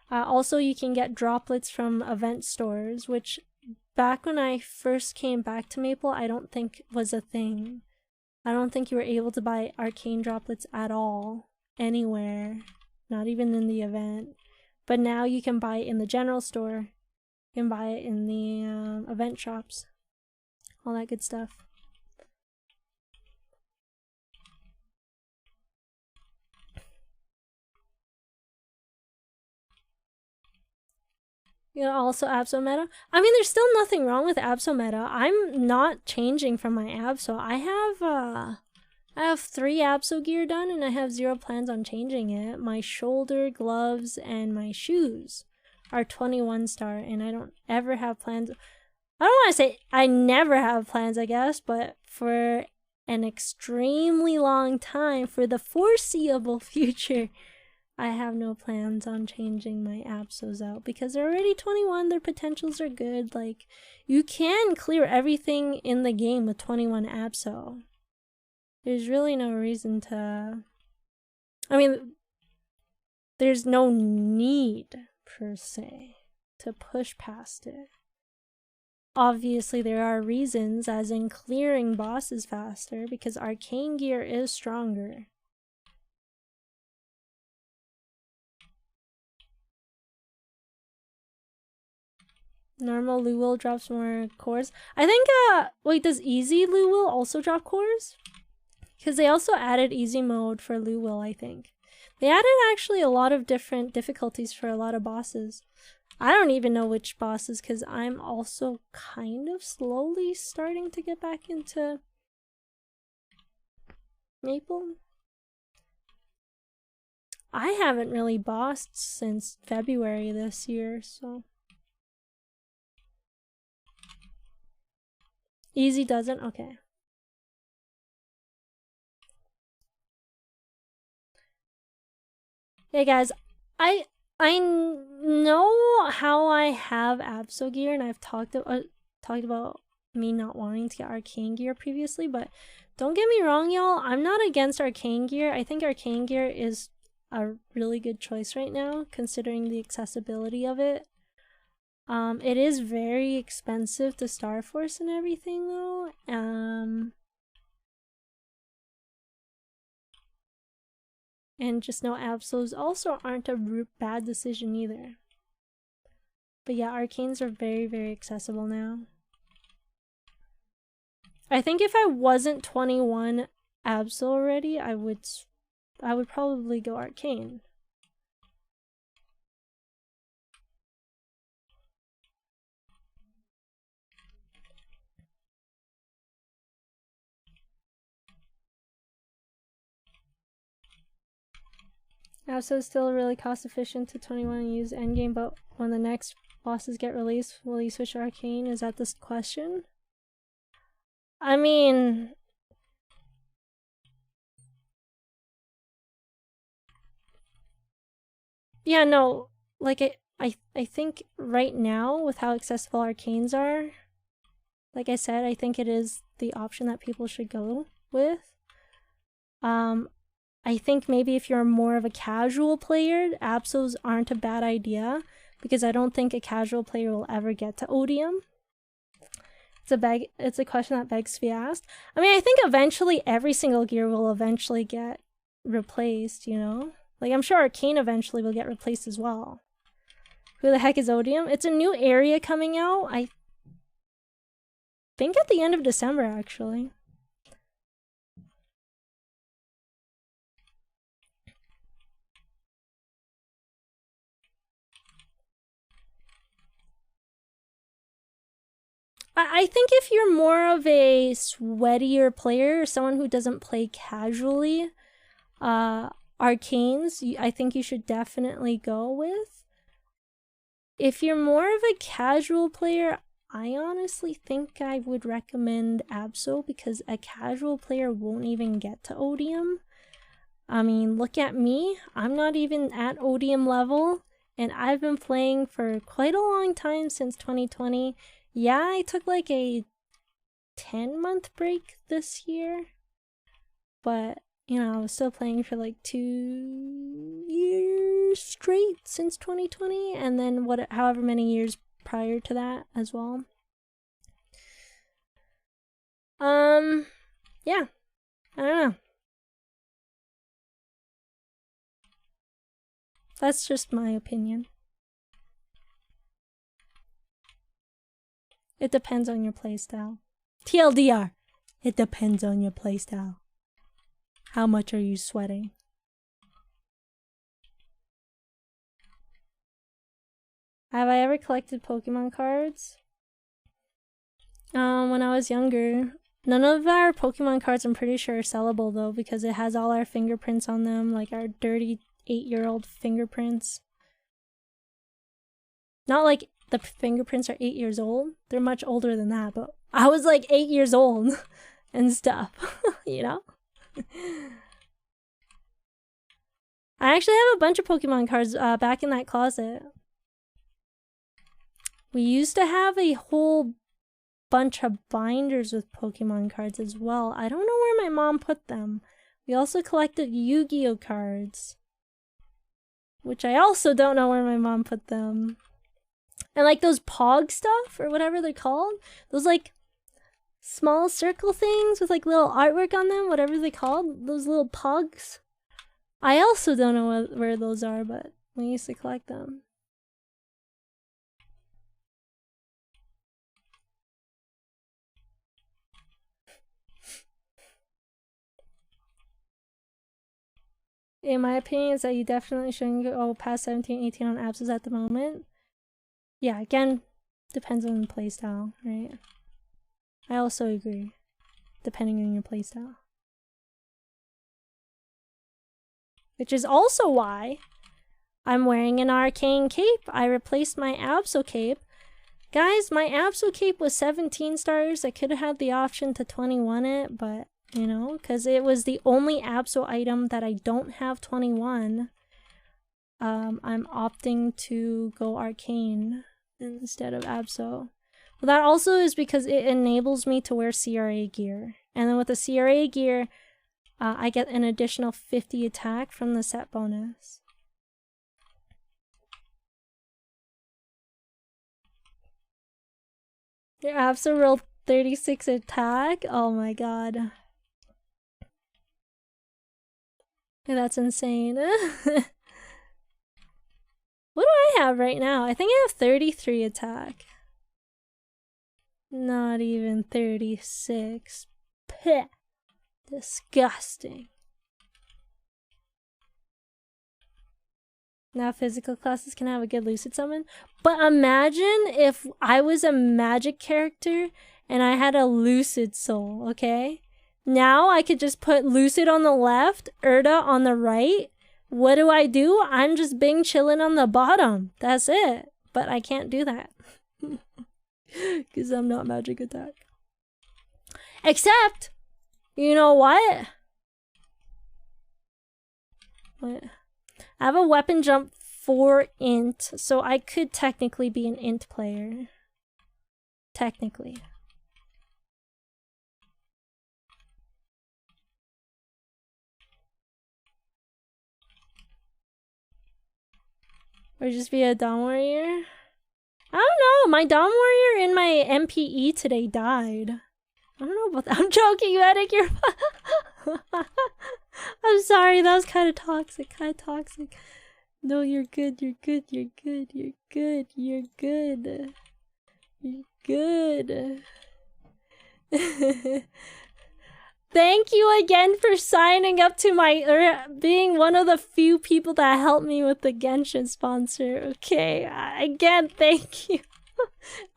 Also, you can get droplets from event stores, which back when I first came back to Maple, I don't think was a thing. I don't think you were able to buy arcane droplets at all, anywhere, not even in the event. But now you can buy it in the general store, you can buy it in the event shops, all that good stuff. You know, also Abso meta. I mean, there's still nothing wrong with Abso meta. I'm not changing from my Abso. I have 3 Abso gear done, and I have 0 plans on changing it. My shoulder, gloves, and my shoes are 21 star, and I don't ever have plans. I don't want to say I never have plans, I guess, but for an extremely long time, for the foreseeable future, I have no plans on changing my Absos out because they're already 21, their potentials are good. Like, you can clear everything in the game with 21 Abso. There's really no reason to... I mean, there's no need, per se, to push past it. Obviously, there are reasons, as in clearing bosses faster, because arcane gear is stronger. Normal Luwil drops more cores. I think, wait, does easy Luwil also drop cores? Because they also added easy mode for Luwil, I think. They added actually a lot of different difficulties for a lot of bosses. I don't even know which bosses because I'm also kind of slowly starting to get back into Maple. I haven't really bossed since February this year, so. Easy doesn't? Okay. Hey guys, I know how I have Abso gear, and I've talked about me not wanting to get arcane gear previously, but don't get me wrong, y'all. I'm not against arcane gear. I think arcane gear is a really good choice right now, considering the accessibility of it. It is very expensive to Star Force and everything, though. And just know Absols also aren't a bad decision either. But yeah, arcanes are very, very accessible now. I think if I wasn't 21 Absol already, I would probably go arcane. Absol is still really cost efficient to 21 and use endgame, but when the next bosses get released, will you switch to arcane? Is that the question? I mean, yeah, no, like I think right now with how accessible arcanes are, like I said, I think it is the option that people should go with. I think maybe if you're more of a casual player, Absols aren't a bad idea, because I don't think a casual player will ever get to Odium. It's a question that begs to be asked. I mean, I think eventually every single gear will eventually get replaced, you know? Like, I'm sure Arcane eventually will get replaced as well. Who the heck is Odium? It's a new area coming out, I think at the end of December, actually. I think if you're more of a sweatier player, someone who doesn't play casually, arcanes, I think you should definitely go with. If you're more of a casual player, I honestly think I would recommend Absol, because a casual player won't even get to Odium. I mean, look at me. I'm not even at Odium level, and I've been playing for quite a long time, since 2020. Yeah, I took like a 10-month break this year, but you know, I was still playing for like 2 years straight since 2020, and then however many years prior to that as well. Yeah, I don't know. That's just my opinion. It depends on your playstyle. TLDR, it depends on your playstyle. How much are you sweating? Have I ever collected Pokemon cards? When I was younger. None of our Pokemon cards, I'm pretty sure, are sellable though, because it has all our fingerprints on them, like our dirty 8-year-old fingerprints. Not like the fingerprints are 8 years old. They're much older than that, but I was like 8 years old and stuff, you know? I actually have a bunch of Pokemon cards back in that closet. We used to have a whole bunch of binders with Pokemon cards as well. I don't know where my mom put them. We also collected Yu-Gi-Oh cards, which I also don't know where my mom put them. And like those Pog stuff, or whatever they're called, those like small circle things with like little artwork on them, whatever they're called, those little Pogs. I also don't know where those are, but we used to collect them. in my opinion, is that you definitely shouldn't go past 17, 18 on absos at the moment. Yeah, again, depends on the playstyle, right? I also agree, depending on your playstyle. Which is also why I'm wearing an arcane cape. I replaced my abso cape. Guys, my abso cape was 17 stars. I could have had the option to 21 it, but, you know, because it was the only abso item that I don't have 21. I'm opting to go arcane instead of abso. Well, that also is because it enables me to wear CRA gear. And then with the CRA gear, I get an additional 50 attack from the set bonus. Your abso rolled 36 attack? Oh my god. That's insane. What do I have right now? I think I have 33 attack. Not even 36. Peh. Disgusting. Now physical classes can have a good lucid summon. But imagine if I was a magic character and I had a lucid soul, okay? Now I could just put lucid on the left, Erda on the right. What do? I'm just being chilling on the bottom. That's it. But I can't do that. Because I'm not magic attack. Except, you know what? What? I have a weapon jump for int, so I could technically be an int player. Technically. Or just be a Dawn Warrior? I don't know, my Dawn Warrior in my MPE today died. I don't know about that. I'm joking, Medic, you're I'm sorry, that was kind of toxic, No, you're good, you're good, you're good, you're good, you're good. You're good. Thank you again for signing up to my, being one of the few people that helped me with the Genshin sponsor. Okay, again, thank you.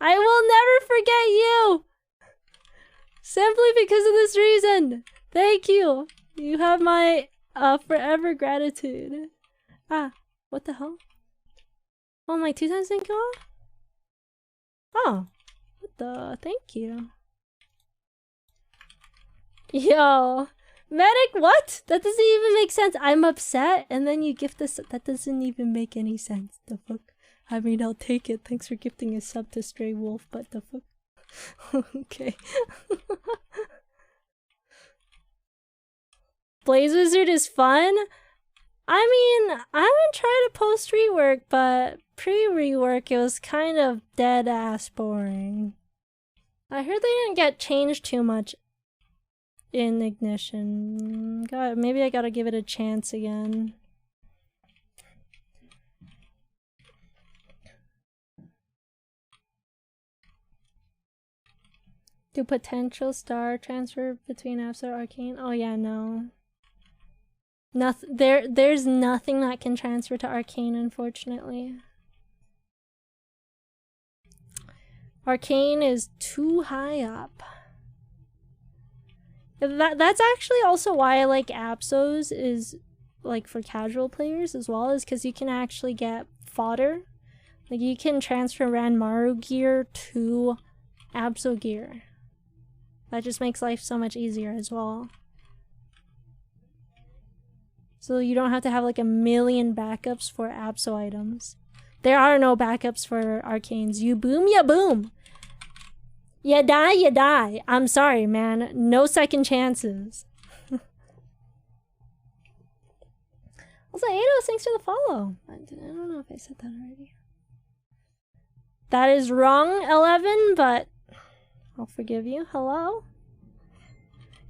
I will never forget you. Simply because of this reason. Thank you. You have my forever gratitude. Ah, what the hell? Oh, my 2 times didn't go off? Oh, what the? Thank you. Yo, Medic, what? That doesn't even make sense. I'm upset, and then you gift this. That doesn't even make any sense. The fuck? I mean, I'll take it. Thanks for gifting a sub to Stray Wolf, but the fuck? Okay. Blaze Wizard is fun. I mean, I haven't tried a post rework, but pre-rework it was kind of dead ass boring. I heard they didn't get changed too much in Ignition. God, maybe I gotta give it a chance again. Do potential star transfer between apps or arcane? Oh yeah, no. There's nothing that can transfer to arcane, unfortunately. Arcane is too high up. That's actually also why I like Apsos, is like for casual players as well, is because you can actually get fodder. Like you can transfer Ranmaru gear to Apso gear. That just makes life so much easier as well. So you don't have to have like a million backups for Apso items. There are no backups for arcanes. You boom, ya boom. You die, you die. I'm sorry, man. No second chances. Also, Ado, thanks for the follow. I don't know if I said that already. That is wrong, 11, but I'll forgive you. Hello?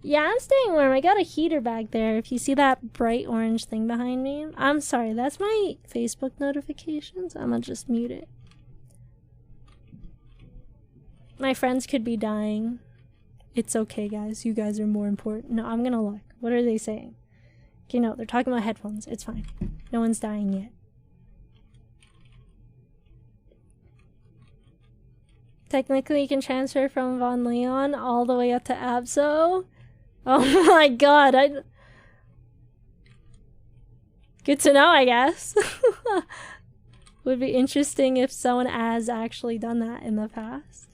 Yeah, I'm staying warm. I got a heater back there. If you see that bright orange thing behind me, I'm sorry. That's my Facebook notifications. I'm gonna just mute it. My friends could be dying. It's okay, guys. You guys are more important. No, I'm gonna look. What are they saying? Okay, no, they're talking about headphones. It's fine. No one's dying yet. Technically, you can transfer from Von Leon all the way up to Abso. Oh my god, good to know, I guess. Would be interesting if someone has actually done that in the past.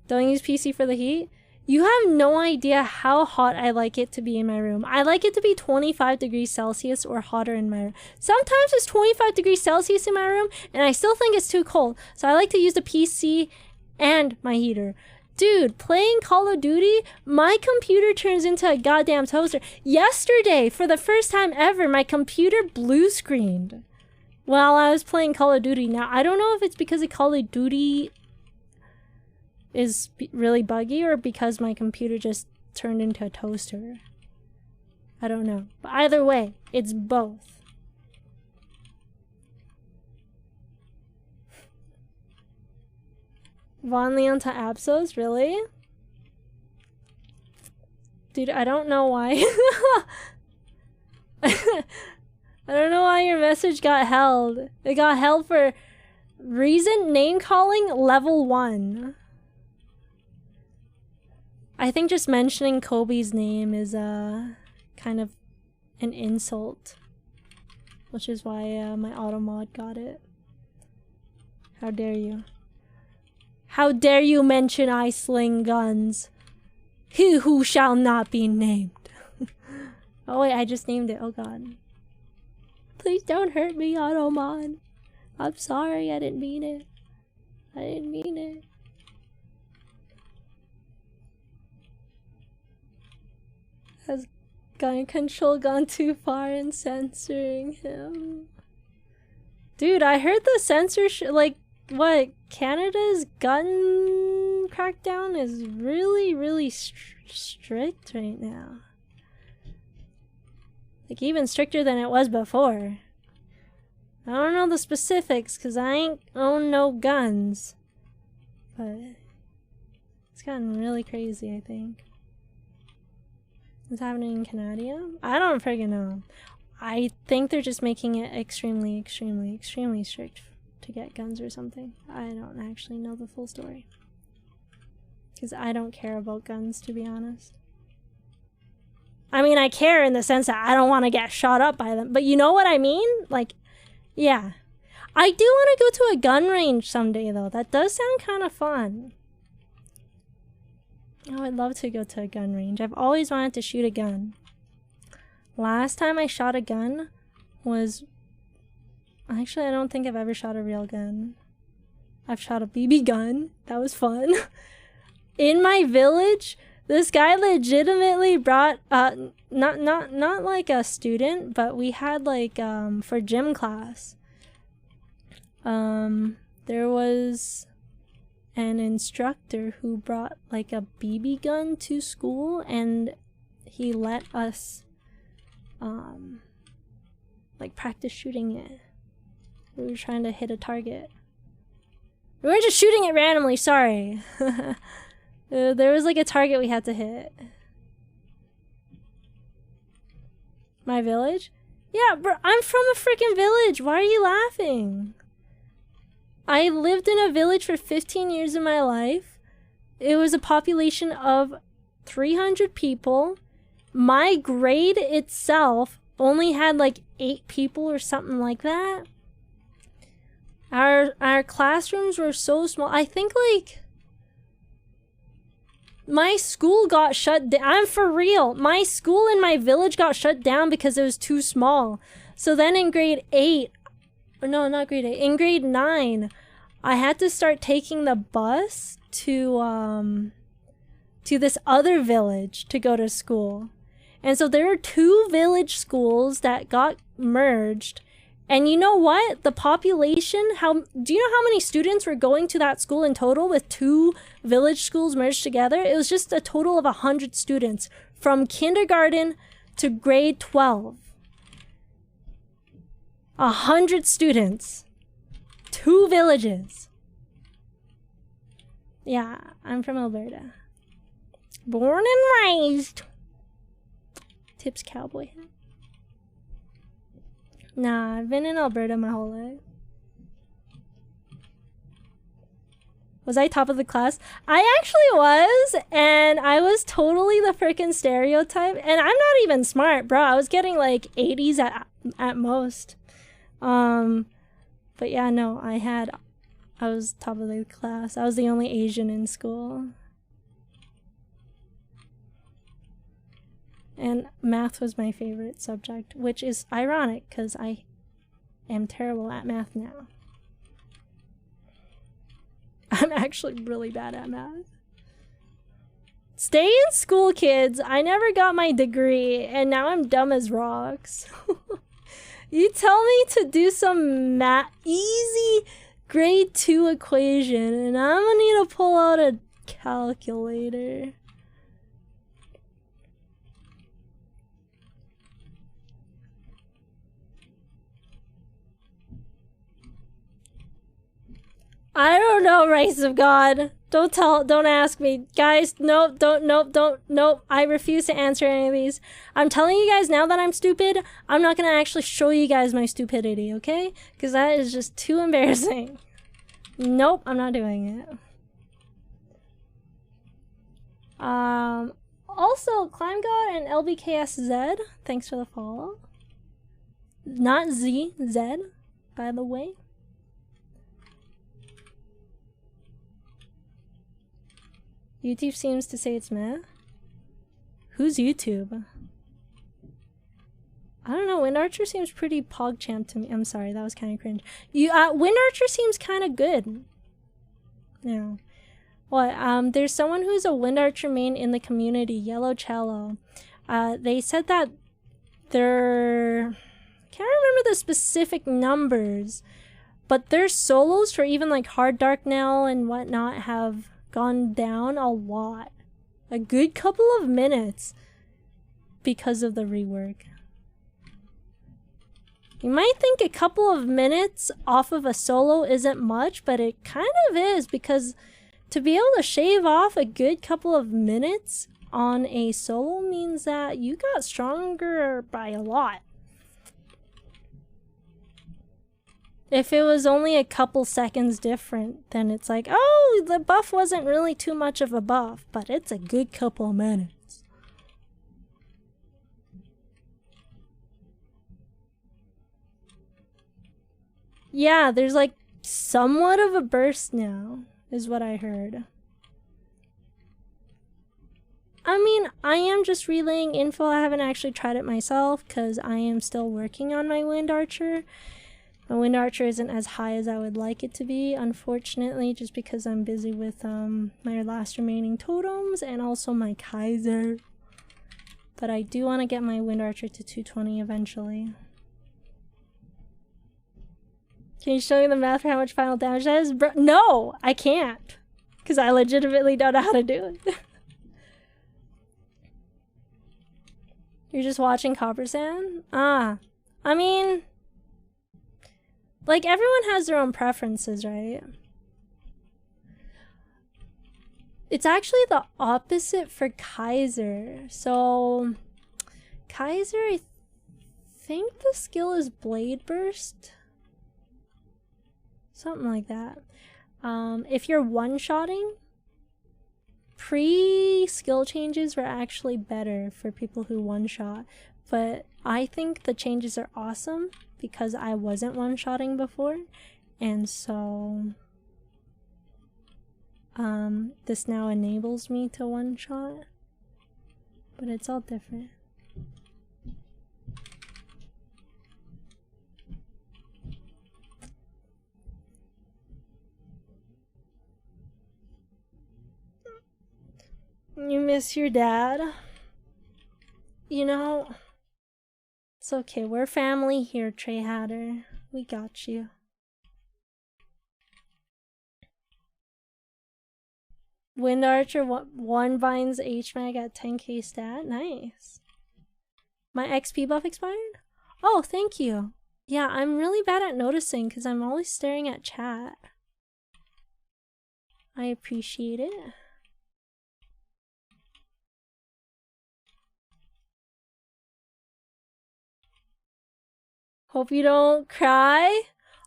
Don't use PC for the heat? You have no idea how hot I like it to be in my room. I like it to be 25 degrees Celsius or hotter in my room. Sometimes it's 25 degrees Celsius in my room and I still think it's too cold. So I like to use the PC and my heater. Dude, playing Call of Duty, my computer turns into a goddamn toaster. Yesterday, for the first time ever, my computer blue screened while I was playing Call of Duty. Now, I don't know if it's because the Call of Duty is really buggy or because my computer just turned into a toaster. I don't know. But either way, it's both. Von Leon to Absos? Really? Dude, I don't know why. I don't know why your message got held. It got held for reason name calling level 1. I think just mentioning Kobe's name is kind of an insult, which is why my auto mod got it. How dare you? How dare you mention I sling guns? He who shall not be named. Oh wait, I just named it. Oh god. Please don't hurt me, auto mod. I'm sorry, I didn't mean it. I didn't mean it. Has gun control gone too far in censoring him? Dude, I heard the censorship, like, what, Canada's gun crackdown is really strict right now. Like, even stricter than it was before. I don't know the specifics, because I ain't own no guns. But it's gotten really crazy, I think. What's happening in Canada? I don't friggin' know. I think they're just making it extremely strict to get guns or something. I don't actually know the full story. Because I don't care about guns, to be honest. I mean, I care in the sense that I don't want to get shot up by them. But you know what I mean? Like, yeah. I do want to go to a gun range someday, though. That does sound kind of fun. Oh, I'd love to go to a gun range. I've always wanted to shoot a gun. Last time I shot a gun was... Actually, I don't think I've ever shot a real gun. I've shot a BB gun. That was fun. In my village, this guy legitimately brought... not like a student, but we had like, for gym class. There was... an instructor who brought like a BB gun to school and he let us like practice shooting it. We were trying to hit a target. We weren't just shooting it randomly, sorry. There was like a target we had to hit. My village? Yeah, bro, I'm from a freaking village. Why are you laughing? I lived in a village for 15 years of my life. It was a population of 300 people. My grade itself only had like 8 people or something like that. Our classrooms were so small. I think like my school got shut down. I'm for real. My school in my village got shut down because it was too small. So then in grade 8, or no, not grade 8, in grade 9, I had to start taking the bus to this other village to go to school. And so there were 2 village schools that got merged. And you know what? The population, do you know how many students were going to that school in total with 2 village schools merged together? It was just a total of 100 students from kindergarten to grade 12. 100 students. 2 villages. Yeah, I'm from Alberta. Born and raised. Tips cowboy hat. Nah, I've been in Alberta my whole life. Was I top of the class? I actually was, and I was totally the freaking stereotype. And I'm not even smart, bro. I was getting like 80s at most. But yeah, no, I was top of the class. I was the only Asian in school. And math was my favorite subject, which is ironic because I am terrible at math now. I'm actually really bad at math. Stay in school, kids. I never got my degree, and now I'm dumb as rocks. You tell me to do some easy grade 2 equation, and I'm gonna need to pull out a calculator. I don't know, race of God. Don't ask me. Guys, nope. I refuse to answer any of these. I'm telling you guys now that I'm stupid, I'm not gonna actually show you guys my stupidity, okay? Because that is just too embarrassing. Nope, I'm not doing it. Also, Climb God and LBKSZ, thanks for the follow. Not Z, Z, by the way. YouTube seems to say it's meh. Who's YouTube? I don't know. Wind Archer seems pretty PogChamp to me. I'm sorry, that was kind of cringe. Wind Archer seems kind of good. Yeah. What? There's someone who's a Wind Archer main in the community, Yellow Cello. They said that they're... can't remember the specific numbers, but their solos for even like Hard Dark Now and whatnot have gone down a lot. A good couple of minutes because of the rework. You might think a couple of minutes off of a solo isn't much, but it kind of is, because to be able to shave off a good couple of minutes on a solo means that you got stronger by a lot. If it was only a couple seconds different, then it's like, oh, the buff wasn't really too much of a buff, but it's a good couple of minutes. Yeah, there's like somewhat of a burst now, is what I heard. I mean, I am just relaying info. I haven't actually tried it myself because I am still working on my Wind Archer. My Wind Archer isn't as high as I would like it to be, unfortunately, just because I'm busy with my last remaining totems and also my Kaiser. But I do want to get my Wind Archer to 220 eventually. Can you show me the math for how much final damage that is? No, I can't. Because I legitimately don't know how to do it. You're just watching Copper Sand? I mean... like, everyone has their own preferences, right? It's actually the opposite for Kaiser. So, Kaiser, I think the skill is Blade Burst. Something like that. If you're one-shotting, pre-skill changes were actually better for people who one-shot. But I think the changes are awesome because I wasn't one-shotting before. And so this now enables me to one-shot. But it's all different. You miss your dad? You know, it's okay. We're family here, Trey Hatter. We got you. Wind Archer 1 binds HMAG at 10k stat. Nice. My XP buff expired? Oh, thank you. Yeah, I'm really bad at noticing because I'm always staring at chat. I appreciate it. Hope you don't cry.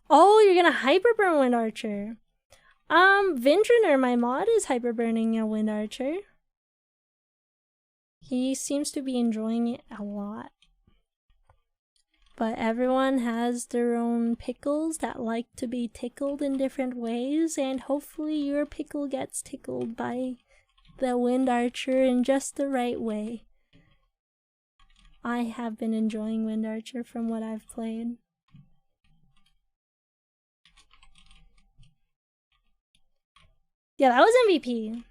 Oh, you're gonna hyperburn Wind Archer. Vindriner, my mod, is hyperburning a Wind Archer. He seems to be enjoying it a lot. But everyone has their own pickles that like to be tickled in different ways, and hopefully your pickle gets tickled by the Wind Archer in just the right way. I have been enjoying Wind Archer from what I've played. Yeah, that was MVP.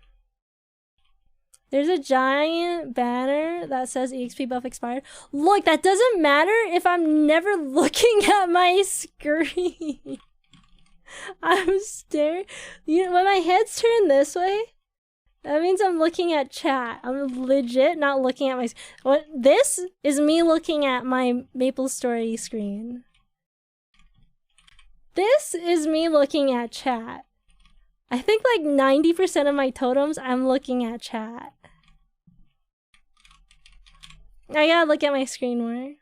There's a giant banner that says EXP buff expired. Look, that doesn't matter if I'm never looking at my screen. I'm staring. You know, when my head's turned this way, that means I'm looking at chat. I'm legit not looking at my. What? This is me looking at my MapleStory screen. This is me looking at chat. I think like 90% of my totems, I'm looking at chat. I gotta look at my screen more.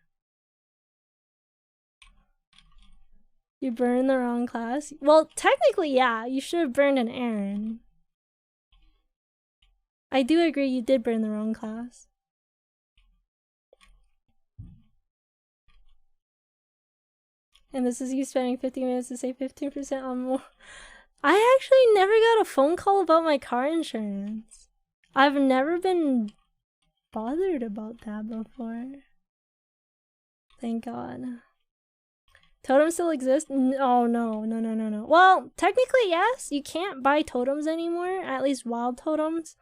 You burned the wrong class? Well, technically, yeah. You should have burned an Aran. I do agree you did burn the wrong class. And this is you spending 15 minutes to save 15% on more. I actually never got a phone call about my car insurance. I've never been bothered about that before. Thank God. Totems still exist? Oh, no. Well, technically, yes. You can't buy totems anymore, at least wild totems.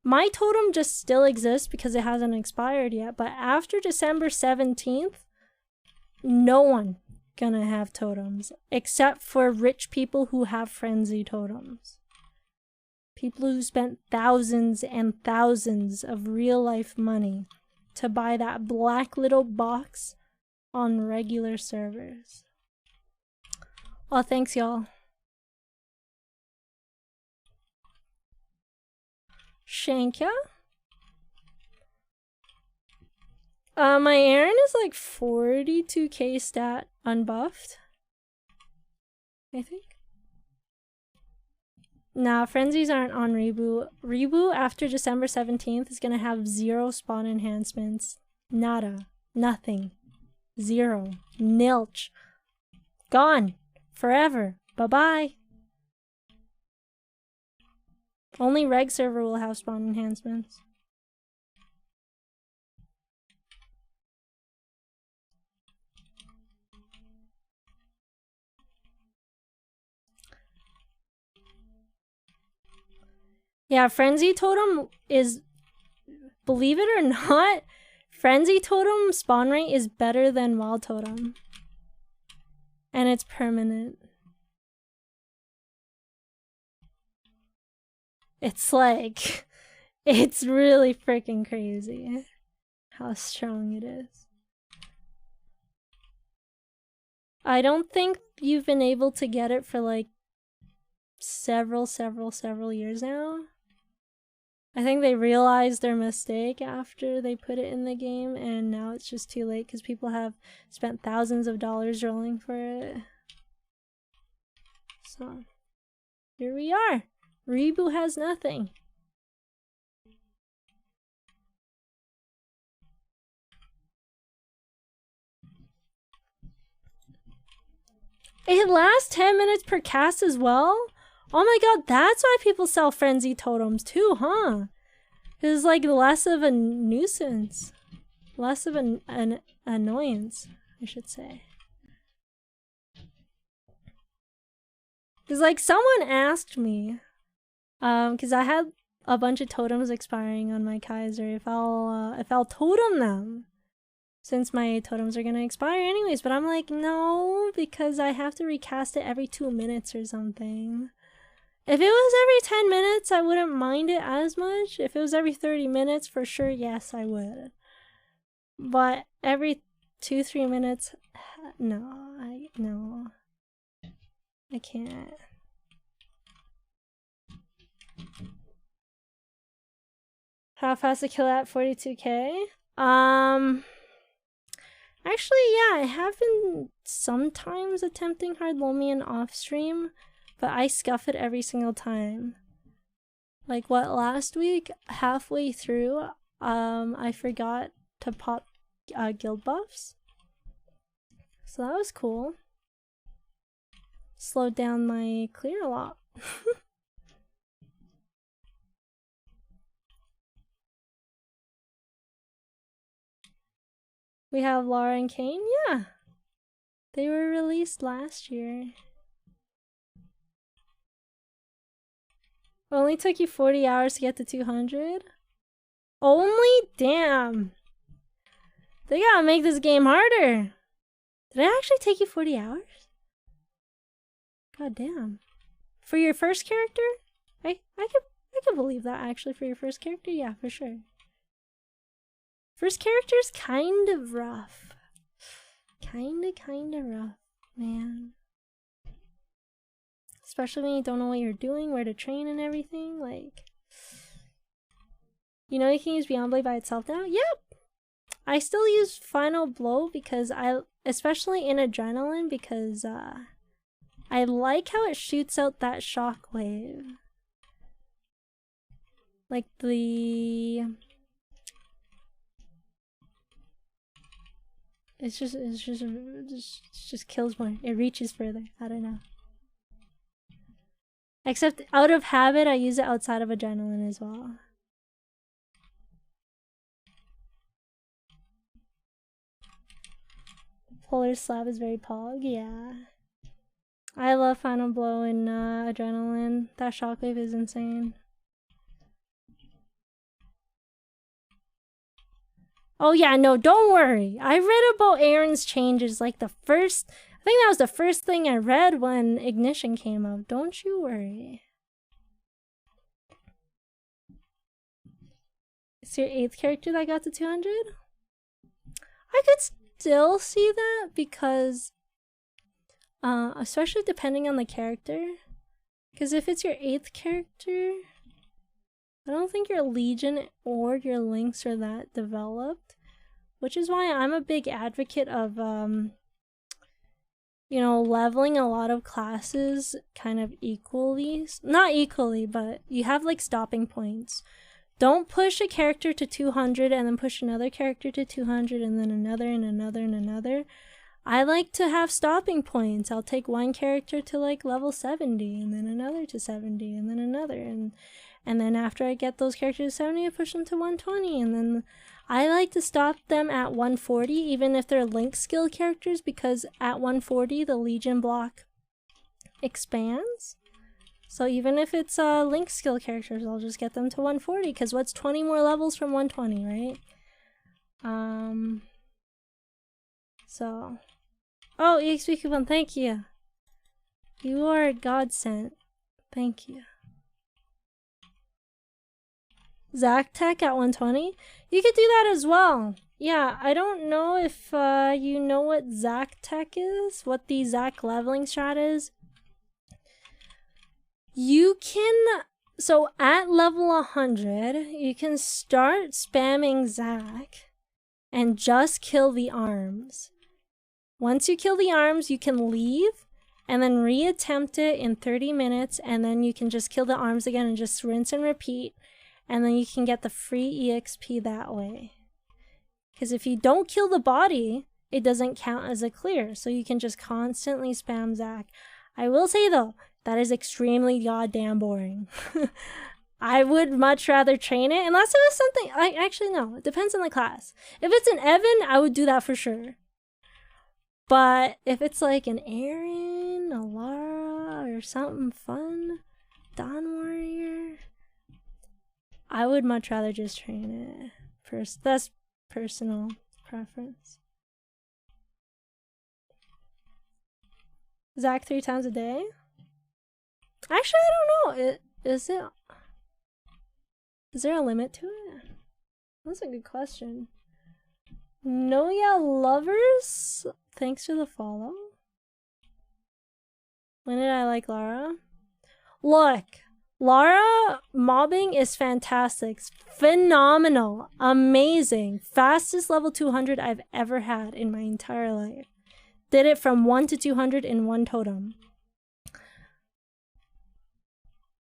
My totem just still exists because it hasn't expired yet, but after December 17th, no one gonna have totems except for rich people who have frenzy totems. People who spent thousands and thousands of real life money to buy that black little box on regular servers. Oh, thanks y'all. Shankia? My Aran is like 42k stat unbuffed, I think. Nah, frenzies aren't on reboot. Reboot after December 17th is gonna have 0 spawn enhancements. Nada. Nothing. 0. Nilch. Gone. Forever. Bye-bye. Only reg server will have spawn enhancements. Yeah, Frenzy Totem is, believe it or not, Frenzy Totem spawn rate is better than Wild Totem. And it's permanent. It's like, it's really freaking crazy how strong it is. I don't think you've been able to get it for like several years now. I think they realized their mistake after they put it in the game, and now it's just too late because people have spent thousands of dollars rolling for it. So, here we are. Reboot has nothing. It lasts 10 minutes per cast as well? Oh my god, that's why people sell frenzy totems too, huh? It's like less of a nuisance. Less of an annoyance, I should say. Because like someone asked me, because I had a bunch of totems expiring on my Kaiser, if I'll totem them. Since my totems are gonna expire anyways, but I'm like, no, because I have to recast it every 2 minutes or something. If it was every 10 minutes, I wouldn't mind it as much. If it was every 30 minutes, for sure, yes, I would. But every 2-3 minutes, no, I can't. How fast to kill at 42k? Actually, yeah, I have been sometimes attempting hard Lomian off stream, but I scuff it every single time. Like what, last week, halfway through, I forgot to pop guild buffs. So that was cool. Slowed down my clear a lot. We have Laura and Kane? Yeah. They were released last year. Only took you 40 hours to get to 200? Only? Damn. They gotta make this game harder. Did it actually take you 40 hours? God damn. For your first character? I could believe that actually for your first character. Yeah, for sure. First character's kind of rough. Kinda rough, man. Especially when you don't know what you're doing, where to train and everything. Like, you know you can use Beyond Blade by itself now? Yep! I still use Final Blow because especially in Adrenaline, because I like how it shoots out that shockwave. Like it just kills more. It reaches further. I don't know. Except out of habit, I use it outside of Adrenaline as well. Polar Slab is very pog, yeah. I love Final Blow in Adrenaline. That shockwave is insane. Oh yeah, no, don't worry. I read about Aran's changes like I think that was the first thing I read when Ignition came out. Don't you worry. It's your 8th character that got to 200? I could still see that because, especially depending on the character. Because if it's your 8th character, I don't think your Legion or your Lynx are that developed. Which is why I'm a big advocate of, you know, leveling a lot of classes kind of equally. Not equally, but you have like stopping points. Don't push a character to 200 and then push another character to 200 and then another and another and another. I like to have stopping points. I'll take one character to like level 70 and then another to 70 and then another. And then after I get those characters to 70, I push them to 120 and then I like to stop them at 140 even if they're link skill characters because at 140 the Legion block expands. So even if it's link skill characters, I'll just get them to 140 because what's 20 more levels from 120, right? So... Oh, EXP coupon, thank you. You are a godsend. Thank you. Zac Tech at 120? You could do that as well. Yeah, I don't know if you know what Zac Tech is, what the Zac leveling strat is. You can, so at level 100, you can start spamming Zac and just kill the arms. Once you kill the arms, you can leave and then reattempt it in 30 minutes and then you can just kill the arms again and just rinse and repeat. And then you can get the free EXP that way. Because if you don't kill the body, it doesn't count as a clear. So you can just constantly spam Zac. I will say though, that is extremely goddamn boring. I would much rather train it. Unless it was something, actually no, it depends on the class. If it's an Evan, I would do that for sure. But if it's like an Aran, a Lara, or something fun, Dawn Warrior, I would much rather just train it. That's personal preference. Zac 3 times a day? Actually, I don't know. Is there a limit to it? That's a good question. Noya Lovers? Thanks for the follow. When did I like Lara? Look, Lara mobbing is fantastic. Phenomenal. Amazing. Fastest level 200 I've ever had in my entire life. Did it from 1 to 200 in one totem.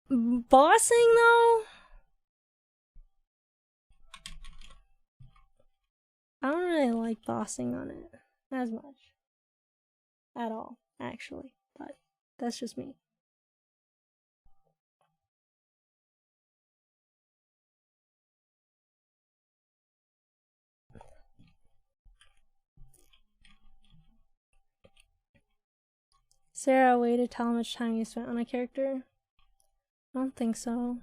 Bossing though? I don't really like bossing on it as much. At all, actually. But that's just me. Sarah, a way to tell how much time you spent on a character? I don't think so.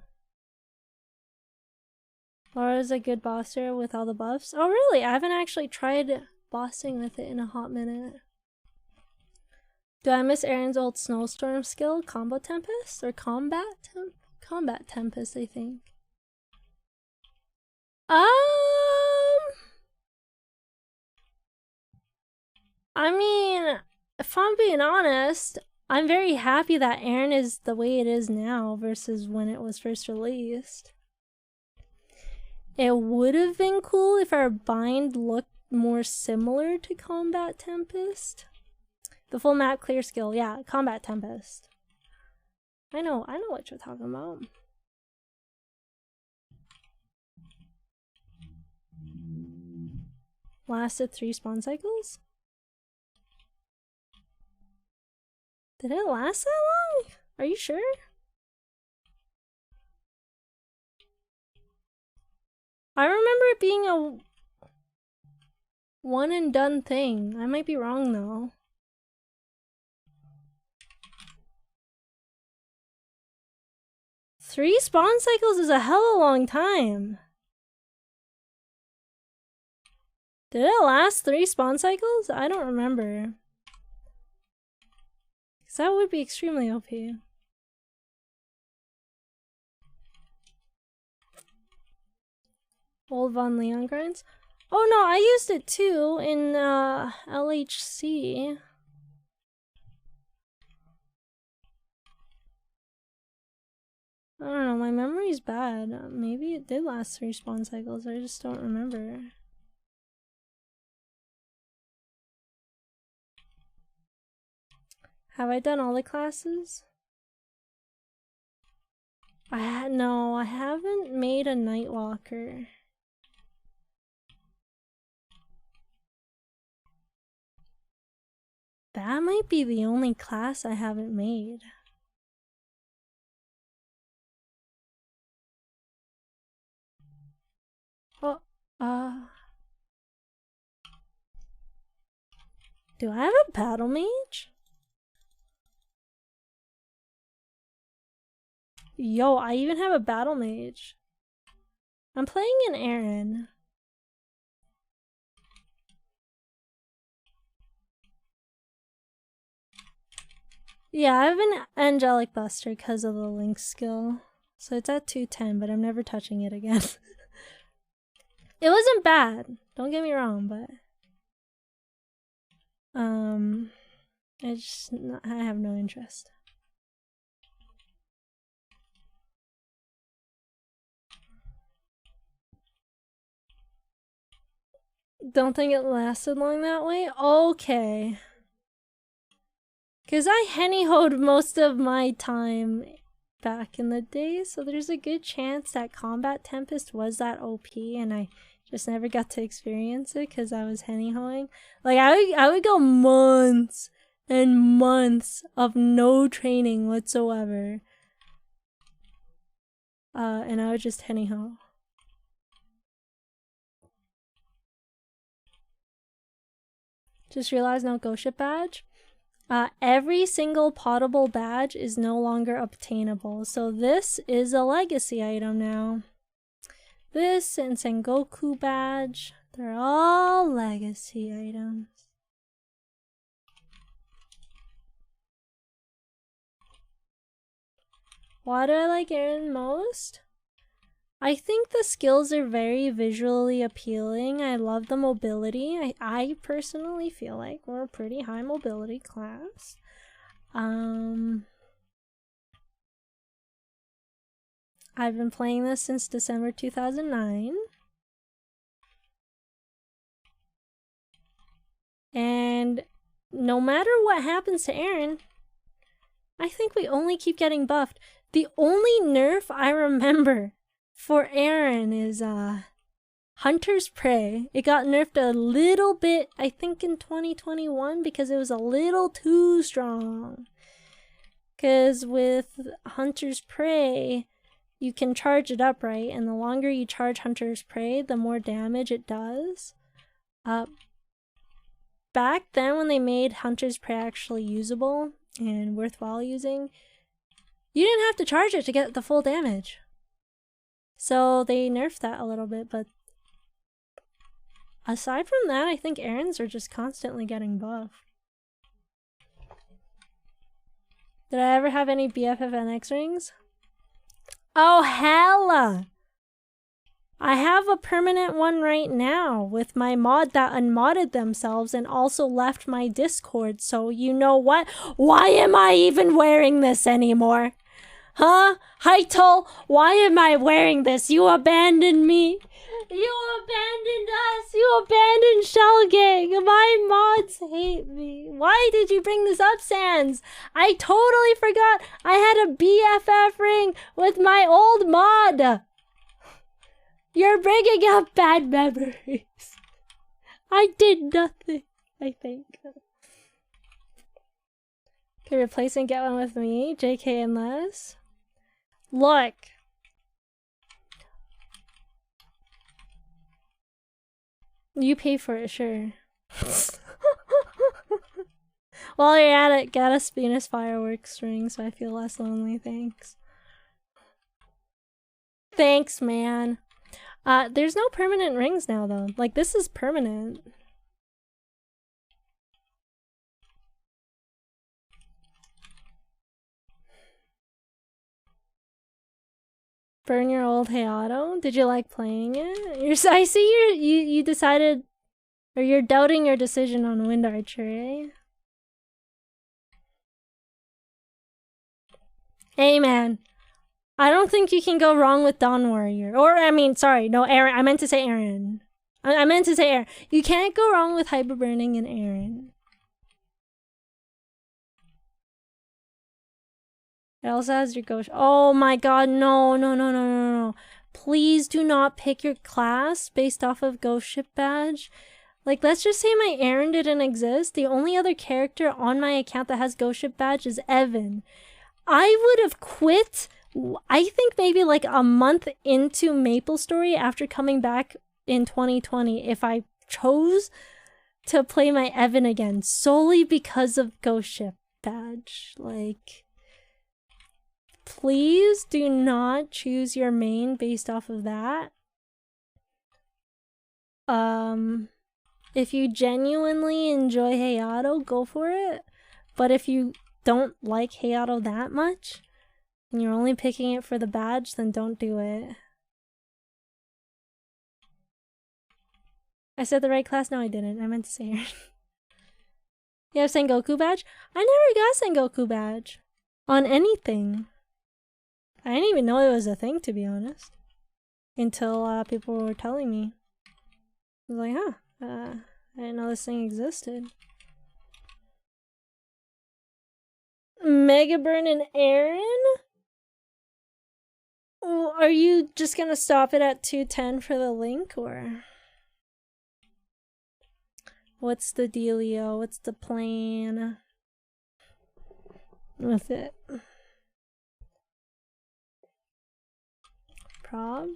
Laura is a good bosser with all the buffs. Oh really? I haven't actually tried bossing with it in a hot minute. Do I miss Aran's old snowstorm skill? Combo Tempest? Or Combat Tempest, I think. I mean, if I'm being honest, I'm very happy that Aran is the way it is now versus when it was first released. It would have been cool if our bind looked more similar to Combat Tempest. The full map clear skill, yeah, Combat Tempest. I know what you're talking about. Lasted 3 spawn cycles? Did it last that long? Are you sure? I remember it being a one and done thing. I might be wrong though. Three spawn cycles is a hella long time. Did it last 3 spawn cycles? I don't remember. Because that would be extremely OP. Old Von Leon grinds? Oh no, I used it too in LHC. I don't know, my memory's bad. Maybe it did last 3 spawn cycles, I just don't remember. Have I done all the classes? No, I haven't made a Nightwalker. That might be the only class I haven't made. Oh, do I have a battle mage? Yo, I even have a battle mage. I'm playing an Aran. Yeah, I have an Angelic Buster because of the Link skill. So it's at 210, but I'm never touching it again. It wasn't bad, don't get me wrong, but I have no interest. Don't think it lasted long that way? Okay. Because I henny-hoed most of my time back in the day, so there's a good chance that Combat Tempest was that OP and I just never got to experience it because I was henny-hoeing. Like, I would go months and months of no training whatsoever. And I would just henny-hoe. Just realized no Ghost Ship badge. Every single potable badge is no longer obtainable, so this is a legacy item now. This and Sengoku badge, they're all legacy items. Why do I like Aran most? I think the skills are very visually appealing. I love the mobility. I personally feel like we're a pretty high mobility class. I've been playing this since December 2009. And no matter what happens to Aran, I think we only keep getting buffed. The only nerf I remember for Aran is Hunter's Prey. It got nerfed a little bit, I think in 2021, because it was a little too strong. Because with Hunter's Prey, you can charge it up, right? And the longer you charge Hunter's Prey, the more damage it does. Back then when they made Hunter's Prey actually usable and worthwhile using, you didn't have to charge it to get the full damage. So they nerfed that a little bit, but aside from that, I think Arans are just constantly getting buffed. Did I ever have any BFFNX rings? Oh, hella! I have a permanent one right now with my mod that unmodded themselves and also left my Discord, so you know what? Why am I even wearing this anymore? Huh? Hytol, why am I wearing this? You abandoned me. You abandoned us. You abandoned Shell Gang. My mods hate me. Why did you bring this up, Sans? I totally forgot I had a BFF ring with my old mod. You're bringing up bad memories. I did nothing, I think. Okay, replace and get one with me. JK unless. Look. You pay for it, sure. While you're at it, get a Venus fireworks ring so I feel less lonely, thanks. Thanks, man. There's no permanent rings now, though. Like, this is permanent. Burn your old Hayato? Did you like playing it? I see you decided, or you're doubting your decision on Wind Archer, eh? Hey, man. I don't think you can go wrong with Dawn Warrior. Or, I mean, sorry, no, Aran. I meant to say Aran. I meant to say Aran. You can't go wrong with Hyper Burning and Aran. It also has your ghost. Oh my god, no. Please do not pick your class based off of Ghost Ship badge. Like, let's just say my Aran didn't exist. The only other character on my account that has Ghost Ship badge is Evan. I would have quit, I think maybe like a month into MapleStory after coming back in 2020 if I chose to play my Evan again solely because of Ghost Ship badge. Like, please do not choose your main based off of that. If you genuinely enjoy Hayato, go for it. But if you don't like Hayato that much, and you're only picking it for the badge, then don't do it. I said the right class? No, I didn't. I meant to say it. You have Sengoku badge? I never got Sengoku badge. On anything. I didn't even know it was a thing, to be honest. Until people were telling me. I was like, huh. I didn't know this thing existed. Megaburn and Aran? Are you just gonna stop it at 210 for the link, or what's the dealio? What's the plan with it? Prob?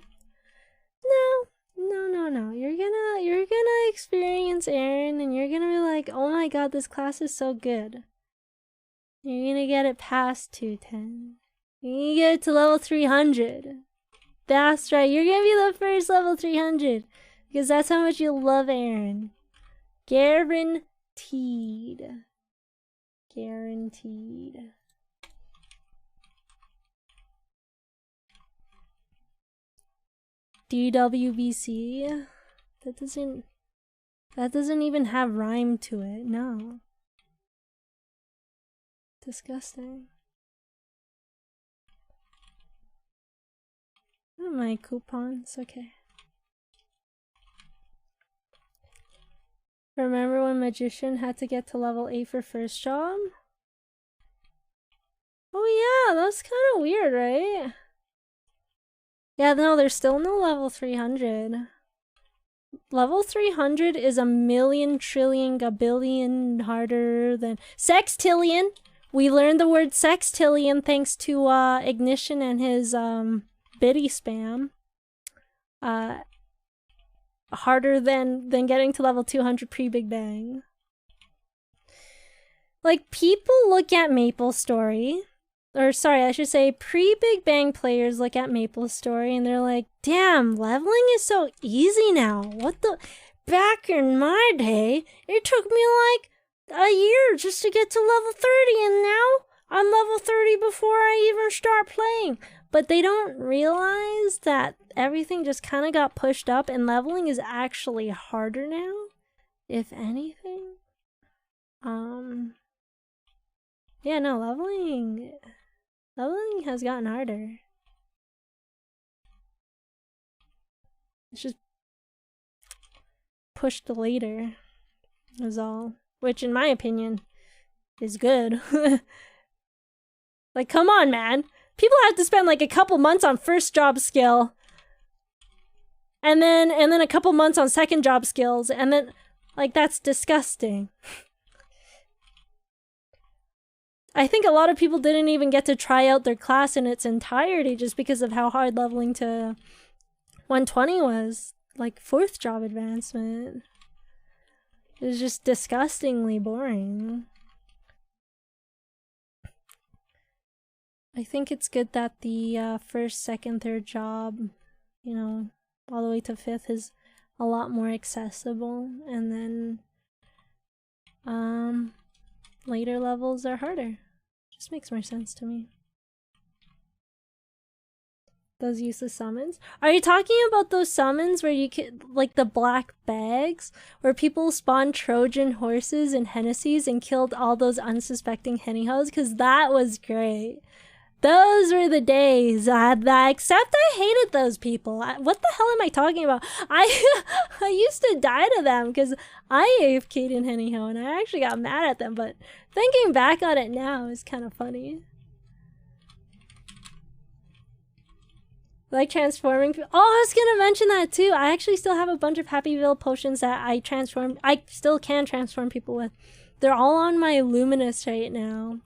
No. You're gonna experience Aran, and you're gonna be like, oh my god, this class is so good. You're gonna get it past 210. You're gonna get it to level 300. That's right, you're gonna be the first level 300. Because that's how much you love Aran. Guaranteed. Guaranteed. DWBC? That doesn't even have rhyme to it, no. Disgusting. My coupons, okay. Remember when Magician had to get to level 8 for first job? Oh yeah, that's kind of weird, right? Yeah, no, there's still no level 300. Level 300 is a million trillion gabillion harder than sextillion. We learned the word sextillion thanks to Ignition and his biddy spam. Harder than getting to level 200 pre-Big Bang. Like, people look at MapleStory, or sorry, I should say pre-Big Bang players look at MapleStory and they're like, damn, leveling is so easy now. What the? Back in my day, it took me like a year just to get to level 30, and now I'm level 30 before I even start playing. But they don't realize that everything just kind of got pushed up, and leveling is actually harder now, if anything. Yeah, no, leveling has gotten harder. It's just pushed later, is all. Which, in my opinion, is good. Like, come on, man. People have to spend like a couple months on first job skill. And then a couple months on second job skills. And then, like, that's disgusting. I think a lot of people didn't even get to try out their class in its entirety just because of how hard leveling to 120 was. Like, fourth job advancement. It was just disgustingly boring. I think it's good that the first, second, third job, you know, all the way to fifth is a lot more accessible, and then later levels are harder. Just makes more sense to me. Those useless summons? Are you talking about those summons where you can, like the black bags, where people spawned Trojan horses and Hennessy's and killed all those unsuspecting henny-hoes? Because that was great. Those were the days. Except I hated those people. What the hell am I talking about? I used to die to them because I AFK'd in henny-ho and I actually got mad at them. But thinking back on it now is kind of funny. Like transforming. Oh, I was gonna mention that too. I actually still have a bunch of Happyville potions that I transformed. I still can transform people with. They're all on my Luminous right now.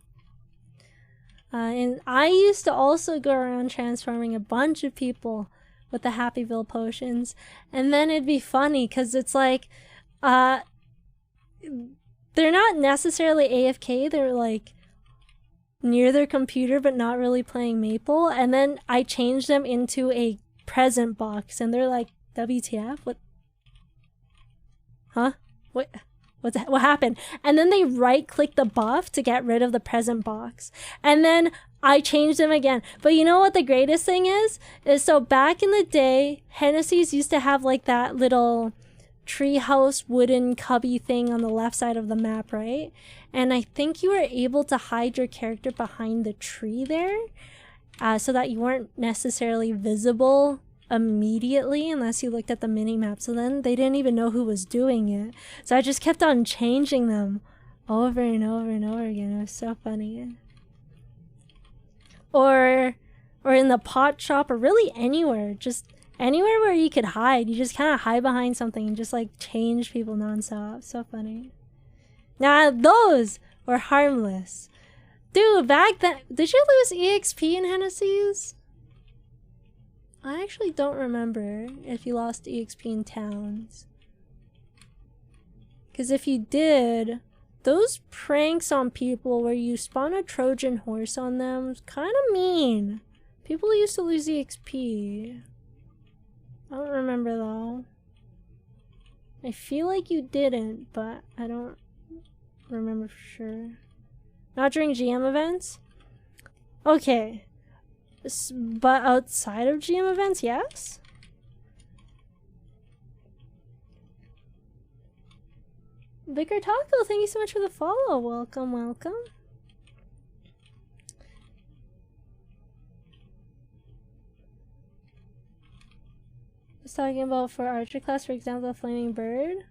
And I used to also go around transforming a bunch of people with the Happyville potions. And then it'd be funny because it's like, they're not necessarily AFK. They're like near their computer but not really playing Maple, and then I change them into a present box and they're like, WTF? What? Huh? What happened? And then they right click the buff to get rid of the present box, and then I change them again. But you know what the greatest thing is so back in the day, Hennessy's used to have like that little treehouse wooden cubby thing on the left side of the map, right? And I think you were able to hide your character behind the tree there, so that you weren't necessarily visible immediately unless you looked at the mini-map. So then they didn't even know who was doing it. So I just kept on changing them over and over and over again. It was so funny. Or in the pot shop, or really anywhere, just anywhere where you could hide. You just kind of hide behind something and just like change people nonstop. So funny. Now those were harmless. Dude, back then, did you lose EXP in Hennessy's? I actually don't remember if you lost EXP in towns. Because if you did, those pranks on people where you spawn a Trojan horse on them, kind of mean. People used to lose EXP. I don't remember though. I feel like you didn't, but I don't remember for sure. Not during GM events? Okay. But outside of GM events, yes? Vicar Taco, thank you so much for the follow. Welcome, welcome. He's talking about for archer class, for example, the flaming bird.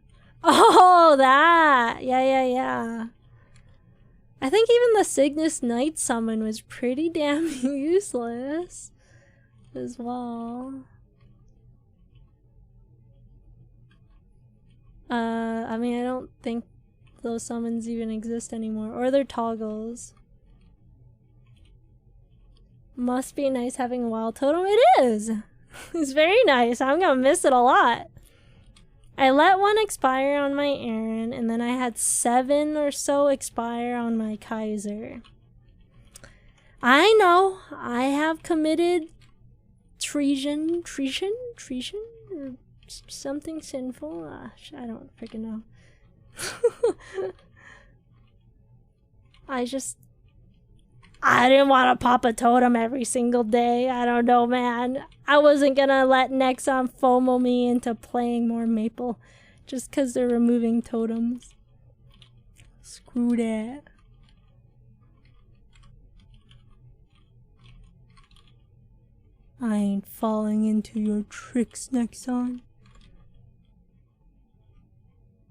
Oh, that! Yeah. I think even the Cygnus Knight summon was pretty damn useless as well. I mean, I don't think those summons even exist anymore. Or they're toggles. Must be nice having a wild totem. It is! It's very nice. I'm gonna miss it a lot. I let one expire on my Aran, and then I had 7 or so expire on my Kaiser. I know, I have committed treason, or something sinful. I don't freaking know. I didn't want to pop a totem every single day. I don't know, man. I wasn't gonna let Nexon FOMO me into playing more Maple just because they're removing totems. Screw that. I ain't falling into your tricks, Nexon.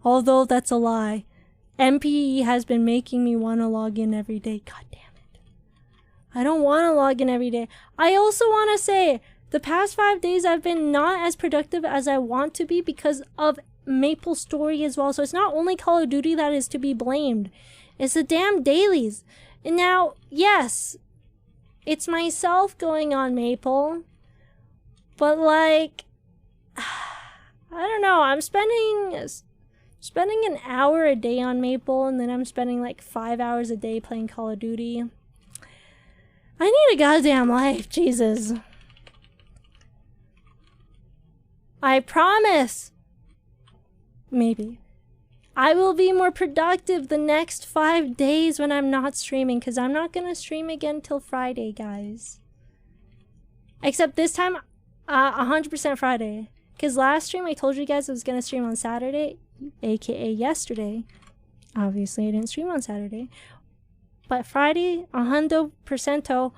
Although that's a lie. MPE has been making me want to log in every day. God damn it. I don't want to log in every day. I also want to say, the past 5 days I've been not as productive as I want to be because of MapleStory as well. So it's not only Call of Duty that is to be blamed. It's the damn dailies. And now, yes, it's myself going on Maple. But like, I don't know. I'm spending an hour a day on Maple, and then I'm spending like 5 hours a day playing Call of Duty. I need a goddamn life, Jesus. I promise. Maybe. I will be more productive the next 5 days when I'm not streaming, because I'm not going to stream again till Friday, guys. Except this time, 100% Friday. Because last stream I told you guys I was going to stream on Saturday, aka yesterday. Obviously I didn't stream on Saturday. But Friday, 100%.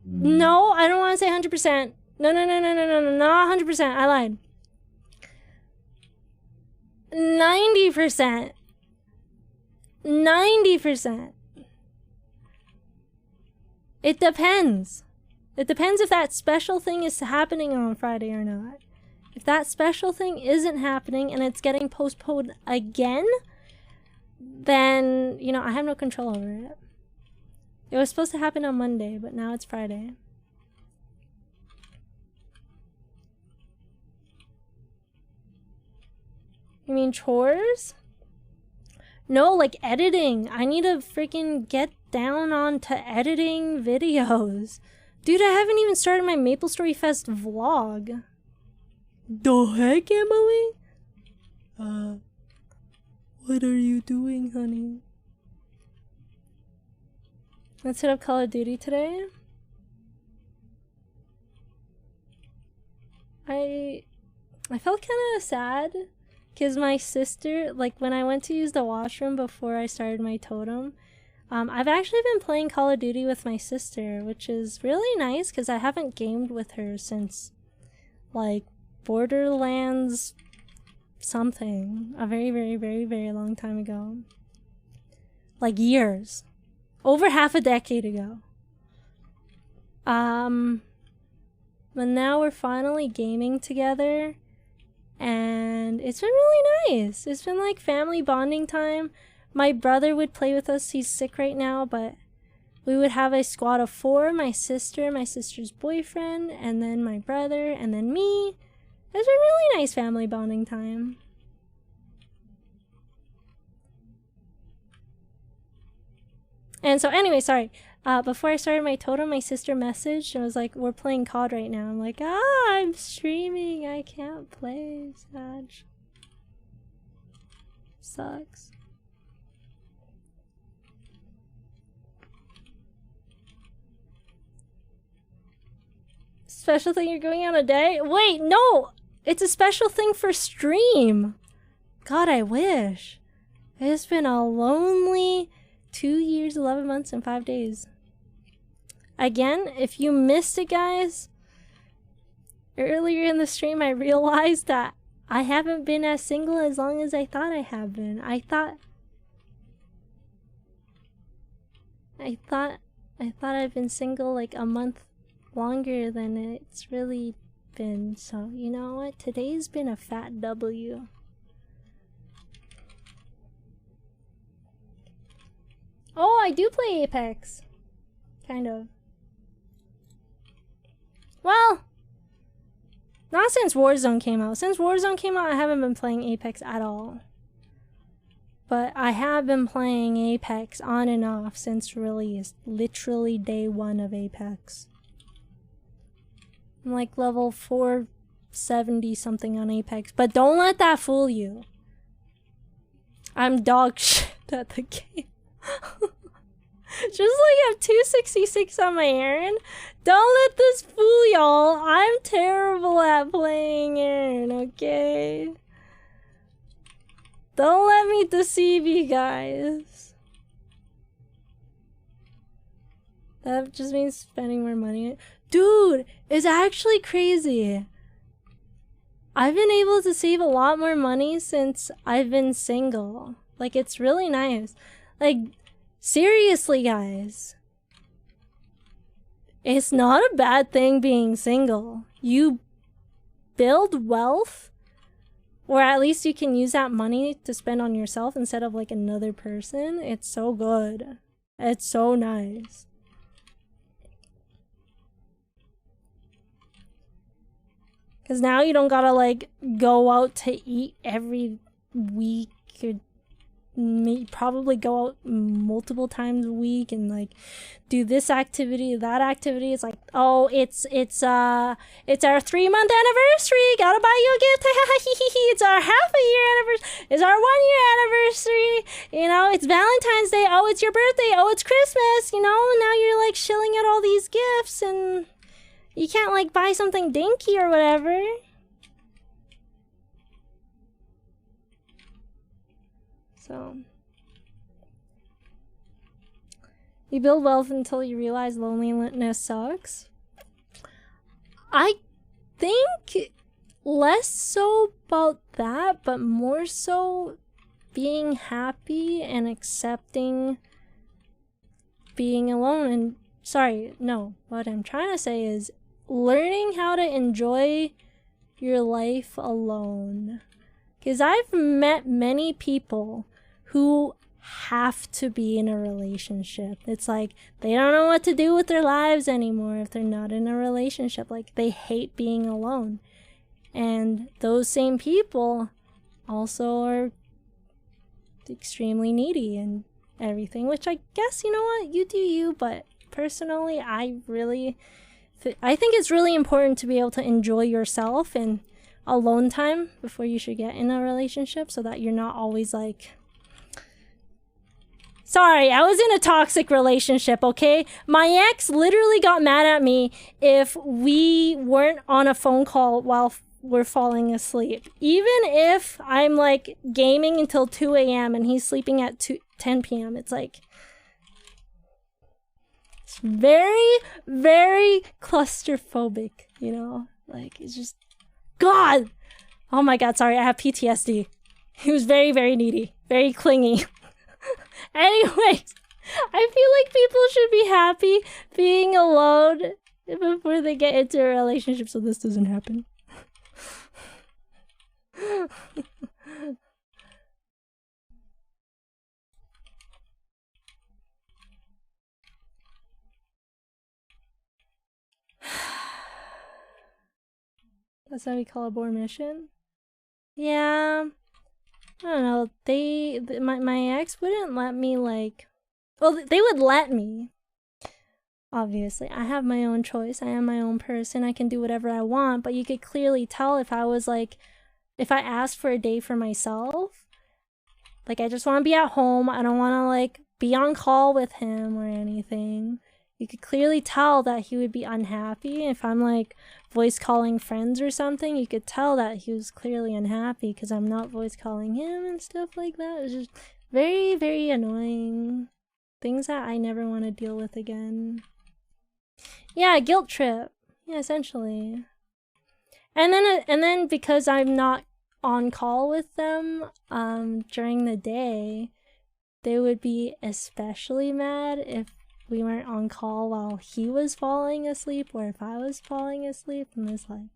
No, I don't want to say 100%. No, not 100%. I lied. 90%. 90%. It depends. It depends if that special thing is happening on Friday or not. If that special thing isn't happening and it's getting postponed again, then, you know, I have no control over it. It was supposed to happen on Monday, but now it's Friday. You mean chores? No, like editing. I need to freaking get down on to editing videos. Dude, I haven't even started my MapleStory Fest vlog. The heck, Emily? What are you doing, honey? Let's hit up Call of Duty today. I felt kind of sad because my sister, like when I went to use the washroom before I started my totem, I've actually been playing Call of Duty with my sister, which is really nice because I haven't gamed with her since like Borderlands something, a very long time ago. Like years. Over half a decade ago. But now we're finally gaming together, and it's been really nice. It's been like family bonding time. My brother would play with us. He's sick right now, but we would have a squad of 4, my sister, my sister's boyfriend, and then my brother, and then me. It's been really nice family bonding time. And so anyway, sorry. Before I started my totem, my sister messaged and was like, we're playing COD right now. I'm like, I'm streaming. I can't play. Sad. Sucks. Special thing you're going on a day? Wait, no! It's a special thing for stream. God, I wish. It's been a lonely 2 years, 11 months, and 5 days. Again, if you missed it, guys, earlier in the stream I realized that I haven't been as single as long as I thought I have been. I thought I've been single like a month longer than it's really been. So, you know what? Today's been a fat W. Oh, I do play Apex. Kind of. Well, not since Warzone came out. Since Warzone came out, I haven't been playing Apex at all. But I have been playing Apex on and off since release. Literally day 1 of Apex. I'm like level 470 something on Apex. But don't let that fool you. I'm dog shit at the game. Just like I have 266 on my Aran. Don't let this fool y'all. I'm terrible at playing Aran, okay? Don't let me deceive you guys. That just means spending more money. Dude, it's actually crazy. I've been able to save a lot more money since I've been single. Like, it's really nice. Like, seriously, guys. It's not a bad thing being single. You build wealth. Or at least you can use that money to spend on yourself instead of like another person. It's so good. It's so nice. Because now you don't gotta like go out to eat every week. Or probably go out multiple times a week and like do this activity, that activity. It's like, oh, it's our 3-month anniversary, gotta buy you a gift. It's our half a year anniversary, it's our 1 year anniversary, you know, it's Valentine's Day, oh, it's your birthday, oh, it's Christmas, you know. Now you're like shilling out all these gifts and you can't like buy something dinky or whatever. So, you build wealth until you realize loneliness sucks. I think less so about that, but more so being happy and accepting being alone. And sorry, no, what I'm trying to say is learning how to enjoy your life alone. Because I've met many people who have to be in a relationship. It's like they don't know what to do with their lives anymore if they're not in a relationship. Like they hate being alone. And those same people also are extremely needy and everything, which I guess, you know what, you do you, but personally I think it's really important to be able to enjoy yourself and alone time before you should get in a relationship, so that you're not always like, sorry, I was in a toxic relationship, okay? My ex literally got mad at me if we weren't on a phone call while we're falling asleep. Even if I'm like gaming until 2 a.m. and he's sleeping at 10 p.m. It's like, it's very, very claustrophobic, you know? Like, it's just, God! Oh my God, sorry, I have PTSD. He was very, very needy, very clingy. Anyways, I feel like people should be happy being alone before they get into a relationship so this doesn't happen. That's what we call a bore mission? Yeah. I don't know. My ex wouldn't let me like... Well, they would let me. Obviously. I have my own choice. I am my own person. I can do whatever I want. But you could clearly tell if I was like... If I asked for a day for myself, like I just want to be at home. I don't want to like be on call with him or anything. You could clearly tell that he would be unhappy. If I'm like voice calling friends or something, you could tell that he was clearly unhappy because I'm not voice calling him and stuff like that. It was just very, very annoying. Things that I never want to deal with again. Yeah, guilt trip. Yeah, essentially. And then because I'm not on call with them during the day, they would be especially mad if we weren't on call while he was falling asleep or if I was falling asleep, and it's like...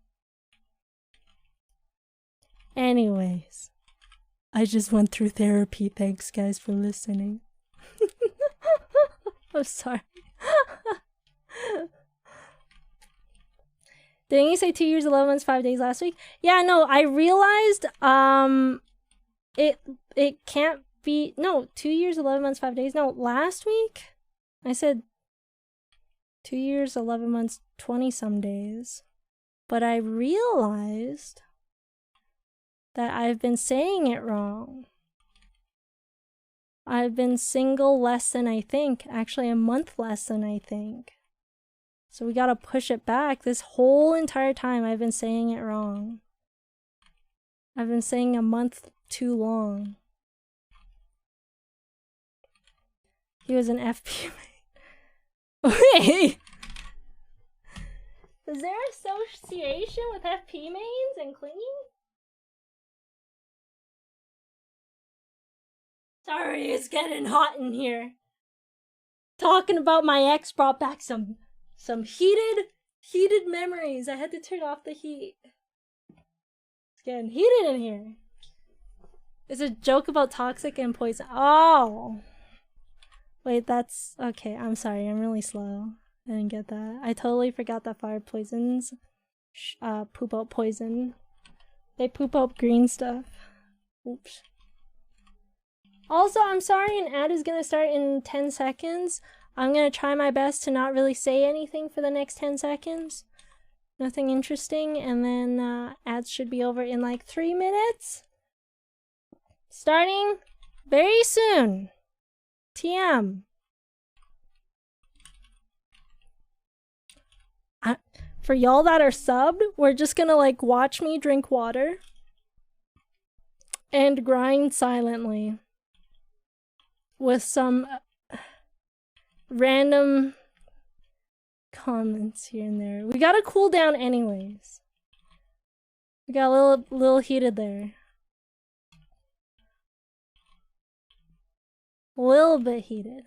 Anyways, I just went through therapy. Thanks guys for listening. I'm sorry. Didn't you say 2 years, 11 months, 5 days last week? Yeah, no, I realized it can't be... No, 2 years, 11 months, 5 days. No, last week I said 2 years, 11 months, 20 some days. But I realized that I've been saying it wrong. I've been single less than I think. Actually, a month less than I think. So we gotta push it back. This whole entire time I've been saying it wrong. I've been saying a month too long. He was an FP mate. Wait! Is there association with FP mains and clinging? Sorry, it's getting hot in here. Talking about my ex brought back some heated memories. I had to turn off the heat. It's getting heated in here. It's a joke about toxic and poison. Oh! Wait, that's... Okay, I'm sorry. I'm really slow. I didn't get that. I totally forgot that fire poisons poop out poison. They poop out green stuff. Oops. Also, I'm sorry, an ad is gonna start in 10 seconds. I'm gonna try my best to not really say anything for the next 10 seconds. Nothing interesting, and then ads should be over in like 3 minutes. Starting very soon. TM. For y'all that are subbed, we're just gonna like watch me drink water and grind silently with some random comments here and there. We gotta cool down anyways. We got a little heated there. A little bit heated.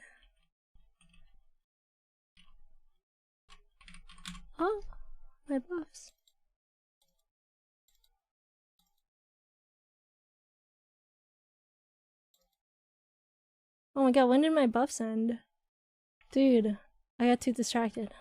Oh, my buffs. Oh my god, when did my buffs end? Dude, I got too distracted.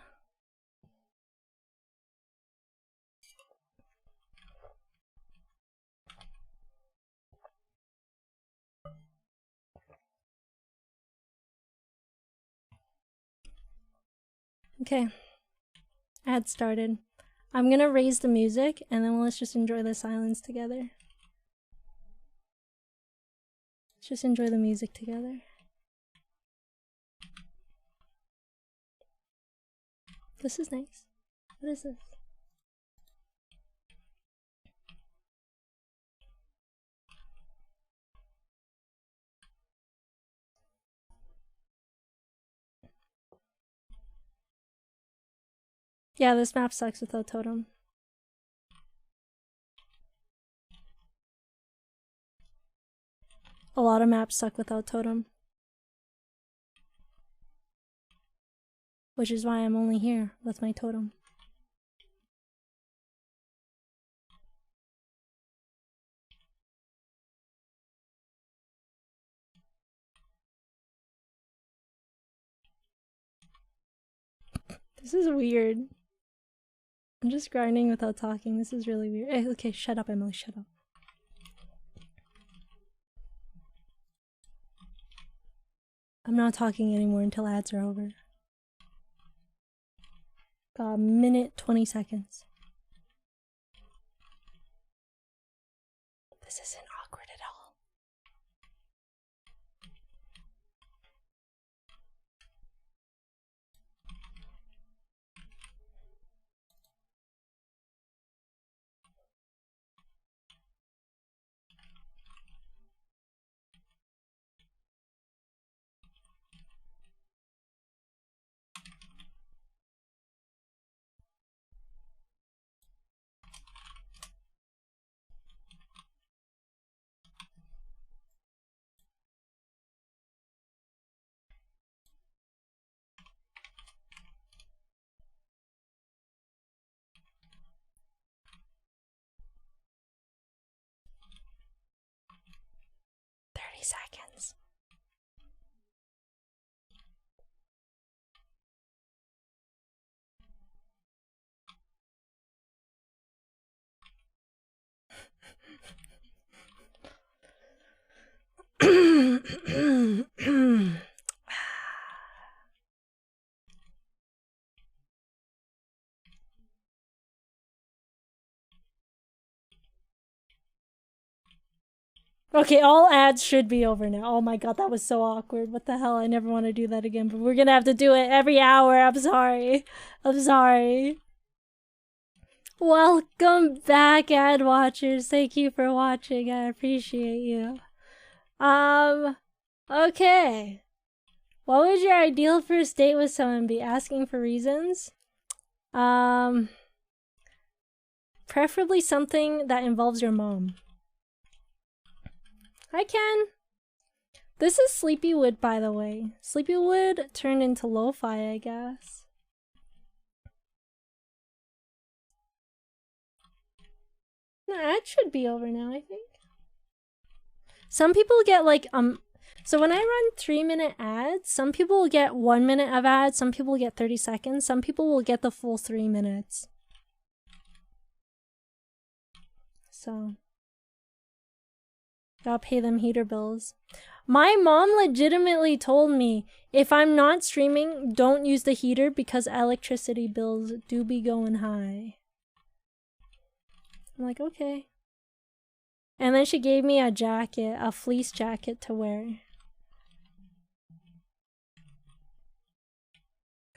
Okay. Ad started. I'm gonna raise the music and then let's just enjoy the silence together. Let's just enjoy the music together. This is nice. What is this? Yeah, this map sucks without Totem. A lot of maps suck without Totem. Which is why I'm only here with my Totem. This is weird. I'm just grinding without talking. This is really weird. Okay, shut up, Emily, shut up. I'm not talking anymore until ads are over. Got a minute, 20 seconds. This isn't awkward at all. seconds. Okay, all ads should be over now. Oh my god, that was so awkward. What the hell? I never want to do that again, but we're gonna have to do it every hour. I'm sorry. I'm sorry. Welcome back, ad watchers. Thank you for watching. I appreciate you. Okay. What would your ideal first date with someone be? Asking for reasons? Preferably something that involves your mom. Hi, Ken. This is Sleepywood, by the way. Sleepywood turned into lo-fi, I guess. The ad should be over now, I think. Some people get like, so when I run 3-minute ads, some people will get 1 minute of ads, some people will get 30 seconds, some people will get the full 3 minutes. So, gotta pay them heater bills. My mom legitimately told me, if I'm not streaming, don't use the heater because electricity bills do be going high. I'm like, okay. And then she gave me a jacket, a fleece jacket to wear.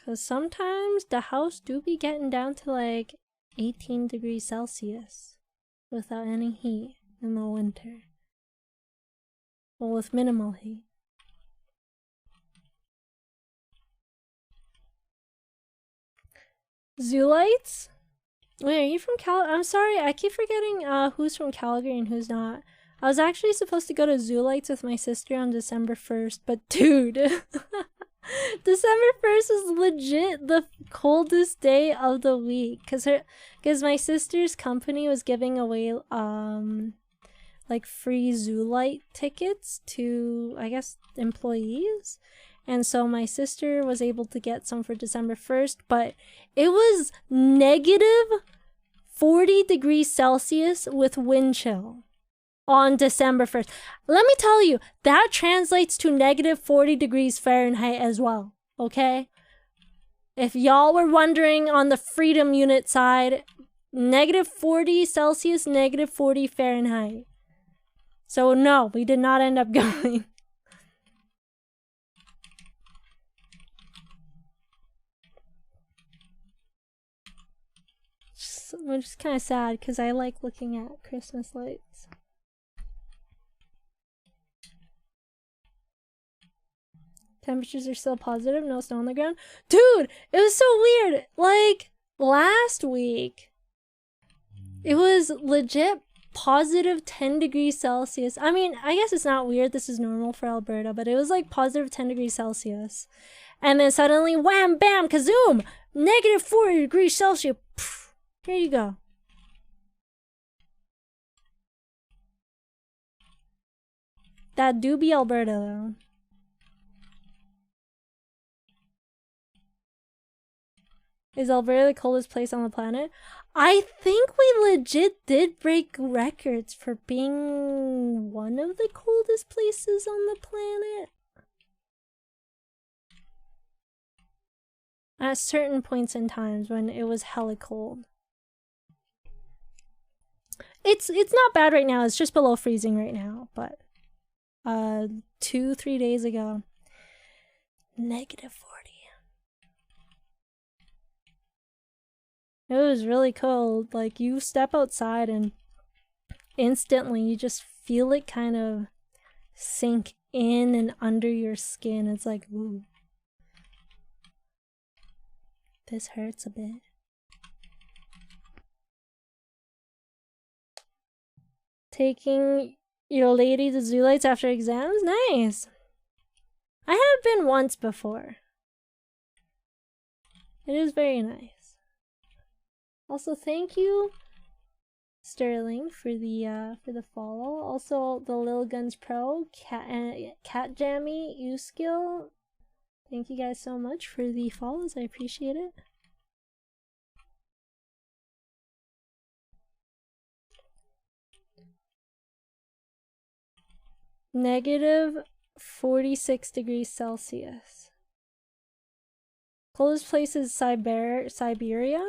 Cause sometimes the house do be getting down to like 18 degrees Celsius without any heat in the winter. Well, with minimal heat. Zoolites? Wait, are you from I'm sorry, I keep forgetting who's from Calgary and who's not. I was actually supposed to go to Zoolites with my sister on December 1st, but dude, December 1st is legit the coldest day of the week, cause my sister's company was giving away like free Zoolite tickets to, I guess, employees. And so my sister was able to get some for December 1st, but it was negative 40 degrees Celsius with wind chill on December 1st. Let me tell you, that translates to negative 40 degrees Fahrenheit as well, okay? If y'all were wondering on the freedom unit side, negative 40 Celsius, negative 40 Fahrenheit. So no, we did not end up going. Which is kind of sad because I like looking at Christmas lights. Temperatures are still positive, no snow on the ground. Dude, it was so weird. Like, last week, it was legit positive 10 degrees Celsius. I mean, I guess it's not weird. This is normal for Alberta, but it was like positive 10 degrees Celsius. And then suddenly, wham, bam, kazoom, negative 40 degrees Celsius. Pfft. Here you go. That do be Alberta, though. Is Alberta the coldest place on the planet? I think we legit did break records for being one of the coldest places on the planet. At certain points in times when it was hella cold. It's not bad right now. It's just below freezing right now, but 2-3 days ago, negative 40. It was really cold. Like, you step outside and instantly you just feel it kind of sink in and under your skin. It's like, ooh, this hurts a bit. Taking your lady to Zoolites after exams? Nice! I have been once before. It is very nice. Also, thank you Sterling for the follow. Also the Lil Guns Pro, Cat Jammy, U-Skill. Thank you guys so much for the follows. I appreciate it. Negative 46 degrees Celsius. Coldest place is Siberia.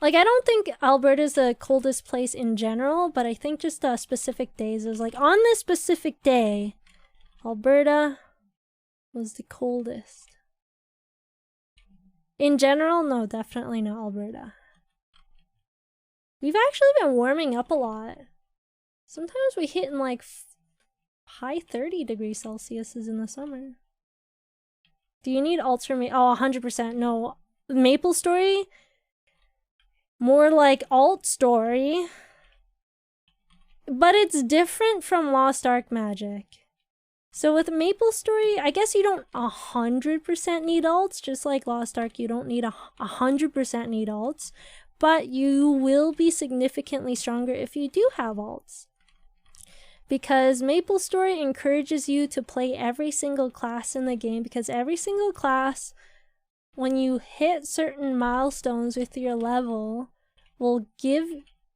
Like, I don't think Alberta's the coldest place in general, but I think just specific days. It was like, on this specific day, Alberta was the coldest. In general, no, definitely not Alberta. We've actually been warming up a lot. Sometimes we hit in like high 30 degrees Celsius in the summer. Do you need alternate? Oh, 100%. No. MapleStory? More like alt story. But it's different from Lost Ark magic. So with MapleStory, I guess you don't 100% need alts. Just like Lost Ark, you don't need 100% need alts. But you will be significantly stronger if you do have alts. Because MapleStory encourages you to play every single class in the game, because every single class, when you hit certain milestones with your level, will give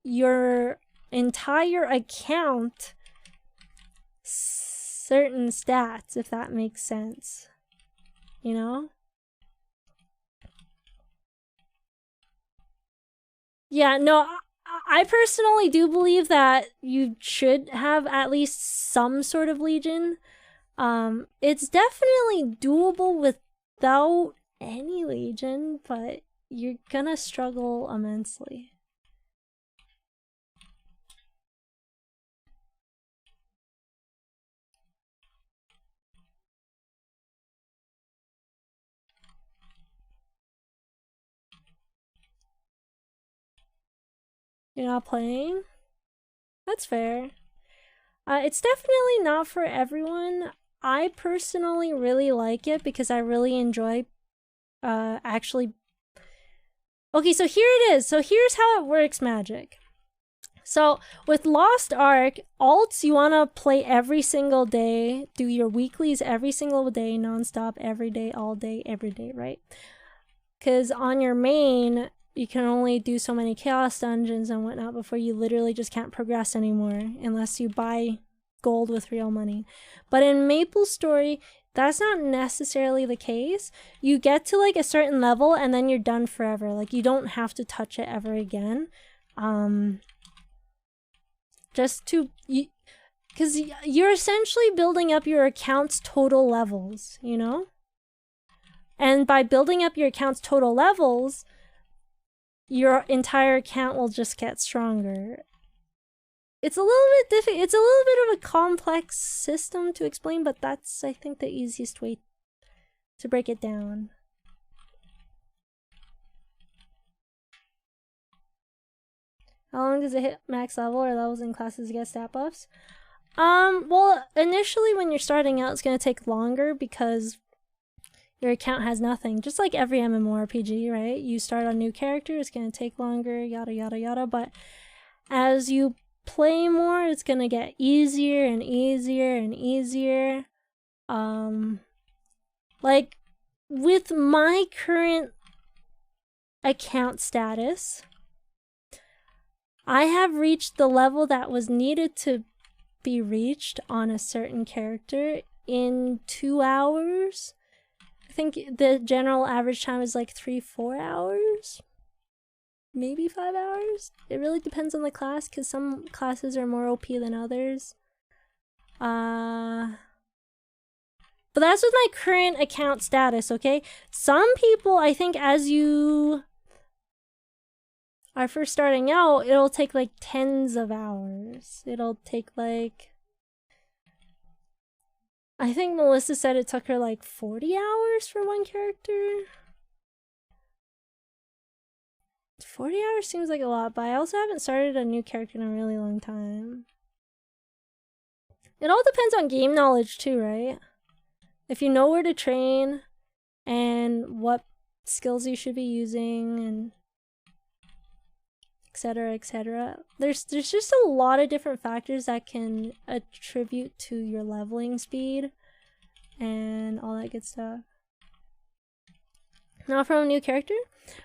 your entire account certain stats, if that makes sense. You know? Yeah, no, I personally do believe that you should have at least some sort of Legion. It's definitely doable without any Legion, but you're gonna struggle immensely. You're not playing? That's fair. It's definitely not for everyone. I personally really like it because I really enjoy actually... Okay, so here it is. So here's how it works, Magic. So with Lost Ark, alts you want to play every single day, do your weeklies every single day, non-stop, every day, all day, every day, right? Because on your main, you can only do so many chaos dungeons and whatnot before you literally just can't progress anymore unless you buy gold with real money. But in MapleStory, that's not necessarily the case. You get to like a certain level and then you're done forever. Like you don't have to touch it ever again. Just to... Because you're essentially building up your account's total levels, you know? And by building up your account's total levels, your entire account will just get stronger. It's a little bit difficult. It's a little bit of a complex system to explain, but that's, I think, the easiest way to break it down. How long does it hit max level or levels in classes to get stat buffs? Well, initially when you're starting out, it's going to take longer because your account has nothing. Just like every MMORPG, right? You start a new character, it's going to take longer, yada yada yada, but as you play more, it's going to get easier and easier and easier. Like, with my current account status, I have reached the level that was needed to be reached on a certain character in 2 hours. I think the general average time is like 3-4 hours, maybe 5 hours. It really depends on the class because some classes are more OP than others. But that's with my current account status, okay? Some people, I think as you are first starting out, it'll take like tens of hours. It'll take like... I think Melissa said it took her like 40 hours for one character. 40 hours seems like a lot, but I also haven't started a new character in a really long time. It all depends on game knowledge too, right? If you know where to train and what skills you should be using, and etc., etc. There's just a lot of different factors that can attribute to your leveling speed and all that good stuff. Now from a new character,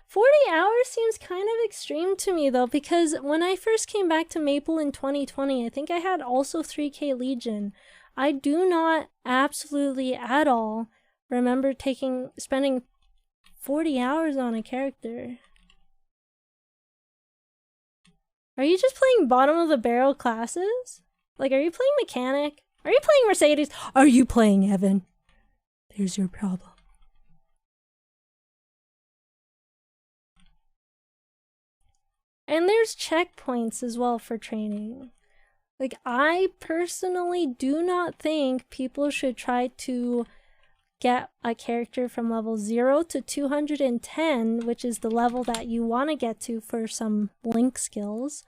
40 hours seems kind of extreme to me though, because when I first came back to Maple in 2020, I think I had also 3K Legion. I do not absolutely at all remember spending 40 hours on a character. Are you just playing bottom of the barrel classes? Like, are you playing mechanic? Are you playing Mercedes? Are you playing Evan? There's your problem. And there's checkpoints as well for training. Like, I personally do not think people should try to get a character from level 0 to 210, which is the level that you want to get to for some link skills.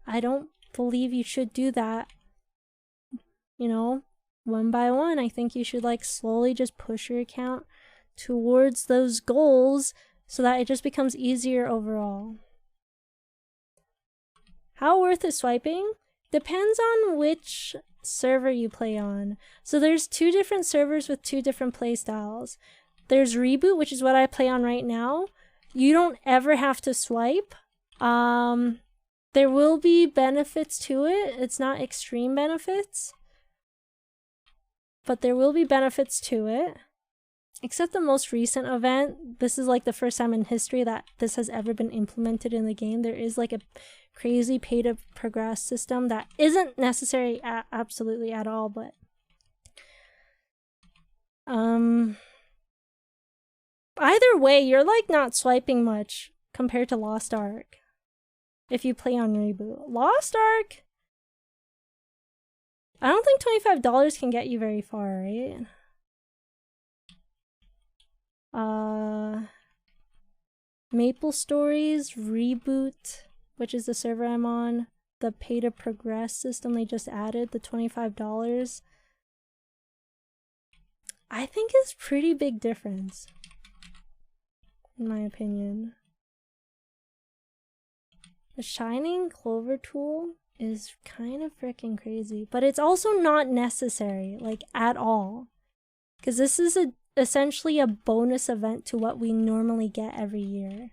I don't believe you should do that, you know, one by one. I think you should like slowly just push your account towards those goals so that it just becomes easier overall. How worth is swiping? Depends on which server you play on. So there's 2 different servers with 2 different play styles. There's Reboot, which is what I play on right now. You don't ever have to swipe. There will be benefits to it. It's not extreme benefits, but there will be benefits to it. Except the most recent event, this is like the first time in history that this has ever been implemented in the game. There is like a crazy pay to progress system that isn't necessary absolutely at all, but either way, you're like not swiping much compared to Lost Ark if you play on Reboot. Lost Ark, I don't think $25 can get you very far, right? MapleStory's Reboot, which is the server I'm on, the pay to progress system they just added, the $25, I think is pretty big difference, in my opinion. The Shining Clover tool is kind of freaking crazy, but it's also not necessary, like, at all. Because this is essentially a bonus event to what we normally get every year.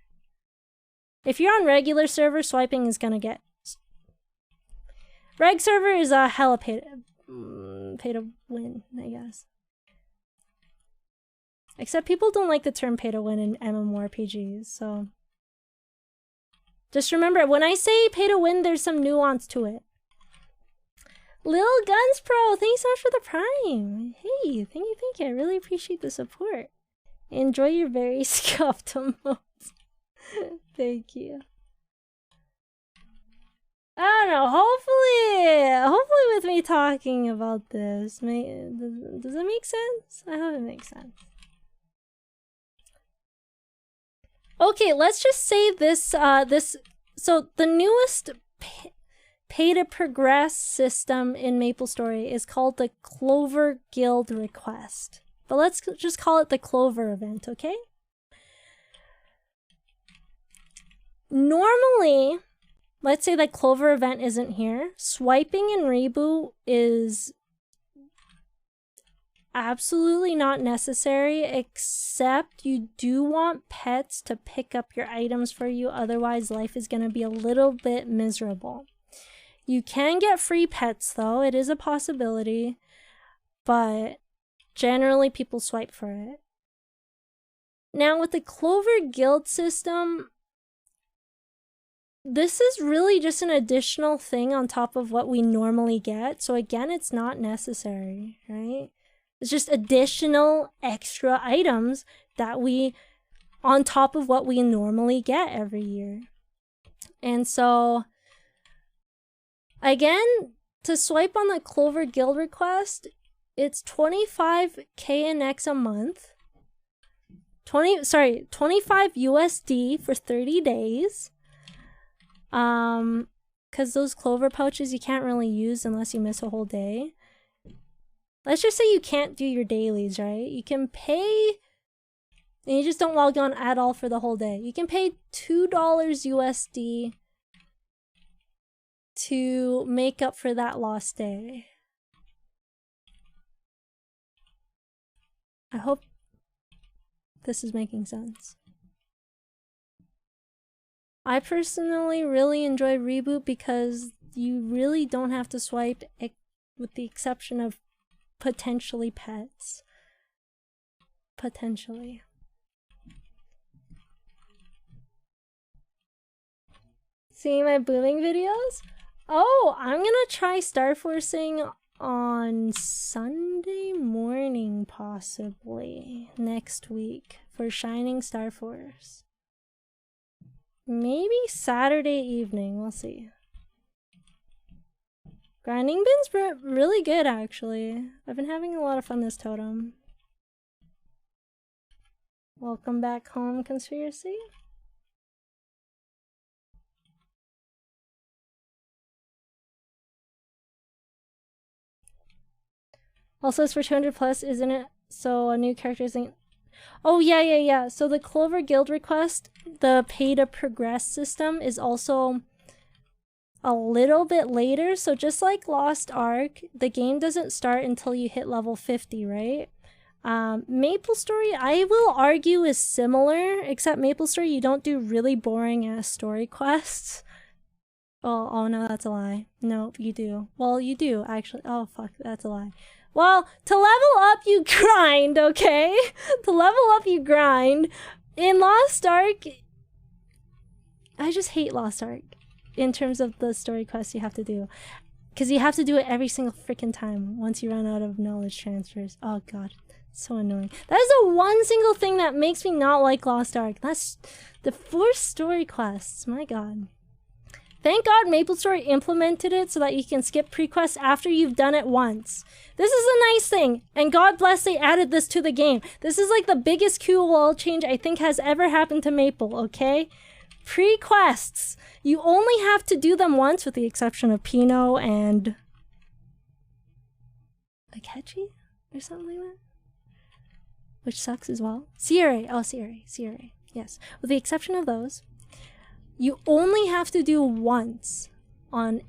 If you're on regular server, swiping is gonna get... Reg server is a hella pay to win, I guess. Except people don't like the term pay to win in MMORPGs, so... Just remember, when I say pay to win, there's some nuance to it. Lil Guns Pro, thanks so much for the prime. Hey, thank you. I really appreciate the support. Enjoy your very scuffed emotes. Thank you. I don't know, hopefully with me talking about this, does it make sense? I hope it makes sense. Okay, let's just say this, so the newest pay to progress system in MapleStory is called the Clover Guild Request. But let's just call it the Clover event, okay? Normally, let's say that Clover event isn't here. Swiping in Reboot is absolutely not necessary, except you do want pets to pick up your items for you, otherwise life is going to be a little bit miserable. You can get free pets though, it is a possibility, but generally people swipe for it. Now with the Clover Guild system, this is really just an additional thing on top of what we normally get, so again, it's not necessary, right? It's just additional extra items that on top of what we normally get every year. And so, again, to swipe on the Clover Guild request, it's 25k NX a month. 25 USD for 30 days. Because those Clover pouches you can't really use unless you miss a whole day. Let's just say you can't do your dailies, right? You can pay, and you just don't log on at all for the whole day. You can pay $2 USD to make up for that lost day. I hope this is making sense. I personally really enjoy Reboot because you really don't have to swipe, with the exception of potentially pets. Potentially. Seeing my booming videos? Oh, I'm gonna try Star Forcing on Sunday morning, possibly next week for Shining Star Force. Maybe Saturday evening, we'll see. Grinding Bin's really good, actually. I've been having a lot of fun this Totem. Welcome back home, Conspiracy. Also, it's for 200 plus, isn't it? So a new character isn't... Oh, yeah. So the Clover Guild request, the pay to progress system, is also a little bit later. So just like Lost Ark, the game doesn't start until you hit level 50, right? MapleStory, I will argue, is similar, except MapleStory, you don't do really boring ass story quests. Oh no, that's a lie. Nope, you do. Well, you do, actually. Oh, fuck, that's a lie. Well, to level up, you grind, okay? To level up, you grind. In Lost Ark, I just hate Lost Ark in terms of the story quests you have to do. Because you have to do it every single freaking time once you run out of knowledge transfers. Oh, God. So annoying. That is the one single thing that makes me not like Lost Ark. That's the forced story quests. My God. Thank God MapleStory implemented it so that you can skip pre-quests after you've done it once. This is a nice thing, and God bless they added this to the game. This is like the biggest QOL change I think has ever happened to Maple, okay? Pre-quests. You only have to do them once with the exception of Pinot and... Akechi? Or something like that? Which sucks as well. Sierra. Oh, Sierra. Yes. With the exception of those, you only have to do once on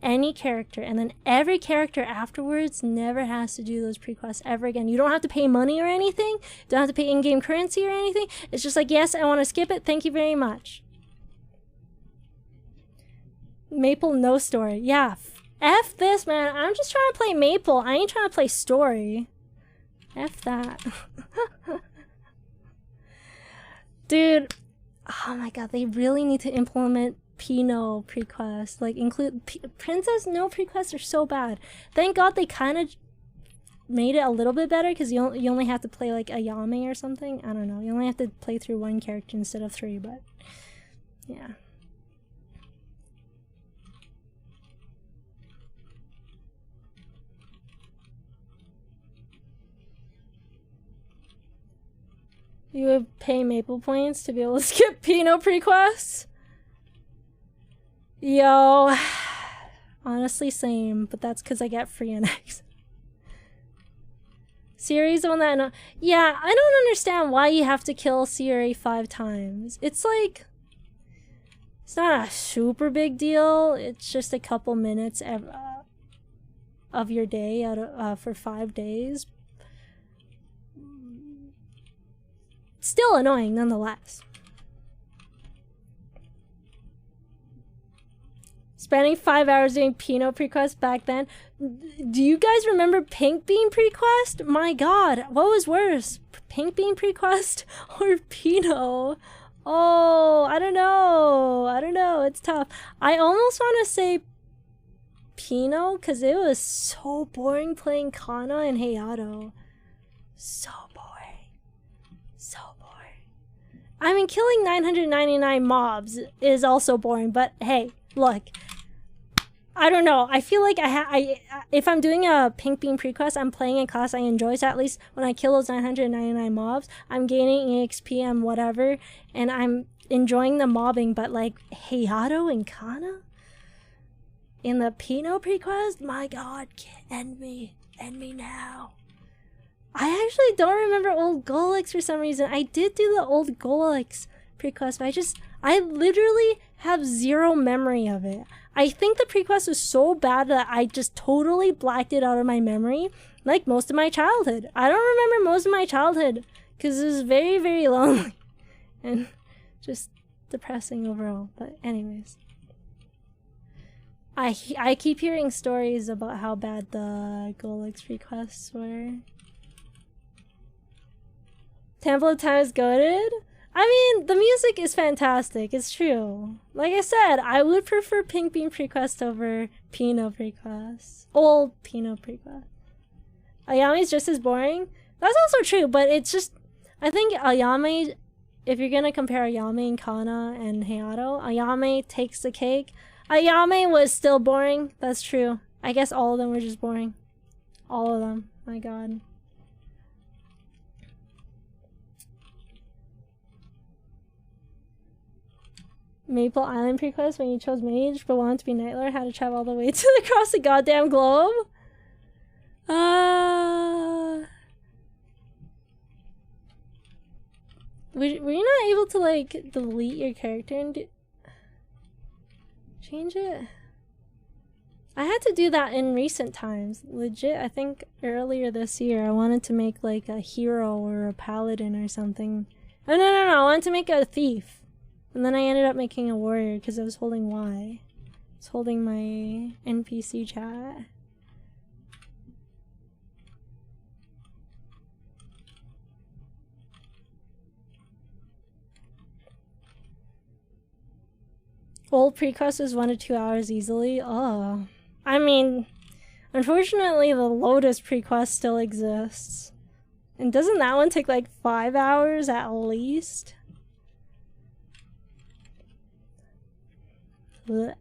any character, and then every character afterwards never has to do those pre-quests ever again. You don't have to pay money or anything. You don't have to pay in-game currency or anything. It's just like, yes, I want to skip it. Thank you very much. Maple no story. Yeah. F this, man. I'm just trying to play Maple. I ain't trying to play story. F that. Dude, oh my God, they really need to implement Pinot pre-quests. Like, include Princess no pre-quests are so bad. Thank God they kind of made it a little bit better because you only have to play like a Yame or something. I don't know. You only have to play through one character instead of 3, but yeah. You would pay Maple points to be able to skip Pinot pre-quests? Yo. Honestly, same, but that's because I get free NX. Siri's the one that I know. Yeah, I don't understand why you have to kill Siri 5 times. It's like... It's not a super big deal. It's just a couple minutes of your day for 5 days. Still annoying nonetheless. Spending 5 hours doing Pinot prequest back then. Do you guys remember Pink Bean prequest? My God, what was worse? Pink Bean prequest or Pinot? Oh, I don't know. It's tough. I almost want to say Pinot because it was so boring playing Kana and Hayato. So boring. I mean, killing 999 mobs is also boring, but hey, look. I don't know. I feel like if I'm doing a Pink Bean prequest, I'm playing a class I enjoy, so at least when I kill those 999 mobs, I'm gaining EXP and whatever, and I'm enjoying the mobbing, but like Hayato and Kana? In the Pinot prequest? My God, end me now. I actually don't remember old Golix for some reason. I did do the old Golix prequest, but I literally have zero memory of it. I think the prequest was so bad that I just totally blacked it out of my memory, like most of my childhood. I don't remember most of my childhood because it was very, very lonely and just depressing overall. But anyways, I keep hearing stories about how bad the Golix requests were. Temple of Time is goated? I mean, the music is fantastic. It's true. Like I said, I would prefer Pink Bean prequest over Pinot prequest. Old Pinot prequest. Ayame's just as boring. That's also true, but it's just... I think Ayame... If you're gonna compare Ayame and Kana and Hayato, Ayame takes the cake. Ayame was still boring. That's true. I guess all of them were just boring. All of them. My god. Maple Island prequest when you chose Mage but wanted to be Night Lord, had to travel all the way to across the goddamn globe? Were you not able to like delete your character and change it? I had to do that in recent times. Legit, I think earlier this year I wanted to make like a hero or a paladin or something. Oh no, I wanted to make a thief. And then I ended up making a warrior because I was holding Y. I was holding my NPC chat. Old prequest is 1 to 2 hours easily. Oh. I mean, unfortunately the Lotus prequest still exists. And doesn't that one take like 5 hours at least? Blech.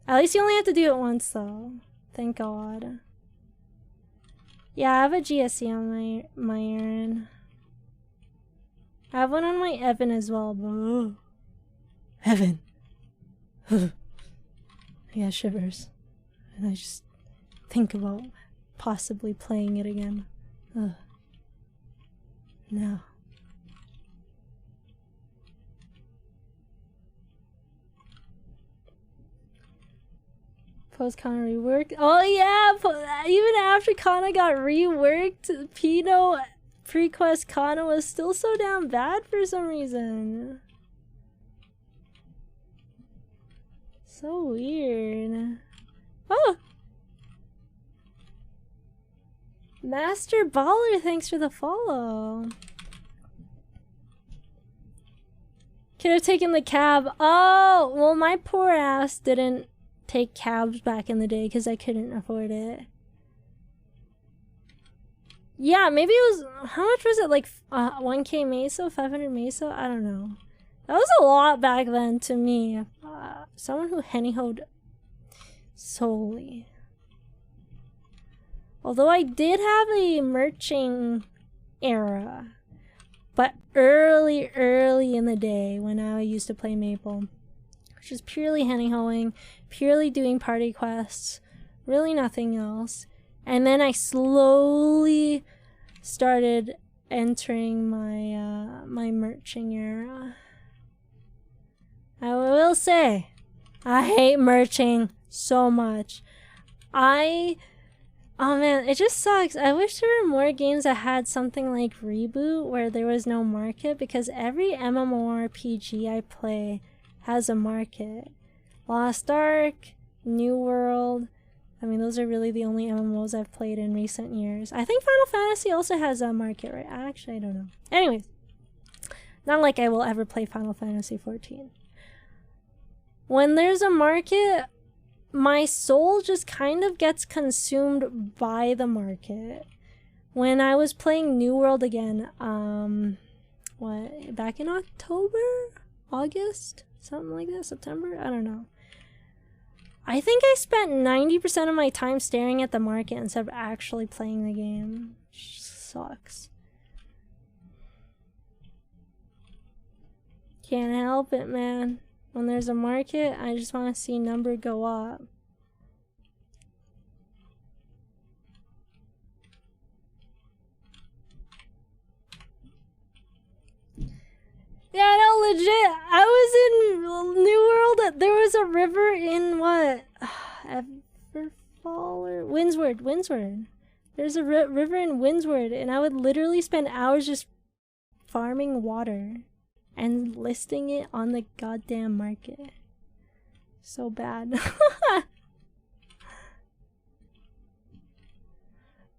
At least you only have to do it once though. Thank God. Yeah, I have a GSC on my Aran. I have one on my Evan as well, but Evan. I got shivers. And I just think about possibly playing it again. Ugh. No. Post Kana reworked. Oh yeah, even after Kana got reworked, Pinot prequest Kana was still so damn bad for some reason. So weird. Oh! Master Baller, thanks for the follow. Could have taken the cab. Oh, well my poor ass didn't take cabs back in the day because I couldn't afford it. Yeah, maybe it was, how much was it? Like 1k meso, 500 meso? I don't know. That was a lot back then to me. Someone who henny-hoed solely. Although I did have a merching era, but early in the day when I used to play Maple, which is purely henny-hoeing, purely doing party quests, really nothing else. And then I slowly started entering my my merching era. I will say, I hate merching so much. Oh man, it just sucks. I wish there were more games that had something like Reboot where there was no market, because every MMORPG I play has a market. Lost Ark, New World. I mean, those are really the only MMOs I've played in recent years. I think Final Fantasy also has a market, right? Actually, I don't know. Anyways, not like I will ever play Final Fantasy 14. When there's a market, my soul just kind of gets consumed by the market. When I was playing New World again, back in October? August? Something like that? September? I don't know. I think I spent 90% of my time staring at the market instead of actually playing the game. Which sucks. Can't help it, man. When there's a market, I just want to see number go up. Yeah, no, legit, I was in New World. There was a river in what? Everfall or Windsward. There's a river in Windsward, and I would literally spend hours just farming water and listing it on the goddamn market. So bad.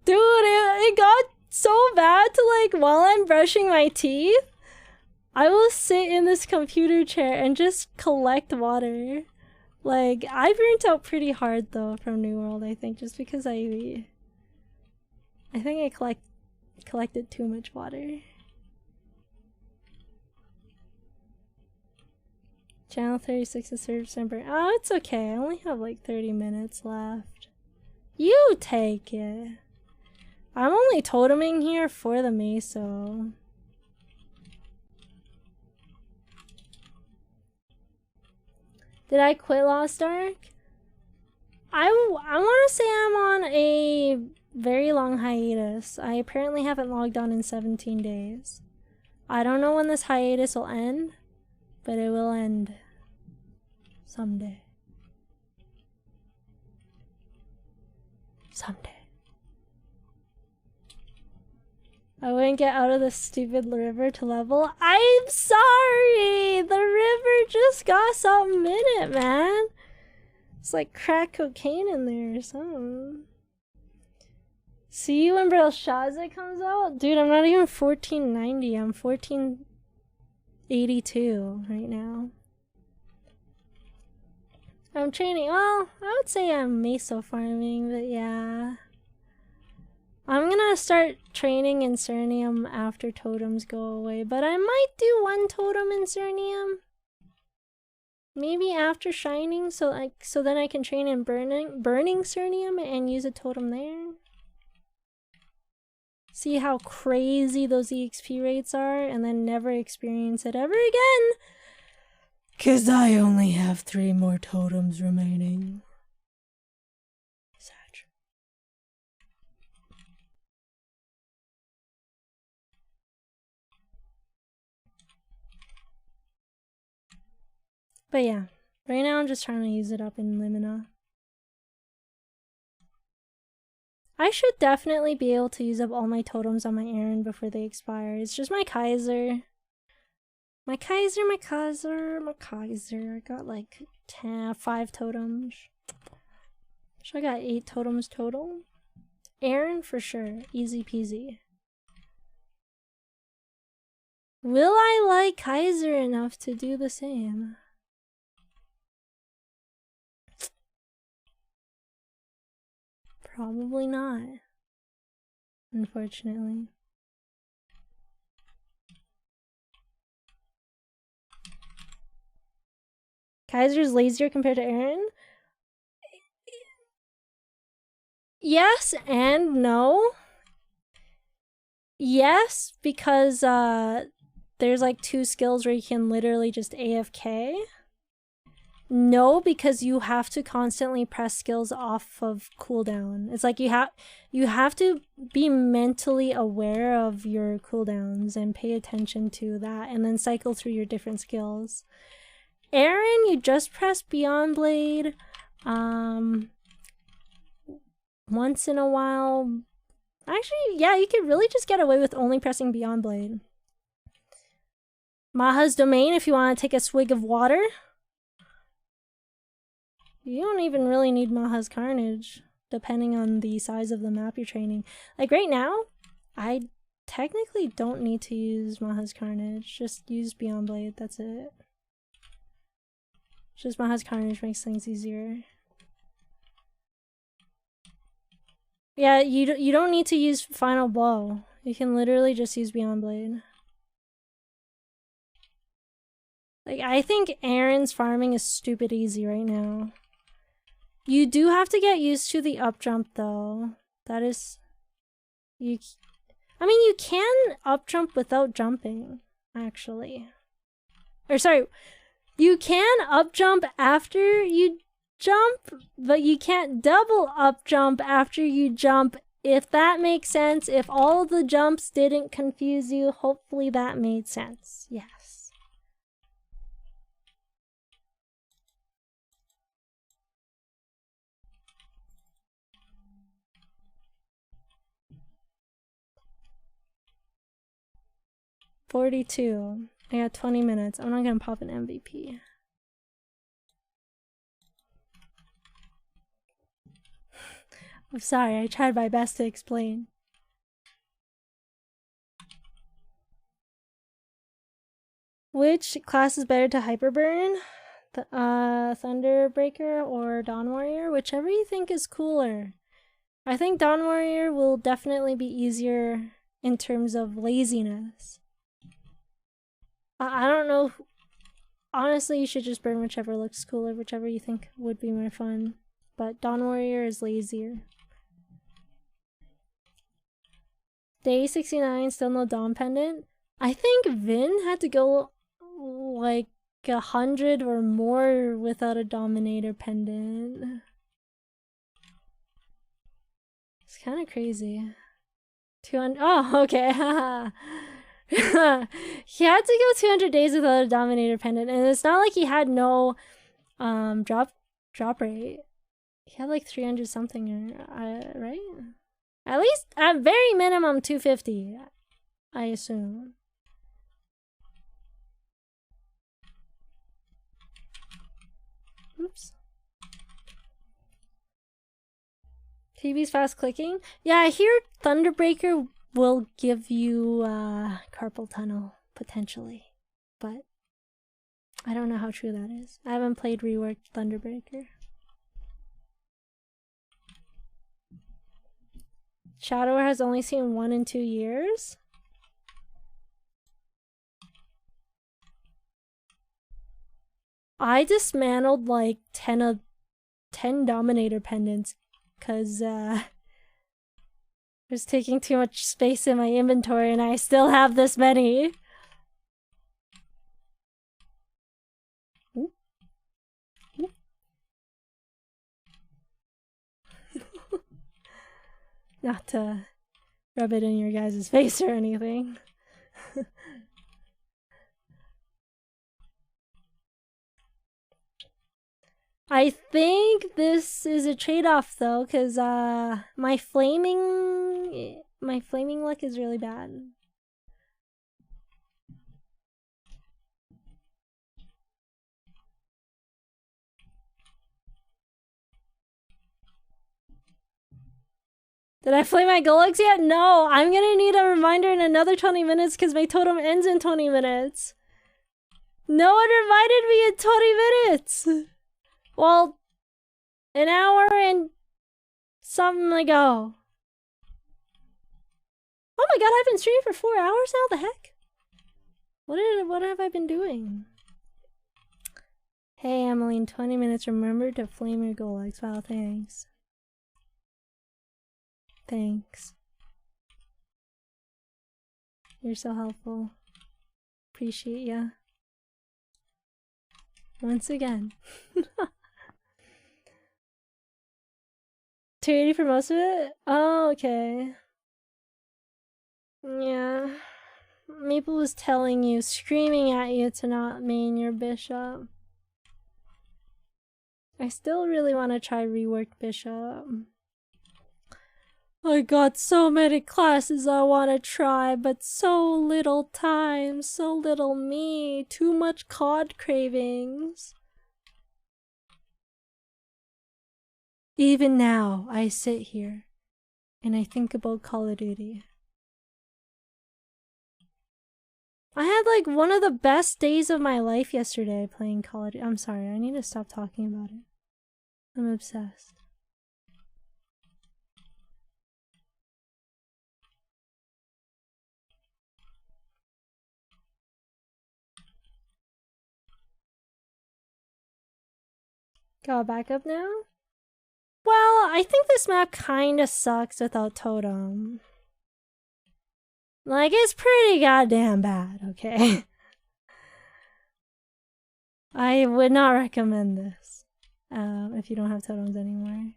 Dude, it got so bad to like while I'm brushing my teeth, I will sit in this computer chair and just collect water. Like, I burnt out pretty hard though from New World, I think, just because I think I collected too much water. Channel 36 is served December. Oh, it's okay. I only have like 30 minutes left. You take it. I'm only toteming here for the meso. Did I quit Lost Ark? I want to say I'm on a very long hiatus. I apparently haven't logged on in 17 days. I don't know when this hiatus will end, but it will end someday. Someday. I wouldn't get out of this stupid river to level. I'm sorry! The river just got something in it, man. It's like crack cocaine in there or something. See you when Belshazzar comes out? Dude, I'm not even 1490. I'm 1482 right now. I'm training. Well, I would say I'm meso farming, but yeah. I'm gonna start training in Cernium after totems go away, but I might do one totem in Cernium. Maybe after Shining, so then I can train in burning Cernium and use a totem there. See how crazy those EXP rates are, and then never experience it ever again. 'Cause I only have 3 more totems remaining. But yeah, right now I'm just trying to use it up in Limina. I should definitely be able to use up all my totems on my Aran before they expire. It's just my Kaiser. My Kaiser. I got like 5 totems. So I got 8 totems total. Aran for sure. Easy peasy. Will I like Kaiser enough to do the same? Probably not, unfortunately. Kaiser's lazier compared to Aran? Yes and no. Yes, because there's like 2 skills where you can literally just AFK. No, because you have to constantly press skills off of cooldown. It's like you have to be mentally aware of your cooldowns and pay attention to that, and then cycle through your different skills. Aran, you just press Beyond Blade once in a while. Actually, yeah, you could really just get away with only pressing Beyond Blade. Maha's Domain if you want to take a swig of water. You don't even really need Maha's Carnage, depending on the size of the map you're training. Like right now, I technically don't need to use Maha's Carnage. Just use Beyond Blade, that's it. Just Maha's Carnage makes things easier. Yeah, you don't need to use Final Blow. You can literally just use Beyond Blade. Like, I think Aran's farming is stupid easy right now. You do have to get used to the up jump though. That is... I mean, you can up jump without jumping, actually. Or sorry, you can up jump after you jump, but you can't double up jump after you jump, if that makes sense. If all the jumps didn't confuse you, hopefully that made sense. Yes. 42. I got 20 minutes. I'm not gonna pop an MVP. I'm sorry, I tried my best to explain. Which class is better to hyperburn? Thunderbreaker or Dawn Warrior? Whichever you think is cooler. I think Dawn Warrior will definitely be easier in terms of laziness. I don't know. Honestly, you should just burn whichever looks cooler, whichever you think would be more fun. But Dawn Warrior is lazier. Day 69, still no Dawn Pendant. I think Vin had to go like 100 or more without a Dominator Pendant. It's kind of crazy. 200. Oh, okay. He had to go 200 days without a Dominator Pendant, and it's not like he had no drop rate. He had like 300 something, right? At least, at very minimum, 250, I assume. Oops. PB's fast clicking? Yeah, I hear Thunderbreaker will give you carpal tunnel, potentially. But I don't know how true that is. I haven't played reworked Thunderbreaker. Shadow has only seen 1 in 2 years? I dismantled like 10 Dominator pendants because it was taking too much space in my inventory and I still have this many. Ooh. Ooh. Not to rub it in your guys' face or anything. I think this is a trade-off though, because my flaming luck is really bad. Did I flame my Golux yet? No, I'm gonna need a reminder in another 20 minutes because my totem ends in 20 minutes. No one reminded me in 20 minutes! Well, an hour and something ago. Oh my god, I've been streaming for 4 hours now? The heck? What have I been doing? Hey Emily, in 20 minutes remember to flame your Golux. Wow, thanks. Thanks. You're so helpful. Appreciate ya. Once again. 280 for most of it? Oh, okay. Yeah. Maple was telling you, screaming at you to not main your bishop. I still really want to try rework bishop. I got so many classes I want to try, but so little time, so little me, too much COD cravings. Even now, I sit here, and I think about Call of Duty. I had like one of the best days of my life yesterday playing Call of Duty. I'm sorry, I need to stop talking about it. I'm obsessed. Got backup now? Well, I think this map kinda sucks without Totem. Like, it's pretty goddamn bad, okay? I would not recommend this if you don't have Totems anymore.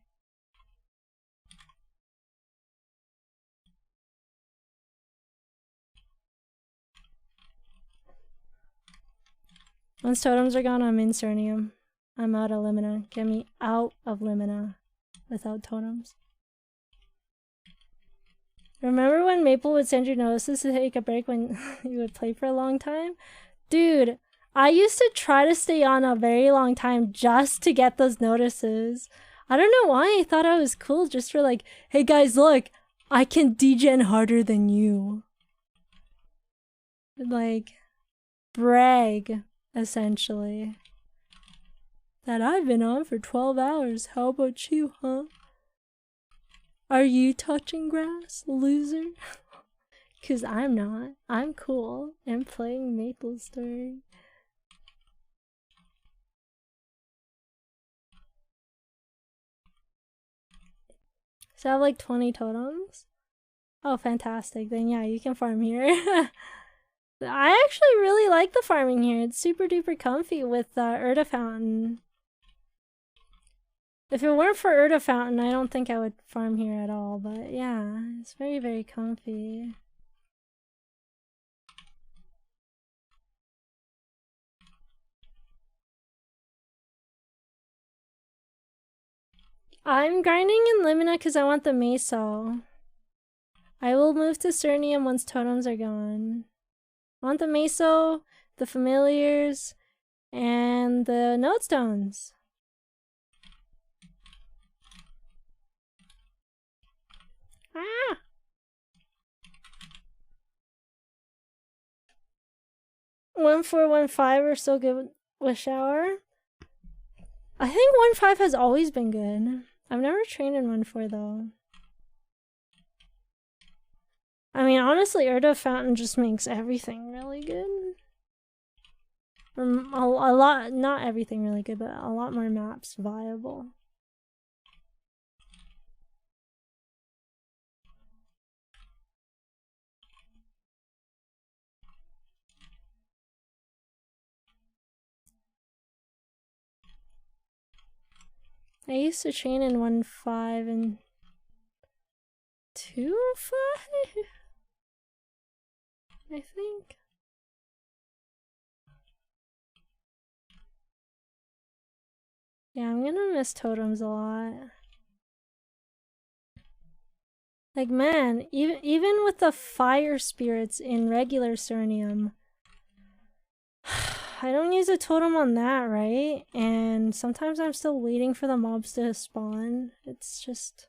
Once Totems are gone, I'm in Cernium. I'm out of Limina. Get me out of Limina without Totems. Remember when Maple would send you notices to take a break when you would play for a long time? Dude, I used to try to stay on a very long time just to get those notices. I don't know why I thought I was cool just for like, hey guys, look, I can degen harder than you. Like, brag, essentially. That I've been on for 12 hours. How about you, huh? Are you touching grass, loser? Cause I'm not. I'm cool. I'm playing MapleStory. So I have like 20 totems? Oh, fantastic. Then yeah, you can farm here. I actually really like the farming here. It's super duper comfy with Urda Fountain. If it weren't for Urda Fountain, I don't think I would farm here at all. But yeah, it's very, very comfy. I'm grinding in Limina because I want the Meso. I will move to Cernium once totems are gone. I want the Meso, the Familiars, and the Nodestones. Ah! 1415 are still good with shower. I think 1.5 has always been good. I've never trained in 1.4 though. I mean, honestly, Urda Fountain just makes everything really good. A lot, not everything really good, but a lot more maps viable. I used to train in 1.5 and 2.5, I think. Yeah, I'm gonna miss totems a lot. Like, man, even with the fire spirits in regular Cernium, I don't use a totem on that, right? And sometimes I'm still waiting for the mobs to spawn. It's just...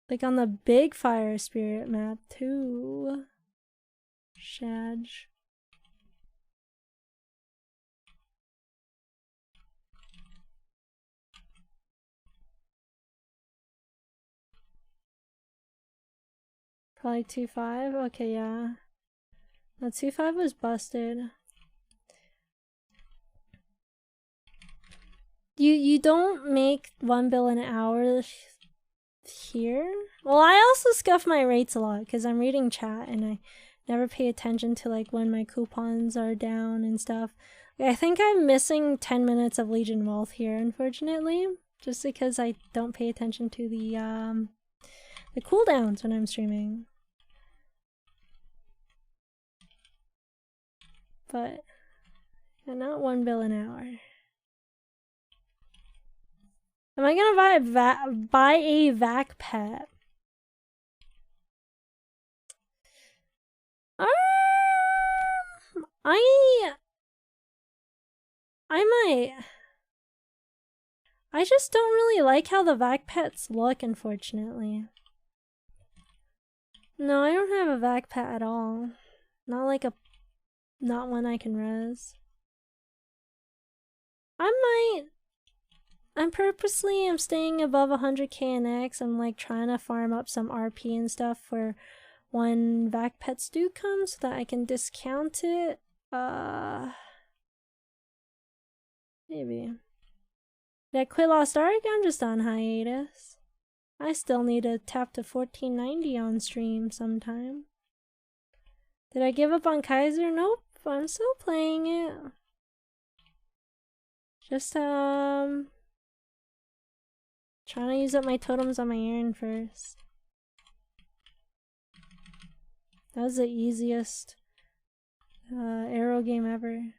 like on the big fire spirit map too. Shadge. Probably 2.5? Okay, yeah. No, 2.5 was busted. You don't make 1 bill an hour here? Well, I also scuff my rates a lot because I'm reading chat and I never pay attention to like when my coupons are down and stuff. I think I'm missing 10 minutes of Legion Wealth here, unfortunately, just because I don't pay attention to the cooldowns when I'm streaming. But yeah, not 1 bill an hour. Am I gonna buy a vac pet? I might. I just don't really like how the vac pets look, unfortunately. No, I don't have a vac pet at all. Not one I can res. I'm purposely staying above 100k in X. I'm like trying to farm up some RP and stuff for when vac pets do come so that I can discount it. Maybe. Did I quit Lost Ark? I'm just on hiatus. I still need to tap to 1490 on stream sometime. Did I give up on Kaiser? Nope. I'm still playing it. Just trying to use up my totems on my Aran first. That was the easiest arrow game ever.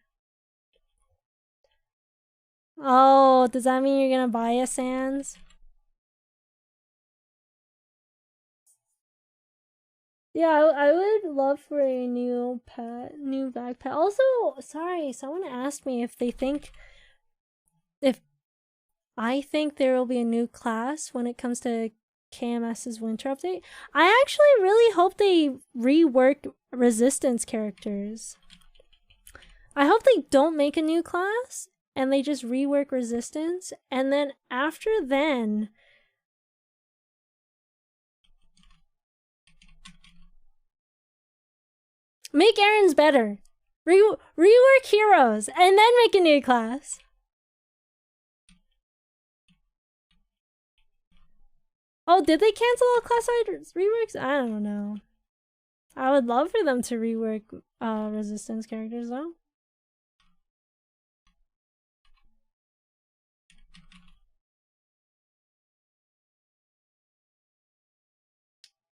Oh, does that mean you're gonna buy a Sans? Yeah, I would love for a new backpack. Also, sorry, someone asked me if I think there will be a new class when it comes to KMS's winter update. I actually really hope they rework resistance characters. I hope they don't make a new class and they just rework resistance, and then after then make Aran's better. Rework heroes and then make a new class. Oh, did they cancel all class-wide reworks? I don't know. I would love for them to rework resistance characters though.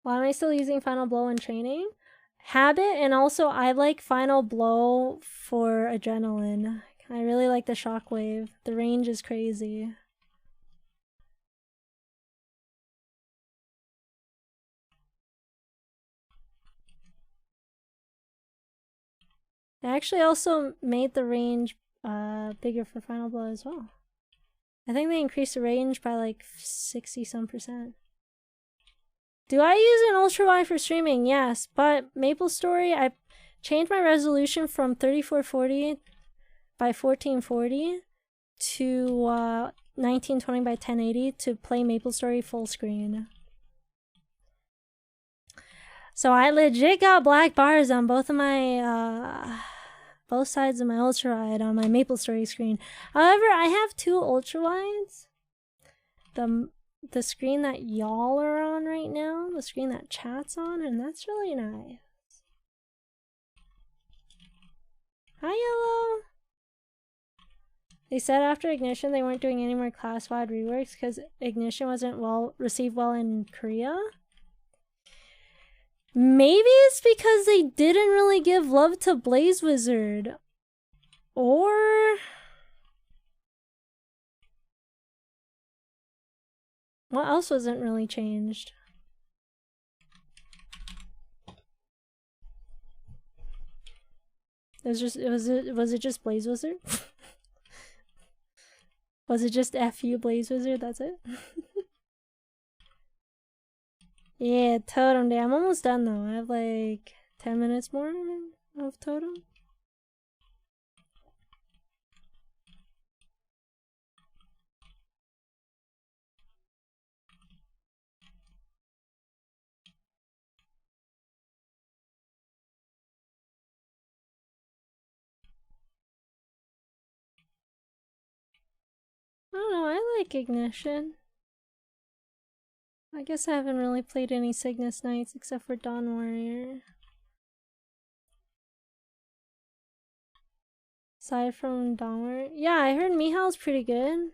Why am I still using Final Blow in training? Habit, and also I like Final Blow for adrenaline. I really like the shockwave. The range is crazy. They actually also made the range bigger for Final Blow as well. I think they increased the range by like 60-some%. Do I use an ultra wide for streaming? Yes, but MapleStory, I changed my resolution from 3440 by 1440 to 1920 by 1080 to play MapleStory full screen. So I legit got black bars on both of my both sides of my ultra wide on my MapleStory screen. However, I have two ultra wides. The screen that y'all are on right now, the screen that chat's on, and that's really nice. Hi, Yellow. They said after Ignition they weren't doing any more class-wide reworks because Ignition wasn't received well in Korea. Maybe it's because they didn't really give love to Blaze Wizard. Or what else wasn't really changed? Was it just Blaze Wizard? Was it just FU Blaze Wizard? That's it? Yeah, Totem Day. I'm almost done though. I have like 10 minutes more of Totem. I don't know, I like Ignition. I guess I haven't really played any Cygnus Knights except for Dawn Warrior. Aside from Dawn Warrior. Yeah, I heard Mihal's pretty good.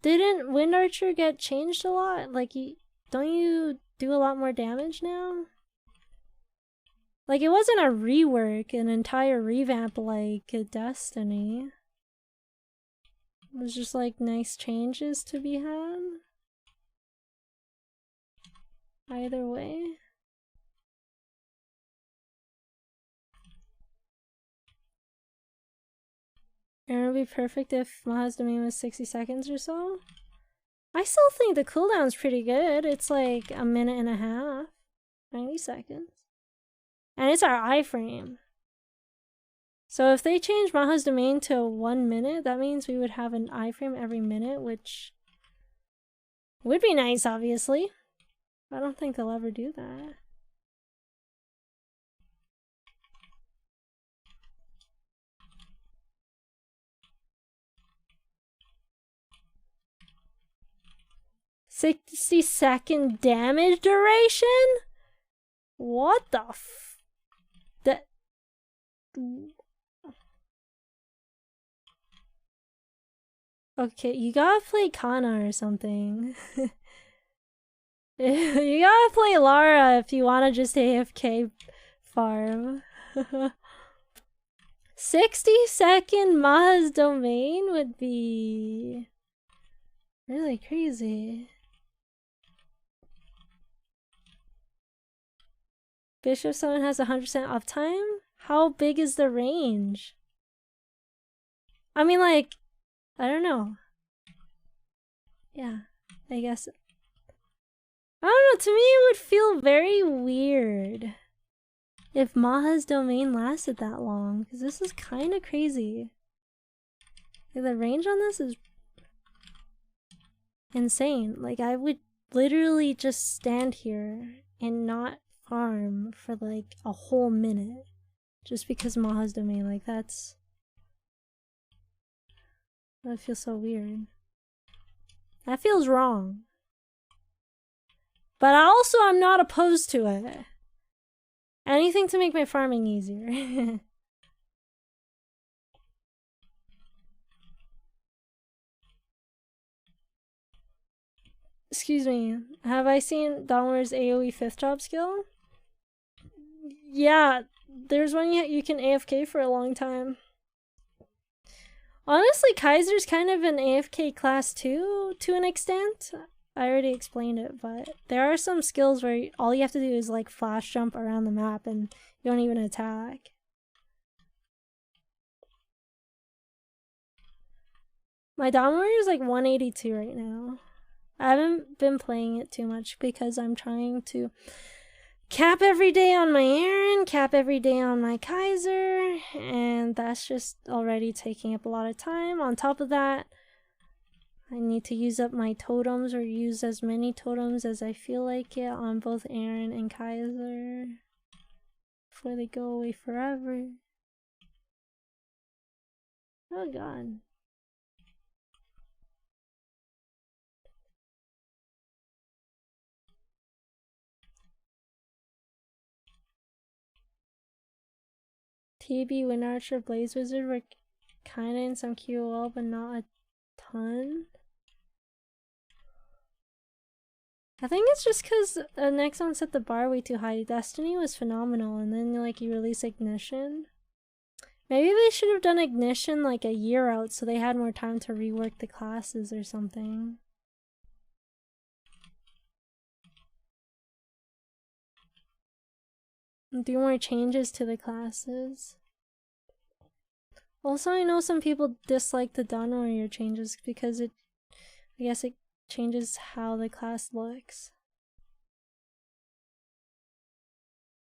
Didn't Wind Archer get changed a lot? Like, don't you do a lot more damage now? Like, it wasn't a rework, an entire revamp like Destiny. It was just like nice changes to be had. Either way. It would be perfect if Maha's domain was 60 seconds or so. I still think the cooldown's pretty good. It's like a minute and a half. 90 seconds. And it's our iframe. So if they change Maha's domain to 1 minute, that means we would have an iframe every minute, which would be nice, obviously. I don't think they'll ever do that. "60-second damage duration? What the f... That... Okay, you gotta play Kana or something. You gotta play Lara if you wanna just AFK farm. 60-second Ma's domain would be really crazy. Bishop Summon has 100% uptime? How big is the range? I mean, like, I don't know. Yeah, I guess. I don't know, to me it would feel very weird if Maha's domain lasted that long, because this is kind of crazy. Like, the range on this is insane. Like, I would literally just stand here and not farm for like a whole minute just because Maha's domain. Like, that feels so weird. That feels wrong. But also, I'm not opposed to it. Anything to make my farming easier. Excuse me, have I seen Dawnware's AoE 5th job skill? Yeah, there's one you can AFK for a long time. Honestly, Kaiser's kind of an AFK class too, to an extent. I already explained it, but there are some skills where all you have to do is like flash jump around the map and you don't even attack. My Dawn Warrior is like 182 right now. I haven't been playing it too much because I'm trying to cap every day on my Aran, cap every day on my Kaiser, and that's just already taking up a lot of time. On top of that, I need to use up my totems or use as many totems as I feel like it on both Aran and Kaiser before they go away forever. Oh god. TB, Wind Archer, Blaze Wizard were kinda in some QOL, but not a ton. I think it's just because Nexon set the bar way too high. Destiny was phenomenal, and then like you release Ignition. Maybe they should have done Ignition like a year out so they had more time to rework the classes or something. Do more changes to the classes. Also, I know some people dislike the Dawn Warrior changes because I guess it changes how the class looks.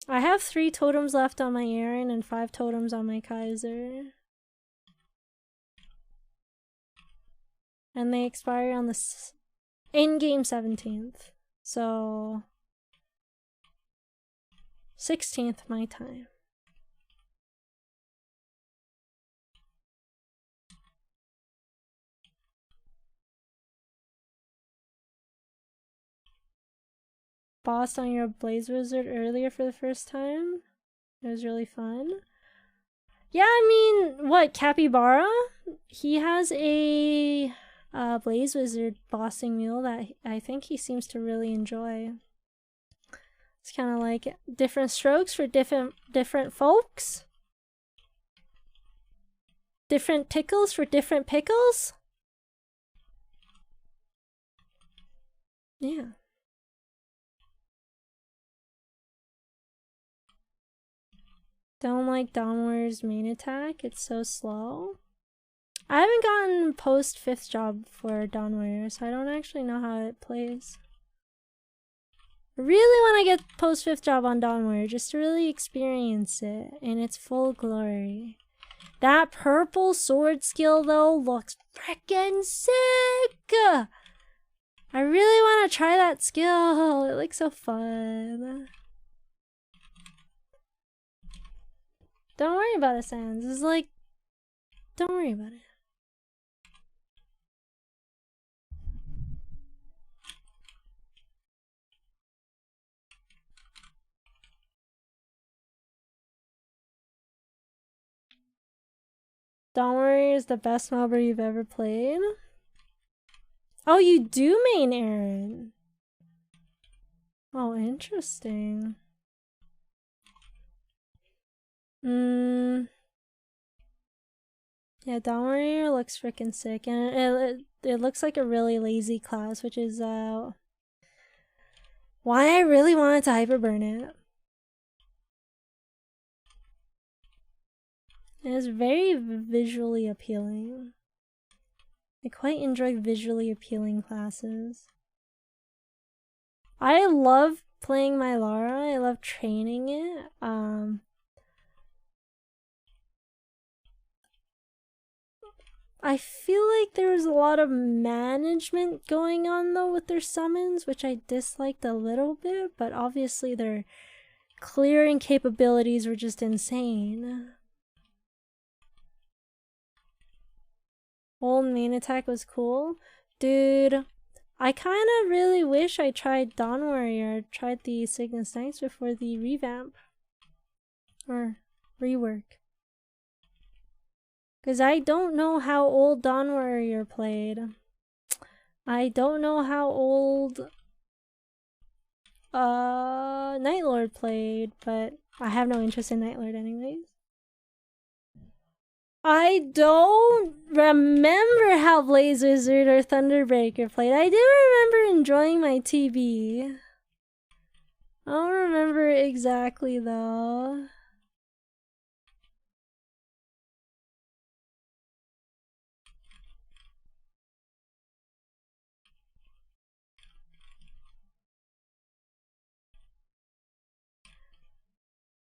I have 3 totems left on my Aran and 5 totems on my Kaiser. And they expire on the in-game 17th. So 16th my time. Boss on your Blaze Wizard earlier for the first time. It was really fun. Yeah, I mean, what, Capybara? He has a Blaze Wizard bossing mule that I think he seems to really enjoy. It's kind of like different strokes for different folks. Different tickles for different pickles. Yeah. Don't like Dawn Warrior's main attack. It's so slow. I haven't gotten post 5th job for Dawn Warrior, so I don't actually know how it plays. I really want to get post 5th job on Dawn Warrior just to really experience it in its full glory. That purple sword skill though looks freaking sick! I really want to try that skill. It looks so fun. Don't worry about it, Sans. It's like, don't worry about it. Dawn Warrior is the best mobber you've ever played? Oh, you do main Aran. Oh, interesting. Yeah, Dawn Warrior looks freaking sick, and it looks like a really lazy class, which is why I really wanted to hyperburn it. It is very visually appealing. I quite enjoy visually appealing classes. I love playing my Lara. I love training it. I feel like there was a lot of management going on though with their summons, which I disliked a little bit, but obviously their clearing capabilities were just insane. Old main attack was cool. Dude, I kind of really wish I tried Dawn Warrior, tried the Cygnus Knights before the revamp. Or rework. Because I don't know how old Dawn Warrior played. I don't know how old Night Lord played, but I have no interest in Night Lord anyways. I don't remember how Blaze Wizard or Thunderbreaker played. I do remember enjoying my TB. I don't remember exactly though.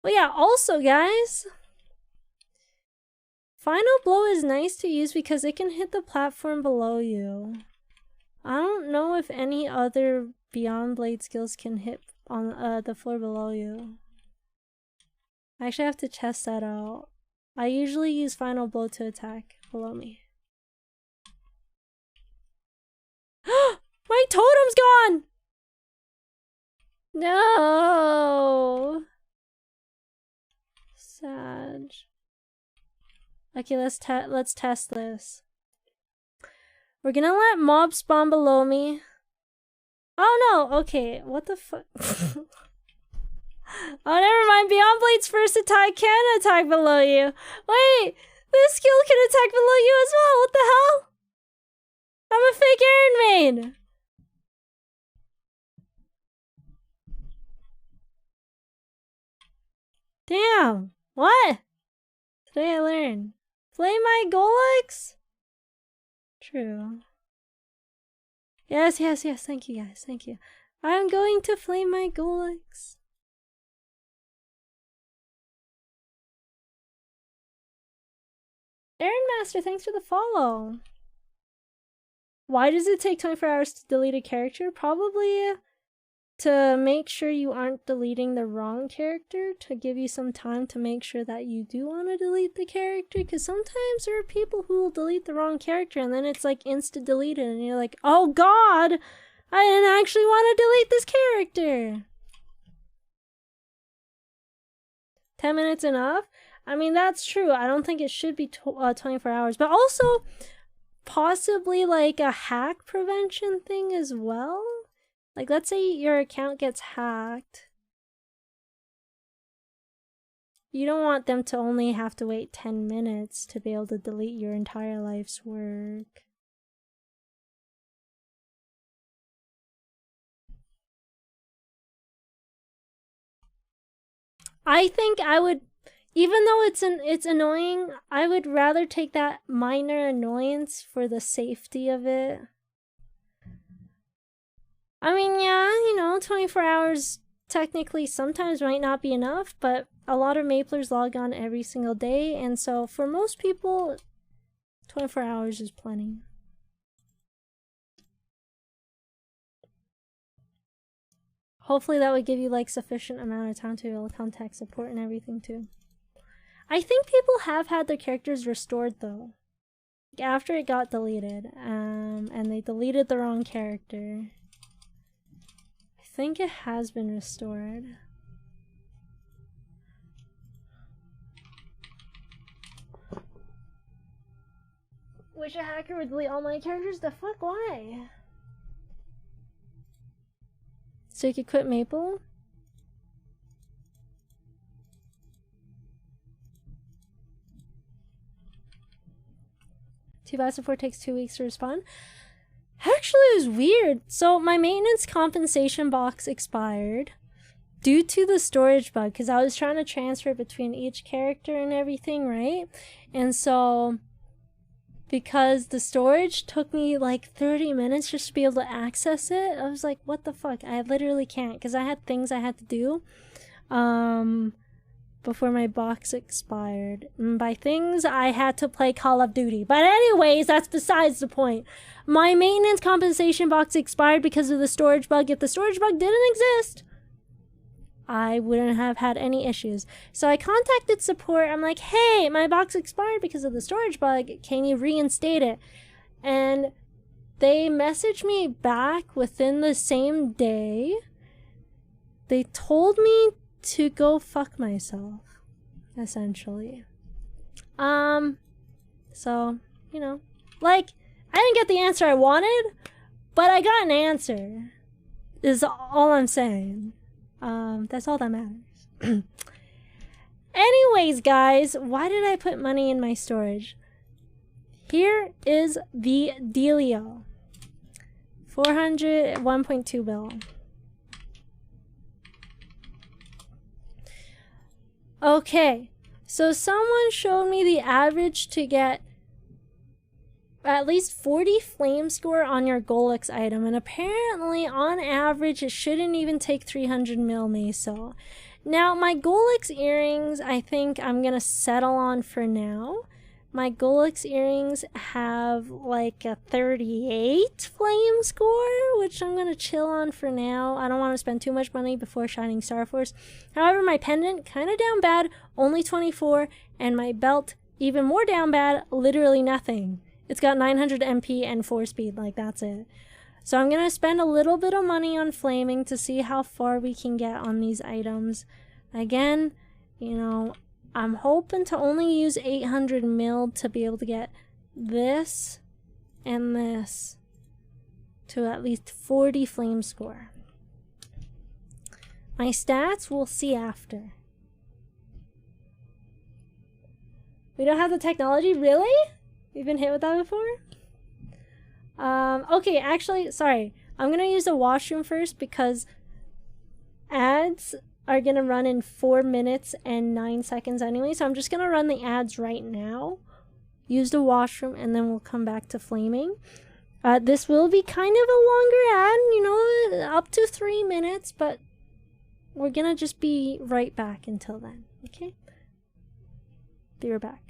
But yeah, also guys, Final Blow is nice to use because it can hit the platform below you. I don't know if any other Beyond Blade skills can hit on the floor below you. I actually have to test that out. I usually use Final Blow to attack below me. My totem's gone! No! Sad. Okay, let's test this. We're gonna let mobs spawn below me. Oh no, okay, what the fuck? Oh, never mind. Beyond Blade's first attack can attack below you. Wait, this skill can attack below you as well. What the hell? I'm a fake Aran main. Damn. What? Today I learned. Play my Golix? True. Yes, yes, yes. Thank you, guys. Thank you. I'm going to flame my Golix. Aaron Master, thanks for the follow. Why does it take 24 hours to delete a character? Probably to make sure you aren't deleting the wrong character, to give you some time to make sure that you do want to delete the character, because sometimes there are people who will delete the wrong character and then it's like insta deleted and you're like, oh god, I didn't actually want to delete this character. 10 minutes enough? I mean, that's true. I don't think it should be 24 hours, but also possibly like a hack prevention thing as well. Like, let's say your account gets hacked. You don't want them to only have to wait 10 minutes to be able to delete your entire life's work. I think I would, even though it's annoying, I would rather take that minor annoyance for the safety of it. I mean, yeah, you know, 24 hours technically sometimes might not be enough, but a lot of Maplers log on every single day, and so for most people, 24 hours is plenty. Hopefully that would give you like sufficient amount of time to be able to contact support and everything too. I think people have had their characters restored though. Like, after it got deleted, and they deleted the wrong character. I think it has been restored. Wish a hacker would delete all my characters? The fuck, why? So you could quit Maple? 2 support takes 2 weeks to respond. Actually, it was weird. So my maintenance compensation box expired due to the storage bug, because I was trying to transfer between each character and everything, right? And so because the storage took me like 30 minutes just to be able to access it, I was like, what the fuck? I literally can't, because I had things I had to do before my box expired. And by things, I had to play Call of Duty. But anyways, that's besides the point. My maintenance compensation box expired because of the storage bug. If the storage bug didn't exist, I wouldn't have had any issues. So I contacted support. I'm like, hey, my box expired because of the storage bug. Can you reinstate it? And they messaged me back within the same day. They told me to go fuck myself, essentially. So, you know, like, I didn't get the answer I wanted, but I got an answer, is all I'm saying. That's all that matters. Anyways, guys, why did I put money in my storage? Here is the dealio. 1.2 bill. Okay, so someone showed me the average to get at least 40 flame score on your Golix item, and apparently on average it shouldn't even take 300 mil meso. Now my Golix earrings, I think I'm gonna settle on for now. My Golix earrings have like a 38 flame score, which I'm gonna chill on for now. I don't want to spend too much money before Shining Star Force. However, my pendant, kind of down bad, only 24, and my belt, even more down bad, literally nothing. It's got 900 MP and 4 speed, like that's it. So I'm gonna spend a little bit of money on flaming to see how far we can get on these items. Again, you know, I'm hoping to only use 800 mil to be able to get this and this to at least 40 flame score. My stats we'll see after. We don't have the technology? Really? You've been hit with that before? Okay, actually, sorry. I'm gonna use the washroom first because ads are gonna run in 4 minutes and 9 seconds anyway. So I'm just gonna run the ads right now, use the washroom, and then we'll come back to flaming. This will be kind of a longer ad, you know, up to 3 minutes, but we're gonna just be right back until then, okay? Be right back.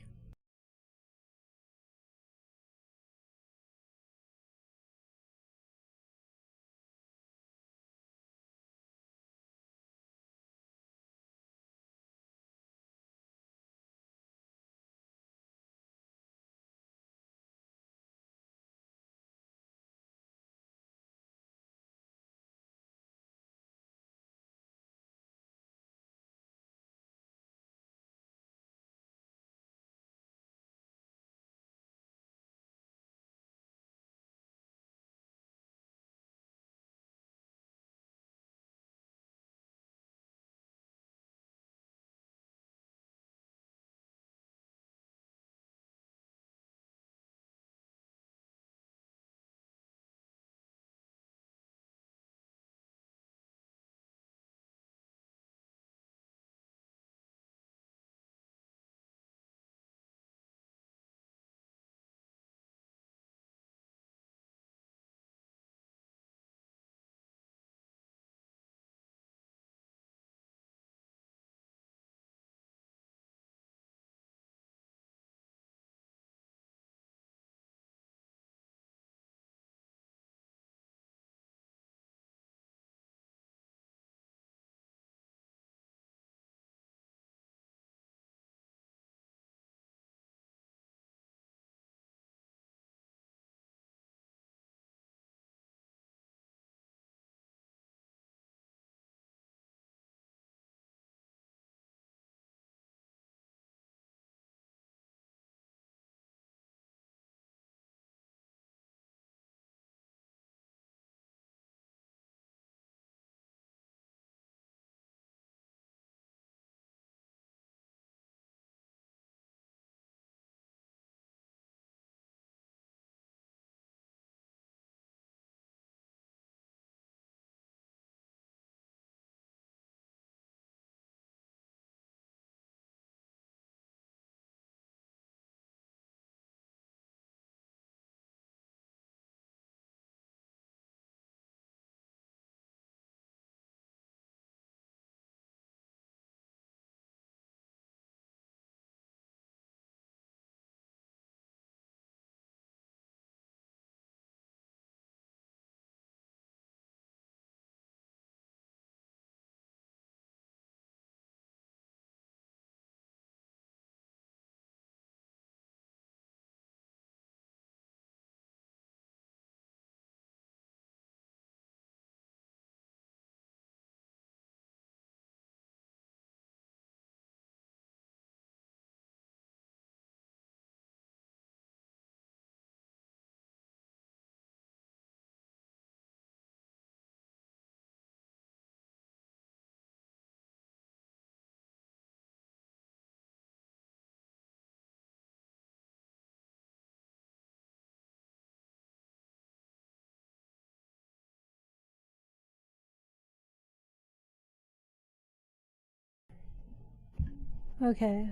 Okay.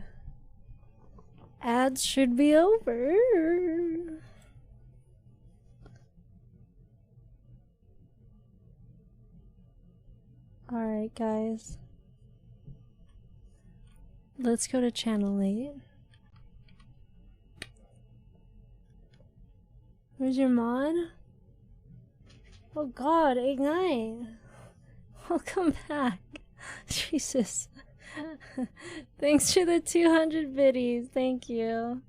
Ads should be over. Alright, guys. Let's go to channel 8. Where's your mod? Oh god, Ignite! Welcome back. Jesus. Thanks for the 200 biddies. Thank you.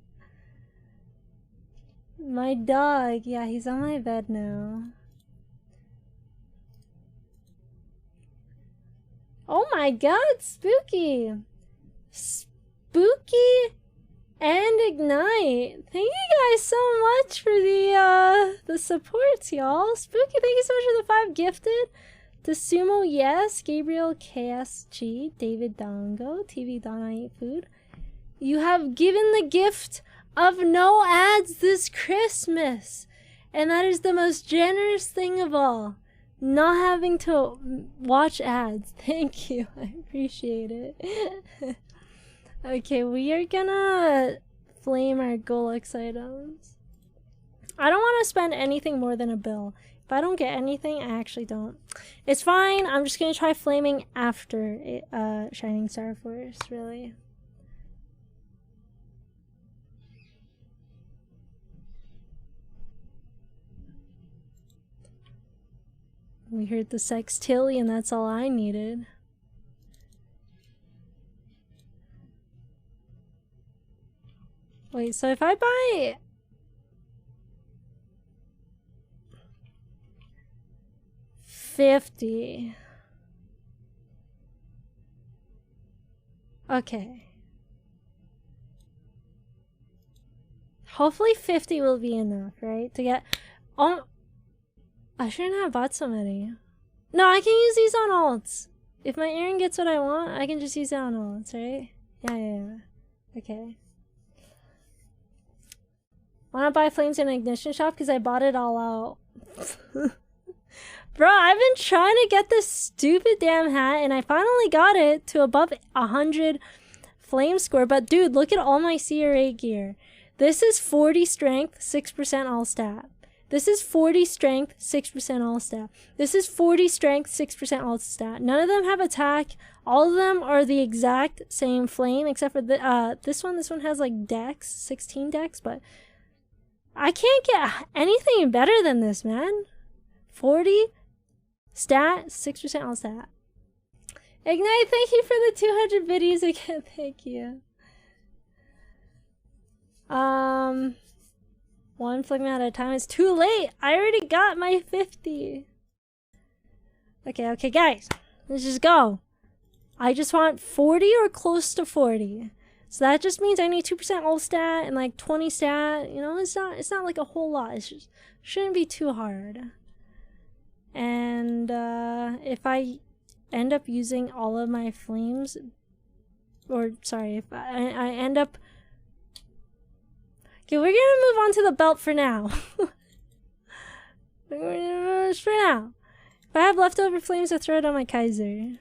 My dog. Yeah, he's on my bed now. Oh my god, spooky! Spooky and Ignite. Thank you guys so much for the supports, y'all. Spooky, thank you so much for the 5 gifted. The Sumo, yes. Gabriel KSG, David Dongo, TV Don I Eat Food. You have given the gift of no ads this Christmas. And that is the most generous thing of all. Not having to watch ads. Thank you. I appreciate it. Okay, we are gonna flame our Golux items. I don't want to spend anything more than a bill. If I don't get anything, I actually don't. It's fine. I'm just gonna try flaming after Shining Star Force, really. We heard the sextillion, that's all I needed. Wait, so if I buy... $50. Okay. Hopefully 50 will be enough, right? To get... Oh, I shouldn't have bought so many. No, I can use these on alts. If my Aran gets what I want, I can just use it on alts, right? Yeah. Okay. Wanna buy flames in an ignition shop? Because I bought it all out. Bro, I've been trying to get this stupid damn hat, and I finally got it to above 100 flame score. But dude, look at all my CRA gear. This is 40 strength, 6% all stat. This is 40 strength, 6% all stat. This is 40 strength, 6% all stat. None of them have attack. All of them are the exact same flame, except for this one. This one has like dex, 16 dex, but I can't get anything better than this, man. 40 stat, 6% all stat. Ignite, thank you for the 200 biddies again. Thank you. One flame at a time. It's too late. I already got my 50. Okay, guys. Let's just go. I just want 40 or close to 40. So that just means I need 2% all stat and like 20 stat. You know, it's not like a whole lot. It just shouldn't be too hard. And if I end up using all of my flames, or sorry, if I end up... Okay, we're gonna move on to the belt for now. For now. If I have leftover flames, I throw it on my Kaiser.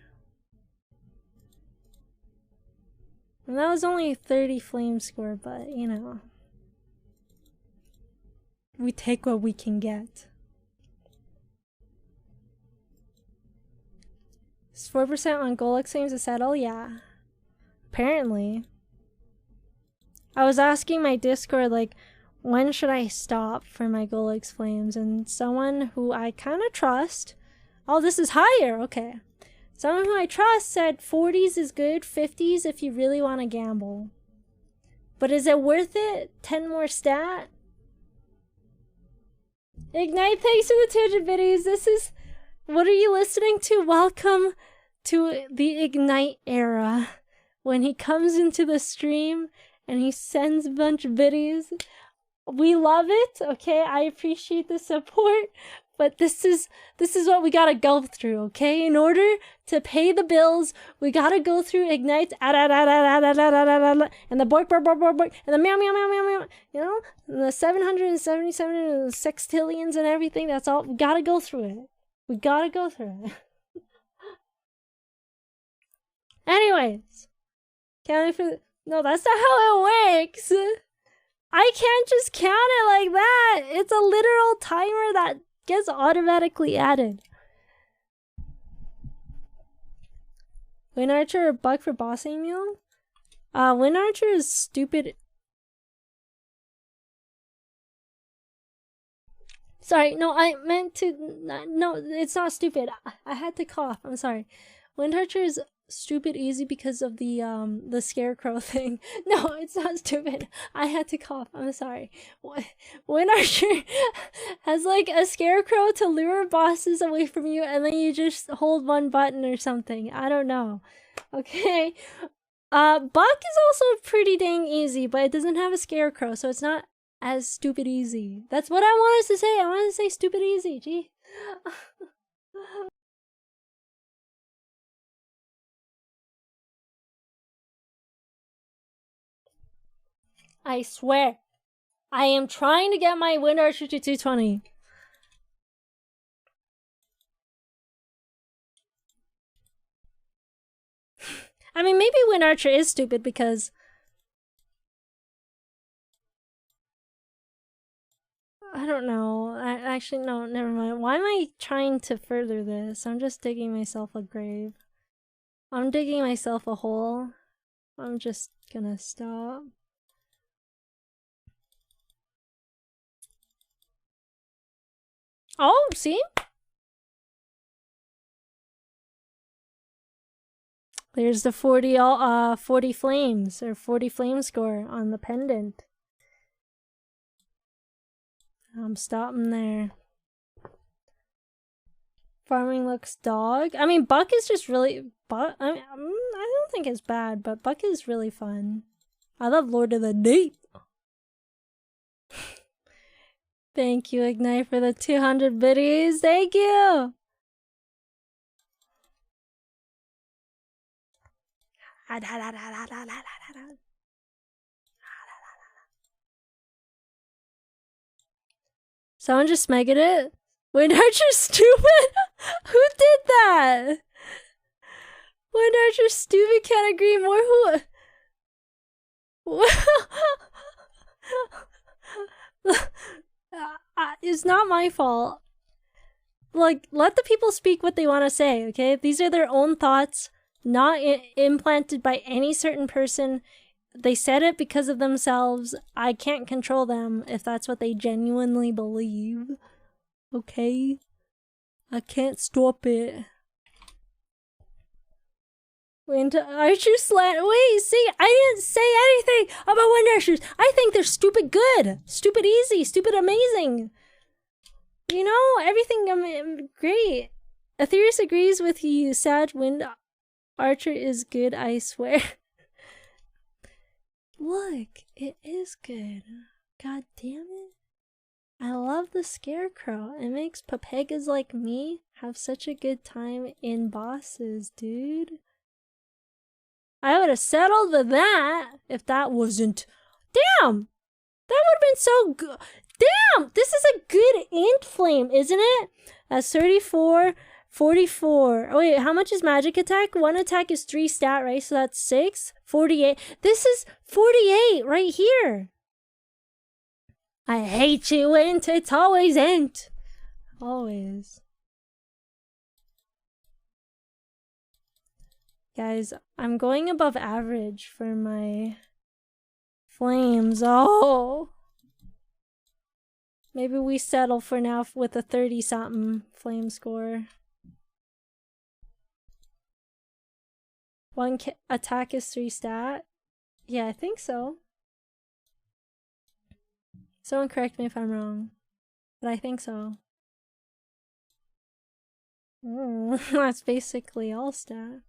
And that was only 30 flame score, but you know. We take what we can get. Is 4% on Golux flames to settle? Yeah. Apparently. I was asking my Discord, like, when should I stop for my Golux flames? And someone who I kind of trust... Oh, this is higher! Okay. Someone who I trust said 40s is good, 50s if you really want to gamble. But is it worth it? 10 more stat? Ignite, thanks for the 200 biddies. This is... What are you listening to? Welcome to the Ignite era. When he comes into the stream... and he sends a bunch of biddies. We love it, okay? I appreciate the support, but this is what we gotta go through, okay? In order to pay the bills, we gotta go through Ignite, and the bork, and the meow, you know? And the 777 and the sextillions and everything, that's all. We gotta go through it. We gotta go through it. Anyways. Counting for no, that's not how it works. I can't just count it like that. It's a literal timer that gets automatically added. Wind Archer or Buck for bossing mule? Wind Archer is stupid. Sorry, no, I meant to. No, it's not stupid. I had to cough. I'm sorry. Wind Archer is stupid easy because of the scarecrow thing. No, it's not stupid. I had to cough. I'm sorry. Wind Archer has like a scarecrow to lure bosses away from you, and then you just hold one button or something. I don't know. Okay. Buck is also pretty dang easy, but it doesn't have a scarecrow, so it's not as stupid easy. That's what I wanted to say. I wanted to say stupid easy. Gee. I swear, I am trying to get my Wind Archer to 220. I mean, maybe Wind Archer is stupid because I don't know. Actually, no, never mind. Why am I trying to further this? I'm just digging myself a grave. I'm digging myself a hole. I'm just gonna stop. Oh, see? There's the 40 flames, or 40 flame score on the pendant. I'm stopping there. Farming looks dog. I mean, Buck is just really... I don't think it's bad, but Buck is really fun. I love Lord of the Deep. Thank you, Ignite, for the 200 biddies. Thank you! Someone just megged it? Wind Archer's stupid? Who did that? Wind Archer's stupid, can't agree more. Who? It's not my fault. Like, let the people speak what they want to say, okay? These are their own thoughts, not implanted by any certain person. They said it because of themselves. I can't control them if that's what they genuinely believe. Okay? I can't stop it. Wind Archer slant. Wait, see, I didn't say anything about Wind Archers. I think they're stupid good, stupid easy, stupid amazing. You know, everything great. Athyris agrees with you. Sad Wind Archer is good, I swear. Look, it is good. God damn it. I love the scarecrow. It makes papegas like me have such a good time in bosses, dude. I would have settled with that if that wasn't... Damn! That would have been so good. Damn! This is a good int flame, isn't it? That's 34, 44. Oh wait, how much is magic attack? One attack is 3 stat, right? So that's 6, 48. This is 48 right here. I hate you, int. It's always int. Always. Guys, I'm going above average for my flames. Oh. Maybe we settle for now with a 30-something flame score. One attack is 3 stat. Yeah, I think so. Someone correct me if I'm wrong. But I think so. That's basically all stat.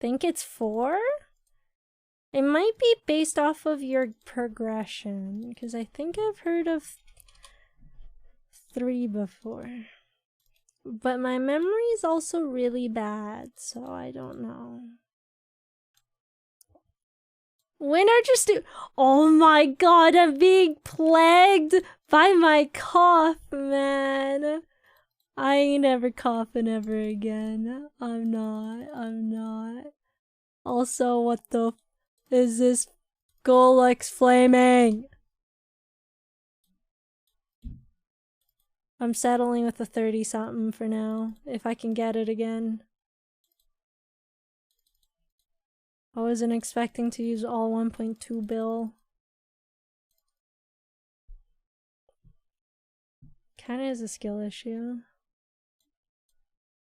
Think it's 4? It might be based off of your progression, because I think I've heard of 3 before. But my memory is also really bad, so I don't know. Wind Archer oh my god, I'm being plagued by my cough, man. I ain't never coughing ever again. I'm not. Also, what the is this Golux flaming? I'm settling with a 30 something for now, if I can get it again. I wasn't expecting to use all 1.2 bill. Kinda is a skill issue.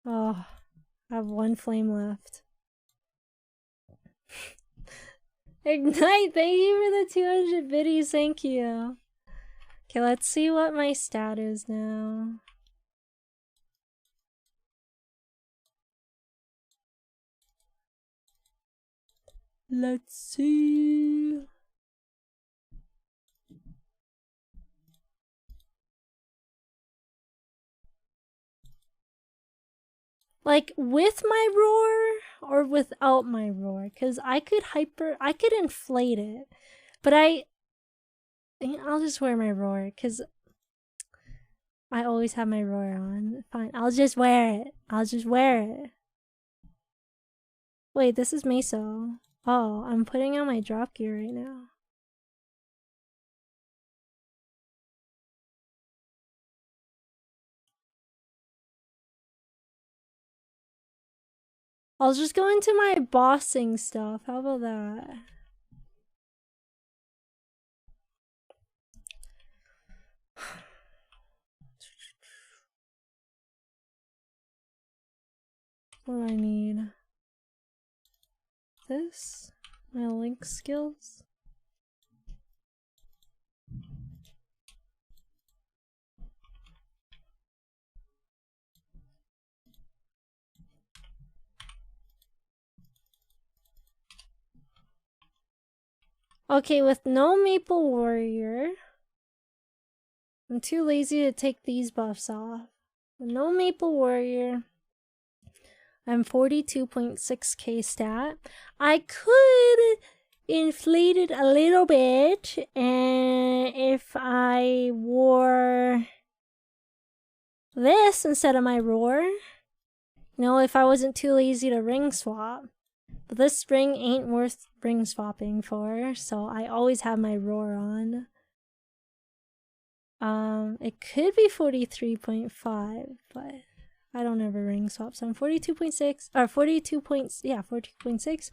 Oh, I have one flame left. Ignite, thank you for the 200 biddies, thank you. Okay, let's see what my stat is now. Let's see. Like with my roar or without my roar? Because I could inflate it, but I'll just wear my roar because I always have my roar on. Fine, I'll just wear it. Wait, this is Meso. Oh, I'm putting on my drop gear right now. I'll just go into my bossing stuff. How about that? What do I need? This? My link skills? Okay, with no Maple Warrior, I'm too lazy to take these buffs off. With no Maple Warrior, I'm 42.6k stat. I could inflate it a little bit, and if I wore this instead of my roar, you know, if I wasn't too lazy to ring swap. But this ring ain't worth ring swapping for, so I always have my roar on. It could be 43.5, but I don't ever ring swap, so I'm 42.6, or 42.6.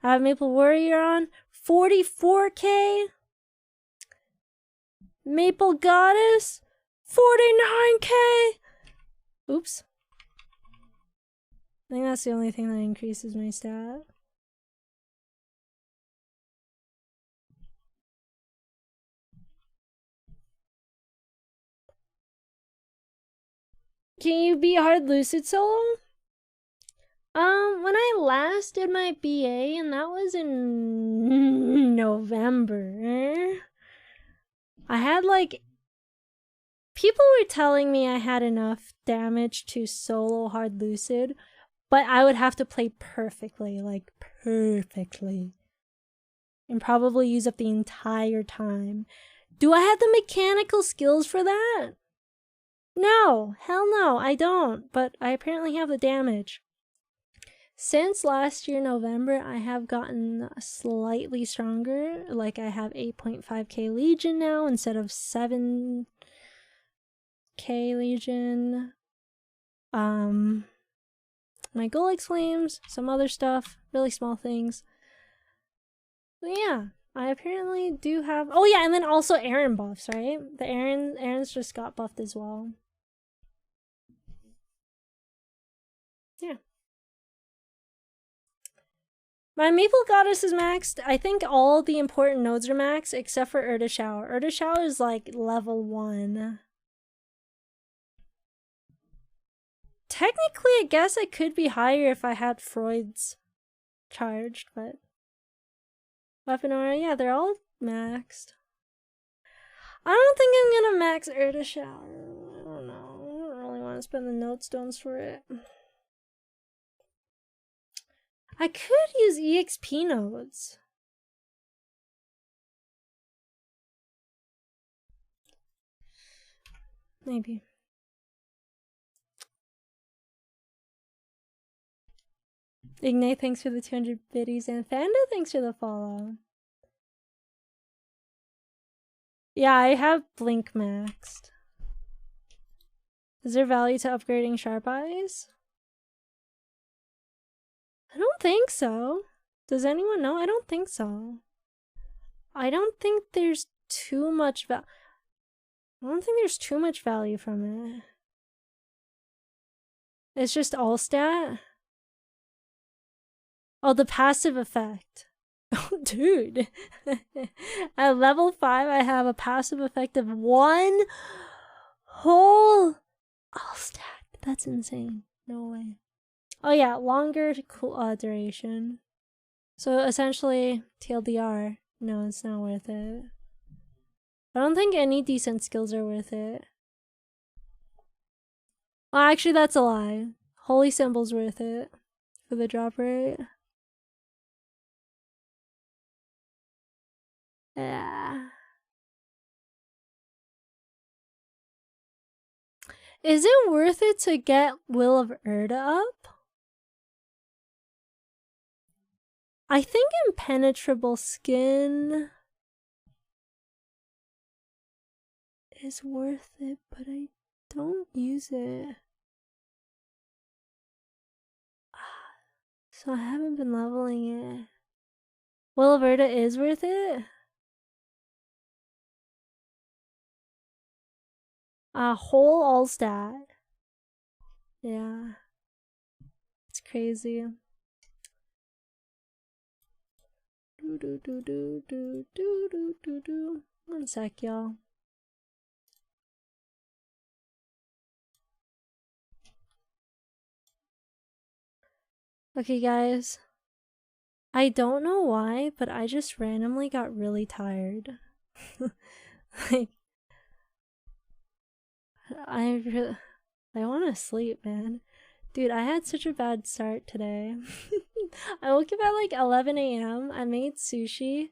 I have Maple Warrior on, 44k. Maple Goddess, 49k. Oops. I think that's the only thing that increases my stat. Can you be hard lucid solo? When I last did my BA, and that was in November, I had like, people were telling me I had enough damage to solo hard lucid, but I would have to play perfectly, like perfectly, and probably use up the entire time. Do I have the mechanical skills for that? No, hell no, I don't, but I apparently have the damage. Since last year, November, I have gotten slightly stronger. Like, I have 8.5k Legion now instead of 7k Legion. My Golix Flames, some other stuff, really small things. But yeah, I apparently do have... Oh yeah, and then also Aran buffs, right? The Aran's just got buffed as well. Yeah. My Maple Goddess is maxed. I think all the important nodes are maxed except for Urda Shower. Urda Shower is like level 1. Technically, I guess I could be higher if I had Freud's charged, but... Weapon Aura, yeah, they're all maxed. I don't think I'm gonna max Urda Shower. I don't know. I don't really want to spend the node stones for it. I could use EXP nodes. Maybe. Ignite, thanks for the 200 biddies, and Fanda, thanks for the follow. Yeah, I have Blink maxed. Is there value to upgrading Sharp Eyes? I don't think so. Does anyone know? I don't think so. I don't think there's too much value. I don't think there's too much value from it. It's just all stat. Oh, the passive effect. Oh, dude. At level 5, I have a passive effect of 1 whole all stat. That's insane. No way. Oh yeah, longer duration. So essentially, TLDR. No, it's not worth it. I don't think any decent skills are worth it. Well, actually, that's a lie. Holy Symbol's worth it for the drop rate. Yeah. Is it worth it to get Will of Erda up? I think Impenetrable Skin is worth it, but I don't use it. So I haven't been leveling it. Will of Erda is worth it? Whole all stat. Yeah. It's crazy. One sec, y'all. Okay, guys. I don't know why, but I just randomly got really tired. Like, I want to sleep, man. Dude, I had such a bad start today. I woke up at like 11 a.m. I made sushi.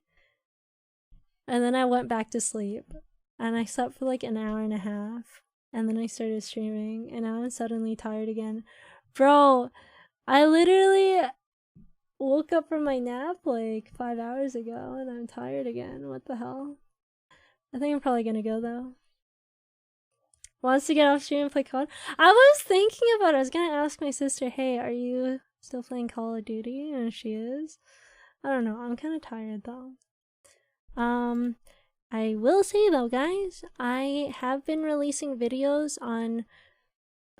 And then I went back to sleep. And I slept for like an hour and a half. And then I started streaming. And now I'm suddenly tired again. Bro, I literally woke up from my nap like 5 hours ago. And I'm tired again. What the hell? I think I'm probably gonna go though. Wants to get off stream and play COD? I was thinking about it. I was gonna ask my sister, hey, are you still playing Call of Duty? And she is. I don't know. I'm kind of tired though. I will say though, guys, I have been releasing videos on,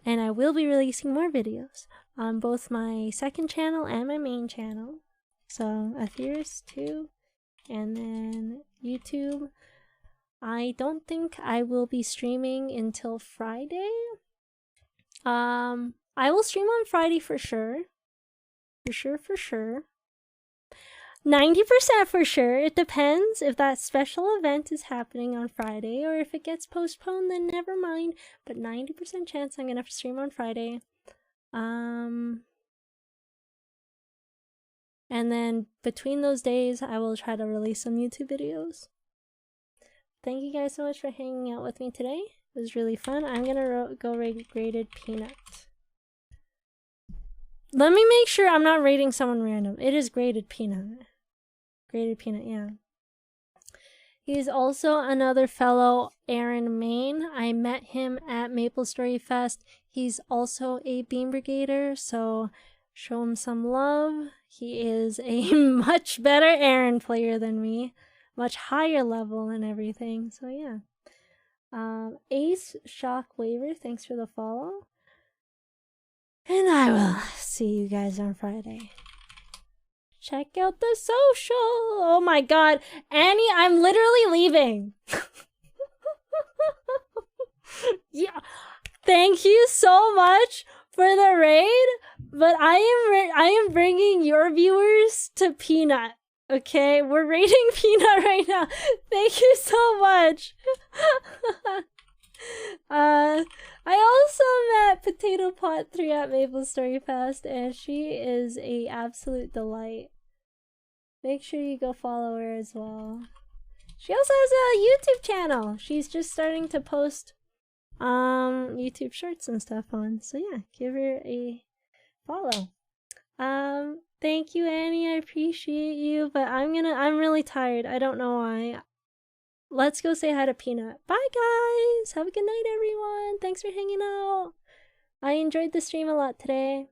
and I will be releasing more videos on both my second channel and my main channel. So Athyris too, and then YouTube. I don't think I will be streaming until Friday. I will stream on Friday for sure. For sure. 90% for sure. It depends if that special event is happening on Friday, or if it gets postponed, then never mind. But 90% chance I'm gonna stream on Friday. And then between those days, I will try to release some YouTube videos. Thank you guys so much for hanging out with me today. It was really fun. I'm gonna go rate Graded Peanut. Let me make sure I'm not rating someone random. It is Graded Peanut. Graded Peanut, yeah. He's also another fellow Aran main. I met him at MapleStory Fest. He's also a Beam Brigader, so show him some love. He is a much better Aran player than me. Much higher level and everything, so yeah. Ace Shockwaver, thanks for the follow. And I will see you guys on Friday. Check out the social. Oh my god. Annie, I'm literally leaving. Yeah. Thank you so much for the raid, but I am bringing your viewers to Peanut. Okay, we're rating Peanut right now. Thank you so much. I also met Potato Pot 3 at MapleStory Fest, and she is a absolute delight. Make sure you go follow her as well. She also has a YouTube channel. She's just starting to post YouTube shorts and stuff on. So yeah, give her a follow. Thank you, Annie. I appreciate you, but I'm really tired. I don't know why. Let's go say hi to Peanut. Bye, guys. Have a good night, everyone. Thanks for hanging out. I enjoyed the stream a lot today.